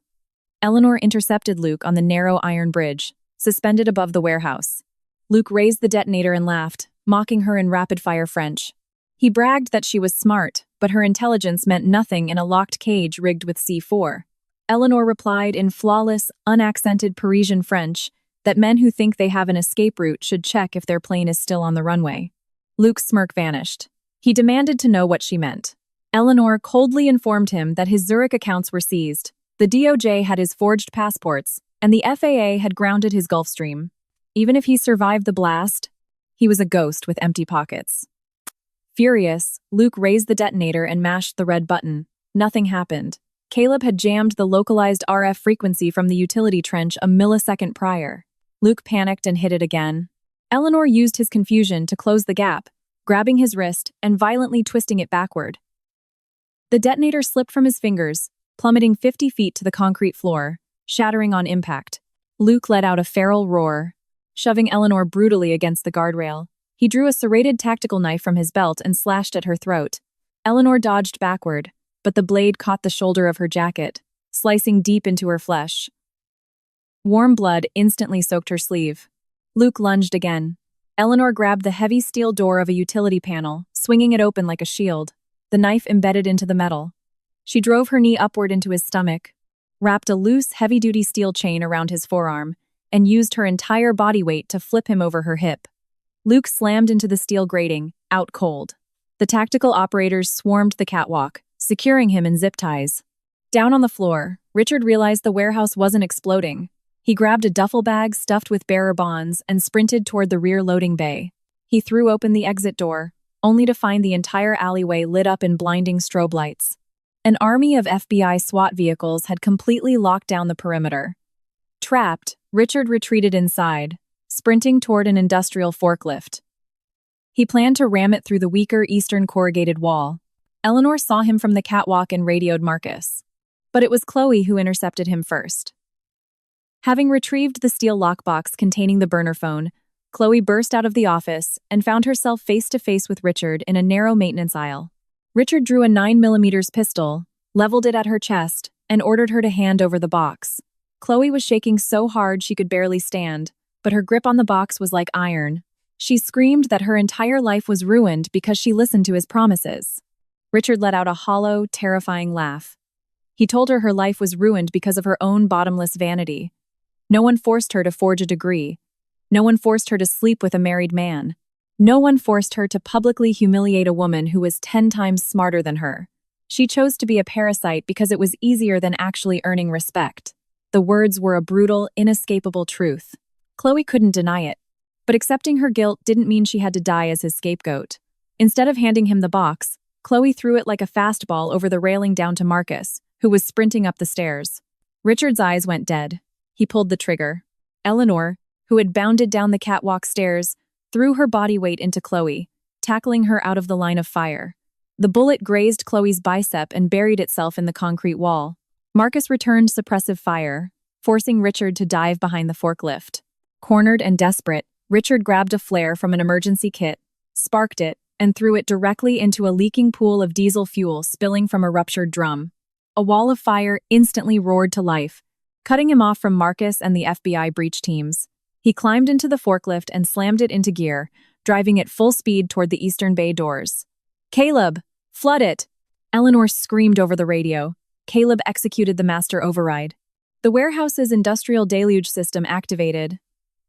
Eleanor intercepted Luc on the narrow iron bridge, suspended above the warehouse. Luc raised the detonator and laughed, mocking her in rapid-fire French. He bragged that she was smart, but her intelligence meant nothing in a locked cage rigged with C4. Eleanor replied in flawless, unaccented Parisian French that men who think they have an escape route should check if their plane is still on the runway. Luc's smirk vanished. He demanded to know what she meant. Eleanor coldly informed him that his Zurich accounts were seized. The DOJ had his forged passports, and the FAA had grounded his Gulfstream. Even if he survived the blast, he was a ghost with empty pockets. Furious, Luc raised the detonator and mashed the red button. Nothing happened. Caleb had jammed the localized RF frequency from the utility trench a millisecond prior. Luc panicked and hit it again. Eleanor used his confusion to close the gap, grabbing his wrist and violently twisting it backward. The detonator slipped from his fingers, plummeting 50 feet to the concrete floor, shattering on impact. Luc let out a feral roar, shoving Eleanor brutally against the guardrail. He drew a serrated tactical knife from his belt and slashed at her throat. Eleanor dodged backward, but the blade caught the shoulder of her jacket, slicing deep into her flesh. Warm blood instantly soaked her sleeve. Luc lunged again. Eleanor grabbed the heavy steel door of a utility panel, swinging it open like a shield. The knife embedded into the metal. She drove her knee upward into his stomach, wrapped a loose, heavy-duty steel chain around his forearm, and used her entire body weight to flip him over her hip. Luc slammed into the steel grating, out cold. The tactical operators swarmed the catwalk, securing him in zip ties. Down on the floor, Richard realized the warehouse wasn't exploding. He grabbed a duffel bag stuffed with bearer bonds and sprinted toward the rear loading bay. He threw open the exit door, only to find the entire alleyway lit up in blinding strobe lights. An army of FBI SWAT vehicles had completely locked down the perimeter. Trapped, Richard retreated inside, sprinting toward an industrial forklift. He planned to ram it through the weaker eastern corrugated wall. Eleanor saw him from the catwalk and radioed Marcus. But it was Chloe who intercepted him first. Having retrieved the steel lockbox containing the burner phone, Chloe burst out of the office and found herself face-to-face with Richard in a narrow maintenance aisle. Richard drew a 9mm pistol, leveled it at her chest, and ordered her to hand over the box. Chloe was shaking so hard she could barely stand, but her grip on the box was like iron. She screamed that her entire life was ruined because she listened to his promises. Richard let out a hollow, terrifying laugh. He told her her life was ruined because of her own bottomless vanity. No one forced her to forge a degree. No one forced her to sleep with a married man. No one forced her to publicly humiliate a woman who was 10 times smarter than her. She chose to be a parasite because it was easier than actually earning respect. The words were a brutal, inescapable truth. Chloe couldn't deny it. But accepting her guilt didn't mean she had to die as his scapegoat. Instead of handing him the box, Chloe threw it like a fastball over the railing down to Marcus, who was sprinting up the stairs. Richard's eyes went dead. He pulled the trigger. Eleanor, who had bounded down the catwalk stairs, threw her body weight into Chloe, tackling her out of the line of fire. The bullet grazed Chloe's bicep and buried itself in the concrete wall. Marcus returned suppressive fire, forcing Richard to dive behind the forklift. Cornered and desperate, Richard grabbed a flare from an emergency kit, sparked it, and threw it directly into a leaking pool of diesel fuel spilling from a ruptured drum. A wall of fire instantly roared to life, cutting him off from Marcus and the FBI breach teams. He climbed into the forklift and slammed it into gear, driving it full speed toward the eastern bay doors. "Caleb, flood it!" Eleanor screamed over the radio. Caleb executed the master override. The warehouse's industrial deluge system activated.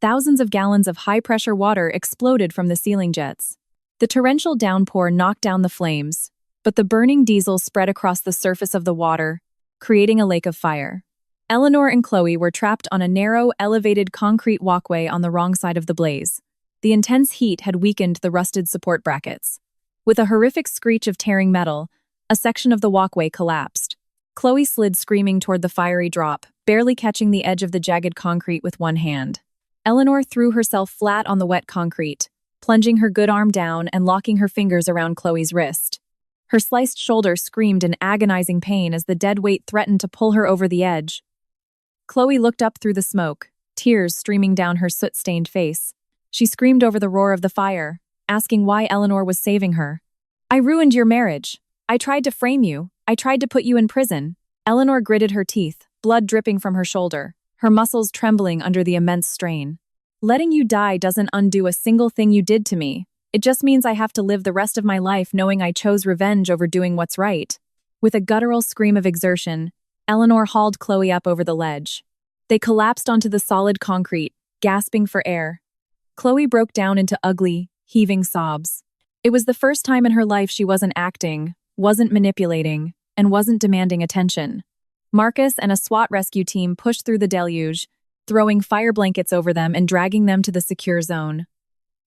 Thousands of gallons of high-pressure water exploded from the ceiling jets. The torrential downpour knocked down the flames, but the burning diesel spread across the surface of the water, creating a lake of fire. Eleanor and Chloe were trapped on a narrow, elevated concrete walkway on the wrong side of the blaze. The intense heat had weakened the rusted support brackets. With a horrific screech of tearing metal, a section of the walkway collapsed. Chloe slid screaming toward the fiery drop, barely catching the edge of the jagged concrete with one hand. Eleanor threw herself flat on the wet concrete, plunging her good arm down and locking her fingers around Chloe's wrist. Her sliced shoulder screamed in agonizing pain as the dead weight threatened to pull her over the edge. Chloe looked up through the smoke, tears streaming down her soot-stained face. She screamed over the roar of the fire, asking why Eleanor was saving her. "I ruined your marriage. I tried to frame you. I tried to put you in prison." Eleanor gritted her teeth, blood dripping from her shoulder, her muscles trembling under the immense strain. "Letting you die doesn't undo a single thing you did to me. It just means I have to live the rest of my life knowing I chose revenge over doing what's right." With a guttural scream of exertion, Eleanor hauled Chloe up over the ledge. They collapsed onto the solid concrete, gasping for air. Chloe broke down into ugly, heaving sobs. It was the first time in her life she wasn't acting, wasn't manipulating, and wasn't demanding attention. Marcus and a SWAT rescue team pushed through the deluge, throwing fire blankets over them and dragging them to the secure zone.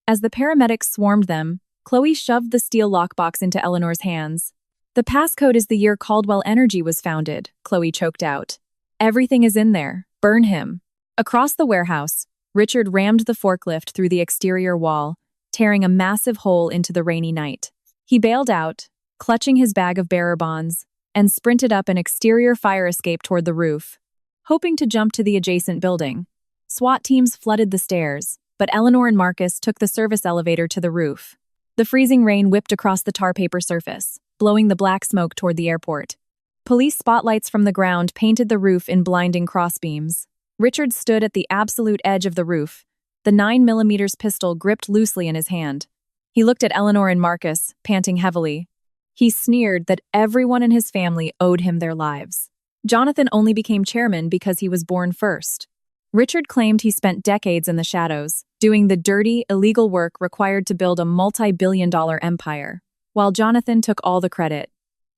As the paramedics swarmed them, Chloe shoved the steel lockbox into Eleanor's hands. "The passcode is the year Caldwell Energy was founded," Chloe choked out. "Everything is in there. Burn him." Across the warehouse, Richard rammed the forklift through the exterior wall, tearing a massive hole into the rainy night. He bailed out, clutching his bag of bearer bonds, and sprinted up an exterior fire escape toward the roof, hoping to jump to the adjacent building. SWAT teams flooded the stairs, but Eleanor and Marcus took the service elevator to the roof. The freezing rain whipped across the tar paper surface, blowing the black smoke toward the airport. Police spotlights from the ground painted the roof in blinding crossbeams. Richard stood at the absolute edge of the roof, the 9mm pistol gripped loosely in his hand. He looked at Eleanor and Marcus, panting heavily. He sneered that everyone in his family owed him their lives. Jonathan only became chairman because he was born first. Richard claimed he spent decades in the shadows, doing the dirty, illegal work required to build a multi-billion-dollar empire, while Jonathan took all the credit.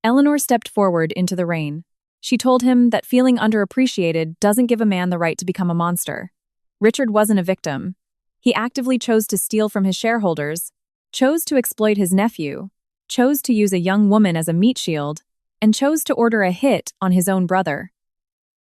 Eleanor stepped forward into the rain. She told him that feeling underappreciated doesn't give a man the right to become a monster. Richard wasn't a victim. He actively chose to steal from his shareholders, chose to exploit his nephew, chose to use a young woman as a meat shield, and chose to order a hit on his own brother.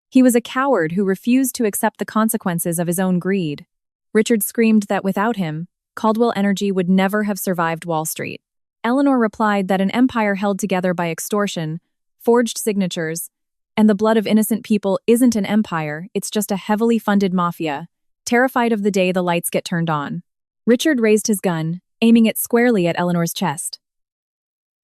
He was a coward who refused to accept the consequences of his own greed. Richard screamed that without him, Caldwell Energy would never have survived Wall Street. Eleanor replied that an empire held together by extortion, forged signatures, and the blood of innocent people isn't an empire, it's just a heavily funded mafia, terrified of the day the lights get turned on. Richard raised his gun, aiming it squarely at Eleanor's chest.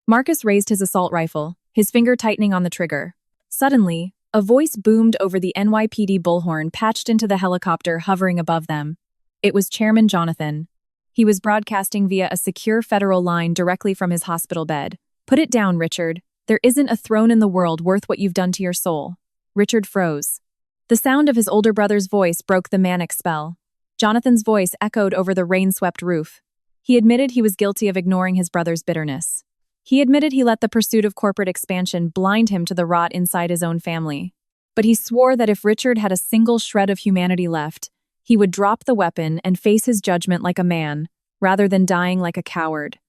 Marcus raised his assault rifle, his finger tightening on the trigger. Suddenly, a voice boomed over the NYPD bullhorn patched into the helicopter hovering above them. It was Chairman Jonathan. He was broadcasting via a secure federal line directly from his hospital bed. "Put it down, Richard. There isn't a throne in the world worth what you've done to your soul." Richard froze. The sound of his older brother's voice broke the manic spell. Jonathan's voice echoed over the rain-swept roof. He admitted he was guilty of ignoring his brother's bitterness. He admitted he let the pursuit of corporate expansion blind him to the rot inside his own family. But he swore that if Richard had a single shred of humanity left, he would drop the weapon and face his judgment like a man, rather than dying like a coward.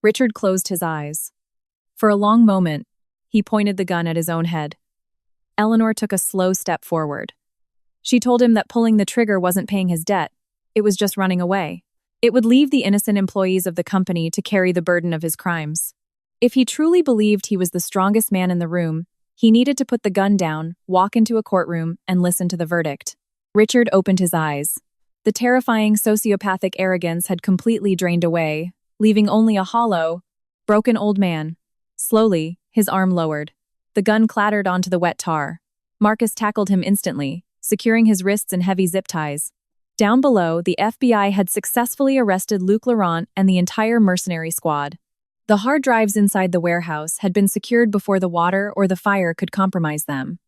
Richard closed his eyes. For a long moment, he pointed the gun at his own head. Eleanor took a slow step forward. She told him that pulling the trigger wasn't paying his debt, it was just running away. It would leave the innocent employees of the company to carry the burden of his crimes. If he truly believed he was the strongest man in the room, he needed to put the gun down, walk into a courtroom, and listen to the verdict. Richard opened his eyes. The terrifying sociopathic arrogance had completely drained away, leaving only a hollow, broken old man. Slowly, his arm lowered. The gun clattered onto the wet tar. Marcus tackled him instantly, securing his wrists in heavy zip ties. Down below, the FBI had successfully arrested Luc Laurent and the entire mercenary squad. The hard drives inside the warehouse had been secured before the water or the fire could compromise them.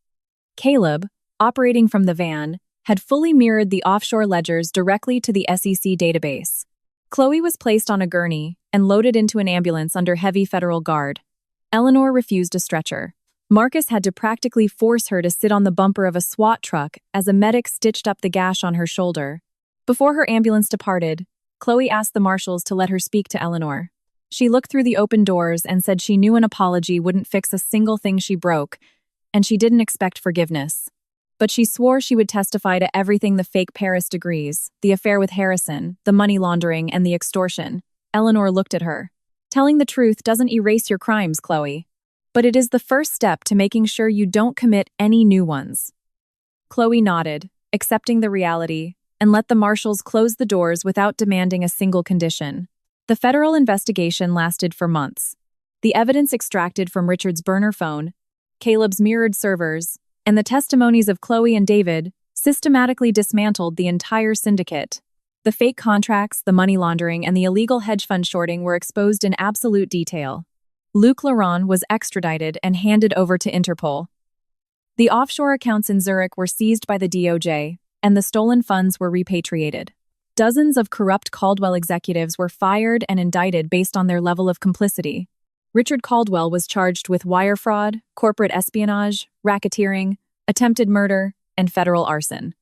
Caleb, operating from the van, had fully mirrored the offshore ledgers directly to the SEC database. Chloe was placed on a gurney and loaded into an ambulance under heavy federal guard. Eleanor refused a stretcher. Marcus had to practically force her to sit on the bumper of a SWAT truck as a medic stitched up the gash on her shoulder. Before her ambulance departed, Chloe asked the marshals to let her speak to Eleanor. She looked through the open doors and said she knew an apology wouldn't fix a single thing she broke, and she didn't expect forgiveness. But she swore she would testify to everything: the fake Paris degrees, the affair with Harrison, the money laundering, and the extortion. Eleanor looked at her. "Telling the truth doesn't erase your crimes, Chloe. But it is the first step to making sure you don't commit any new ones." Chloe nodded, accepting the reality, and let the marshals close the doors without demanding a single condition. The federal investigation lasted for months. The evidence extracted from Richard's burner phone, Caleb's mirrored servers, and the testimonies of Chloe and David systematically dismantled the entire syndicate. The fake contracts, the money laundering, and the illegal hedge fund shorting were exposed in absolute detail. Luc Laurent was extradited and handed over to Interpol. The offshore accounts in Zurich were seized by the DOJ, and the stolen funds were repatriated. Dozens of corrupt Caldwell executives were fired and indicted based on their level of complicity. Richard Caldwell was charged with wire fraud, corporate espionage, racketeering, attempted murder, and federal arson.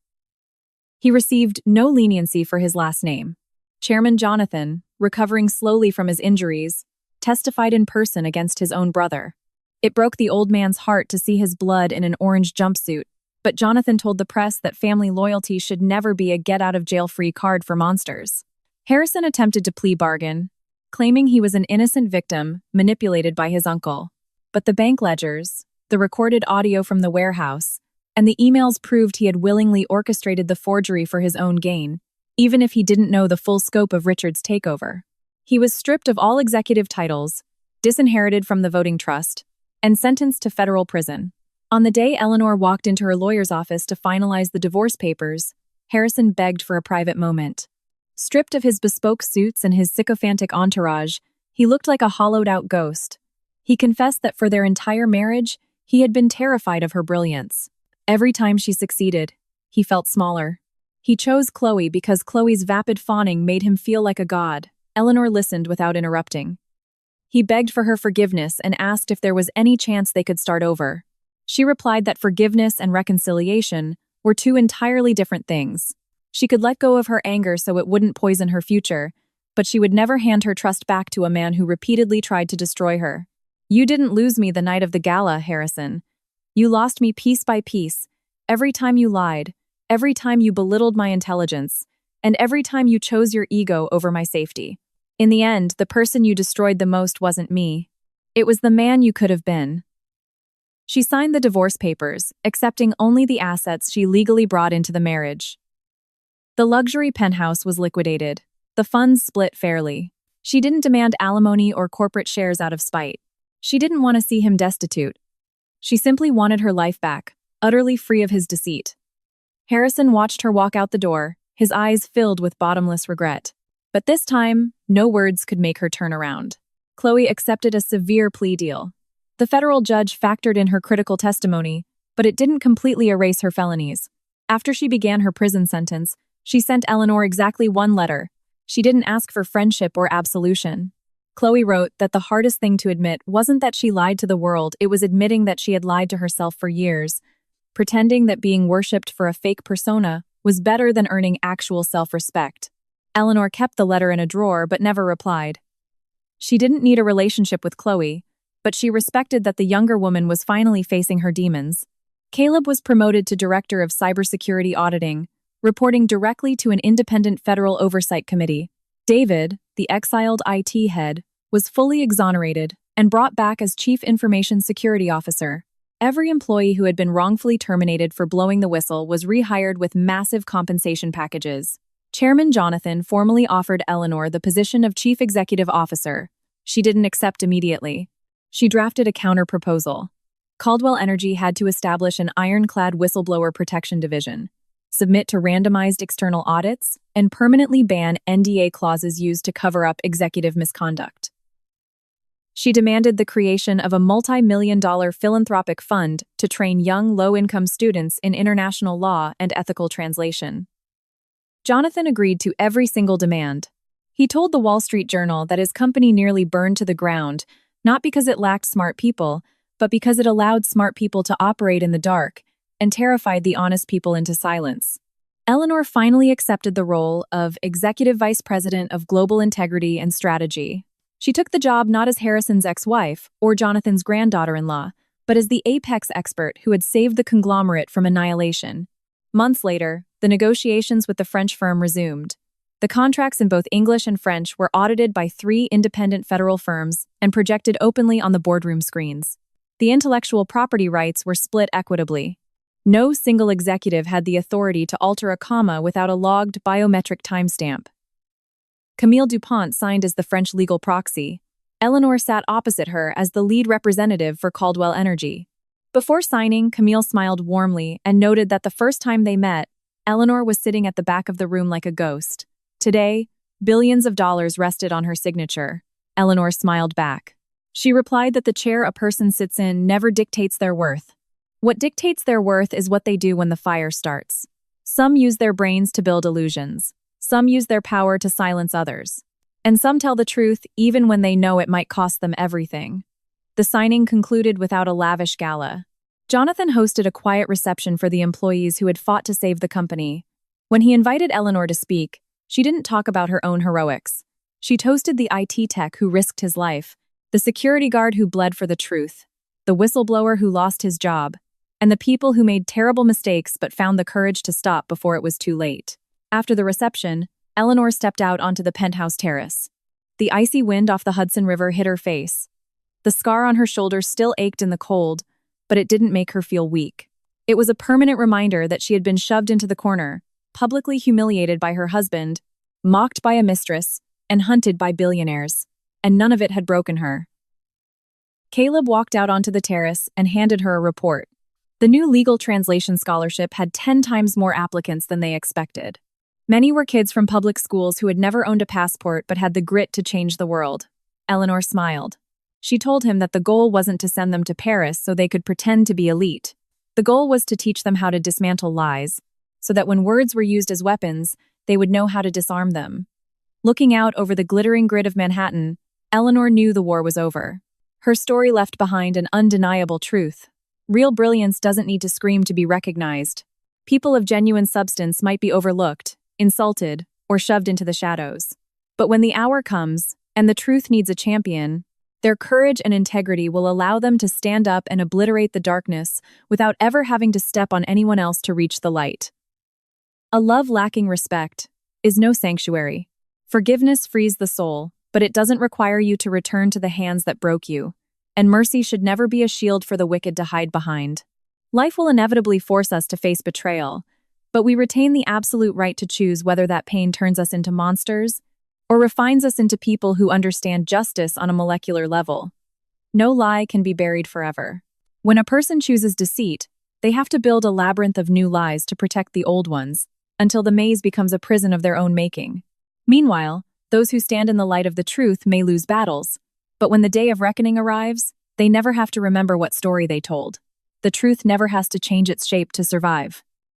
He received no leniency for his last name. Chairman Jonathan, recovering slowly from his injuries, testified in person against his own brother. It broke the old man's heart to see his blood in an orange jumpsuit, but Jonathan told the press that family loyalty should never be a get-out-of-jail-free card for monsters. Harrison attempted to plea bargain, claiming he was an innocent victim manipulated by his uncle. But the bank ledgers, the recorded audio from the warehouse, and the emails proved he had willingly orchestrated the forgery for his own gain, even if he didn't know the full scope of Richard's takeover. He was stripped of all executive titles, disinherited from the voting trust, and sentenced to federal prison. On the day Eleanor walked into her lawyer's office to finalize the divorce papers, Harrison begged for a private moment. Stripped of his bespoke suits and his sycophantic entourage, he looked like a hollowed-out ghost. He confessed that for their entire marriage, he had been terrified of her brilliance. Every time she succeeded, he felt smaller. He chose Chloe because Chloe's vapid fawning made him feel like a god. Eleanor listened without interrupting. He begged for her forgiveness and asked if there was any chance they could start over. She replied that forgiveness and reconciliation were two entirely different things. She could let go of her anger so it wouldn't poison her future, but she would never hand her trust back to a man who repeatedly tried to destroy her. You didn't lose me the night of the gala, Harrison. You lost me piece by piece, every time you lied, every time you belittled my intelligence, and every time you chose your ego over my safety. In the end, the person you destroyed the most wasn't me. It was the man you could have been. She signed the divorce papers, accepting only the assets she legally brought into the marriage. The luxury penthouse was liquidated. The funds split fairly. She didn't demand alimony or corporate shares out of spite. She didn't want to see him destitute. She simply wanted her life back, utterly free of his deceit. Harrison watched her walk out the door, his eyes filled with bottomless regret. But this time, no words could make her turn around. Chloe accepted a severe plea deal. The federal judge factored in her critical testimony, but it didn't completely erase her felonies. After she began her prison sentence, she sent Eleanor exactly one letter. She didn't ask for friendship or absolution. Chloe wrote that the hardest thing to admit wasn't that she lied to the world, it was admitting that she had lied to herself for years, pretending that being worshipped for a fake persona was better than earning actual self-respect. Eleanor kept the letter in a drawer but never replied. She didn't need a relationship with Chloe, but she respected that the younger woman was finally facing her demons. Caleb was promoted to Director of Cybersecurity Auditing, reporting directly to an independent federal oversight committee. David, the exiled IT head, was fully exonerated and brought back as Chief Information Security Officer. Every employee who had been wrongfully terminated for blowing the whistle was rehired with massive compensation packages. Chairman Jonathan formally offered Eleanor the position of Chief Executive Officer. She didn't accept immediately. She drafted a counter-proposal. Caldwell Energy had to establish an ironclad whistleblower protection division, submit to randomized external audits, and permanently ban NDA clauses used to cover up executive misconduct. She demanded the creation of a multi-million-dollar philanthropic fund to train young, low-income students in international law and ethical translation. Jonathan agreed to every single demand. He told the Wall Street Journal that his company nearly burned to the ground, not because it lacked smart people, but because it allowed smart people to operate in the dark and terrified the honest people into silence. Eleanor finally accepted the role of Executive Vice President of Global Integrity and Strategy. She took the job not as Harrison's ex-wife or Jonathan's granddaughter-in-law, but as the apex expert who had saved the conglomerate from annihilation. Months later, the negotiations with the French firm resumed. The contracts in both English and French were audited by 3 independent federal firms and projected openly on the boardroom screens. The intellectual property rights were split equitably. No single executive had the authority to alter a comma without a logged biometric timestamp. Camille Dupont signed as the French legal proxy. Eleanor sat opposite her as the lead representative for Caldwell Energy. Before signing, Camille smiled warmly and noted that the first time they met, Eleanor was sitting at the back of the room like a ghost. Today, billions of dollars rested on her signature. Eleanor smiled back. She replied that the chair a person sits in never dictates their worth. What dictates their worth is what they do when the fire starts. Some use their brains to build illusions. Some use their power to silence others. And some tell the truth even when they know it might cost them everything. The signing concluded without a lavish gala. Jonathan hosted a quiet reception for the employees who had fought to save the company. When he invited Eleanor to speak, she didn't talk about her own heroics. She toasted the IT tech who risked his life, the security guard who bled for the truth, the whistleblower who lost his job, and the people who made terrible mistakes but found the courage to stop before it was too late. After the reception, Eleanor stepped out onto the penthouse terrace. The icy wind off the Hudson River hit her face. The scar on her shoulder still ached in the cold, but it didn't make her feel weak. It was a permanent reminder that she had been shoved into the corner, publicly humiliated by her husband, mocked by a mistress, and hunted by billionaires, and none of it had broken her. Caleb walked out onto the terrace and handed her a report. The new legal translation scholarship had 10 times more applicants than they expected. Many were kids from public schools who had never owned a passport but had the grit to change the world. Eleanor smiled. She told him that the goal wasn't to send them to Paris so they could pretend to be elite. The goal was to teach them how to dismantle lies, so that when words were used as weapons, they would know how to disarm them. Looking out over the glittering grid of Manhattan, Eleanor knew the war was over. Her story left behind an undeniable truth. Real brilliance doesn't need to scream to be recognized. People of genuine substance might be overlooked, insulted, or shoved into the shadows. But when the hour comes, and the truth needs a champion, their courage and integrity will allow them to stand up and obliterate the darkness without ever having to step on anyone else to reach the light. A love lacking respect is no sanctuary. Forgiveness frees the soul, but it doesn't require you to return to the hands that broke you. And mercy should never be a shield for the wicked to hide behind. Life will inevitably force us to face betrayal, but we retain the absolute right to choose whether that pain turns us into monsters or refines us into people who understand justice on a molecular level. No lie can be buried forever. When a person chooses deceit, they have to build a labyrinth of new lies to protect the old ones, until the maze becomes a prison of their own making. Meanwhile, those who stand in the light of the truth may lose battles, but when the day of reckoning arrives, they never have to remember what story they told. The truth never has to change its shape to survive.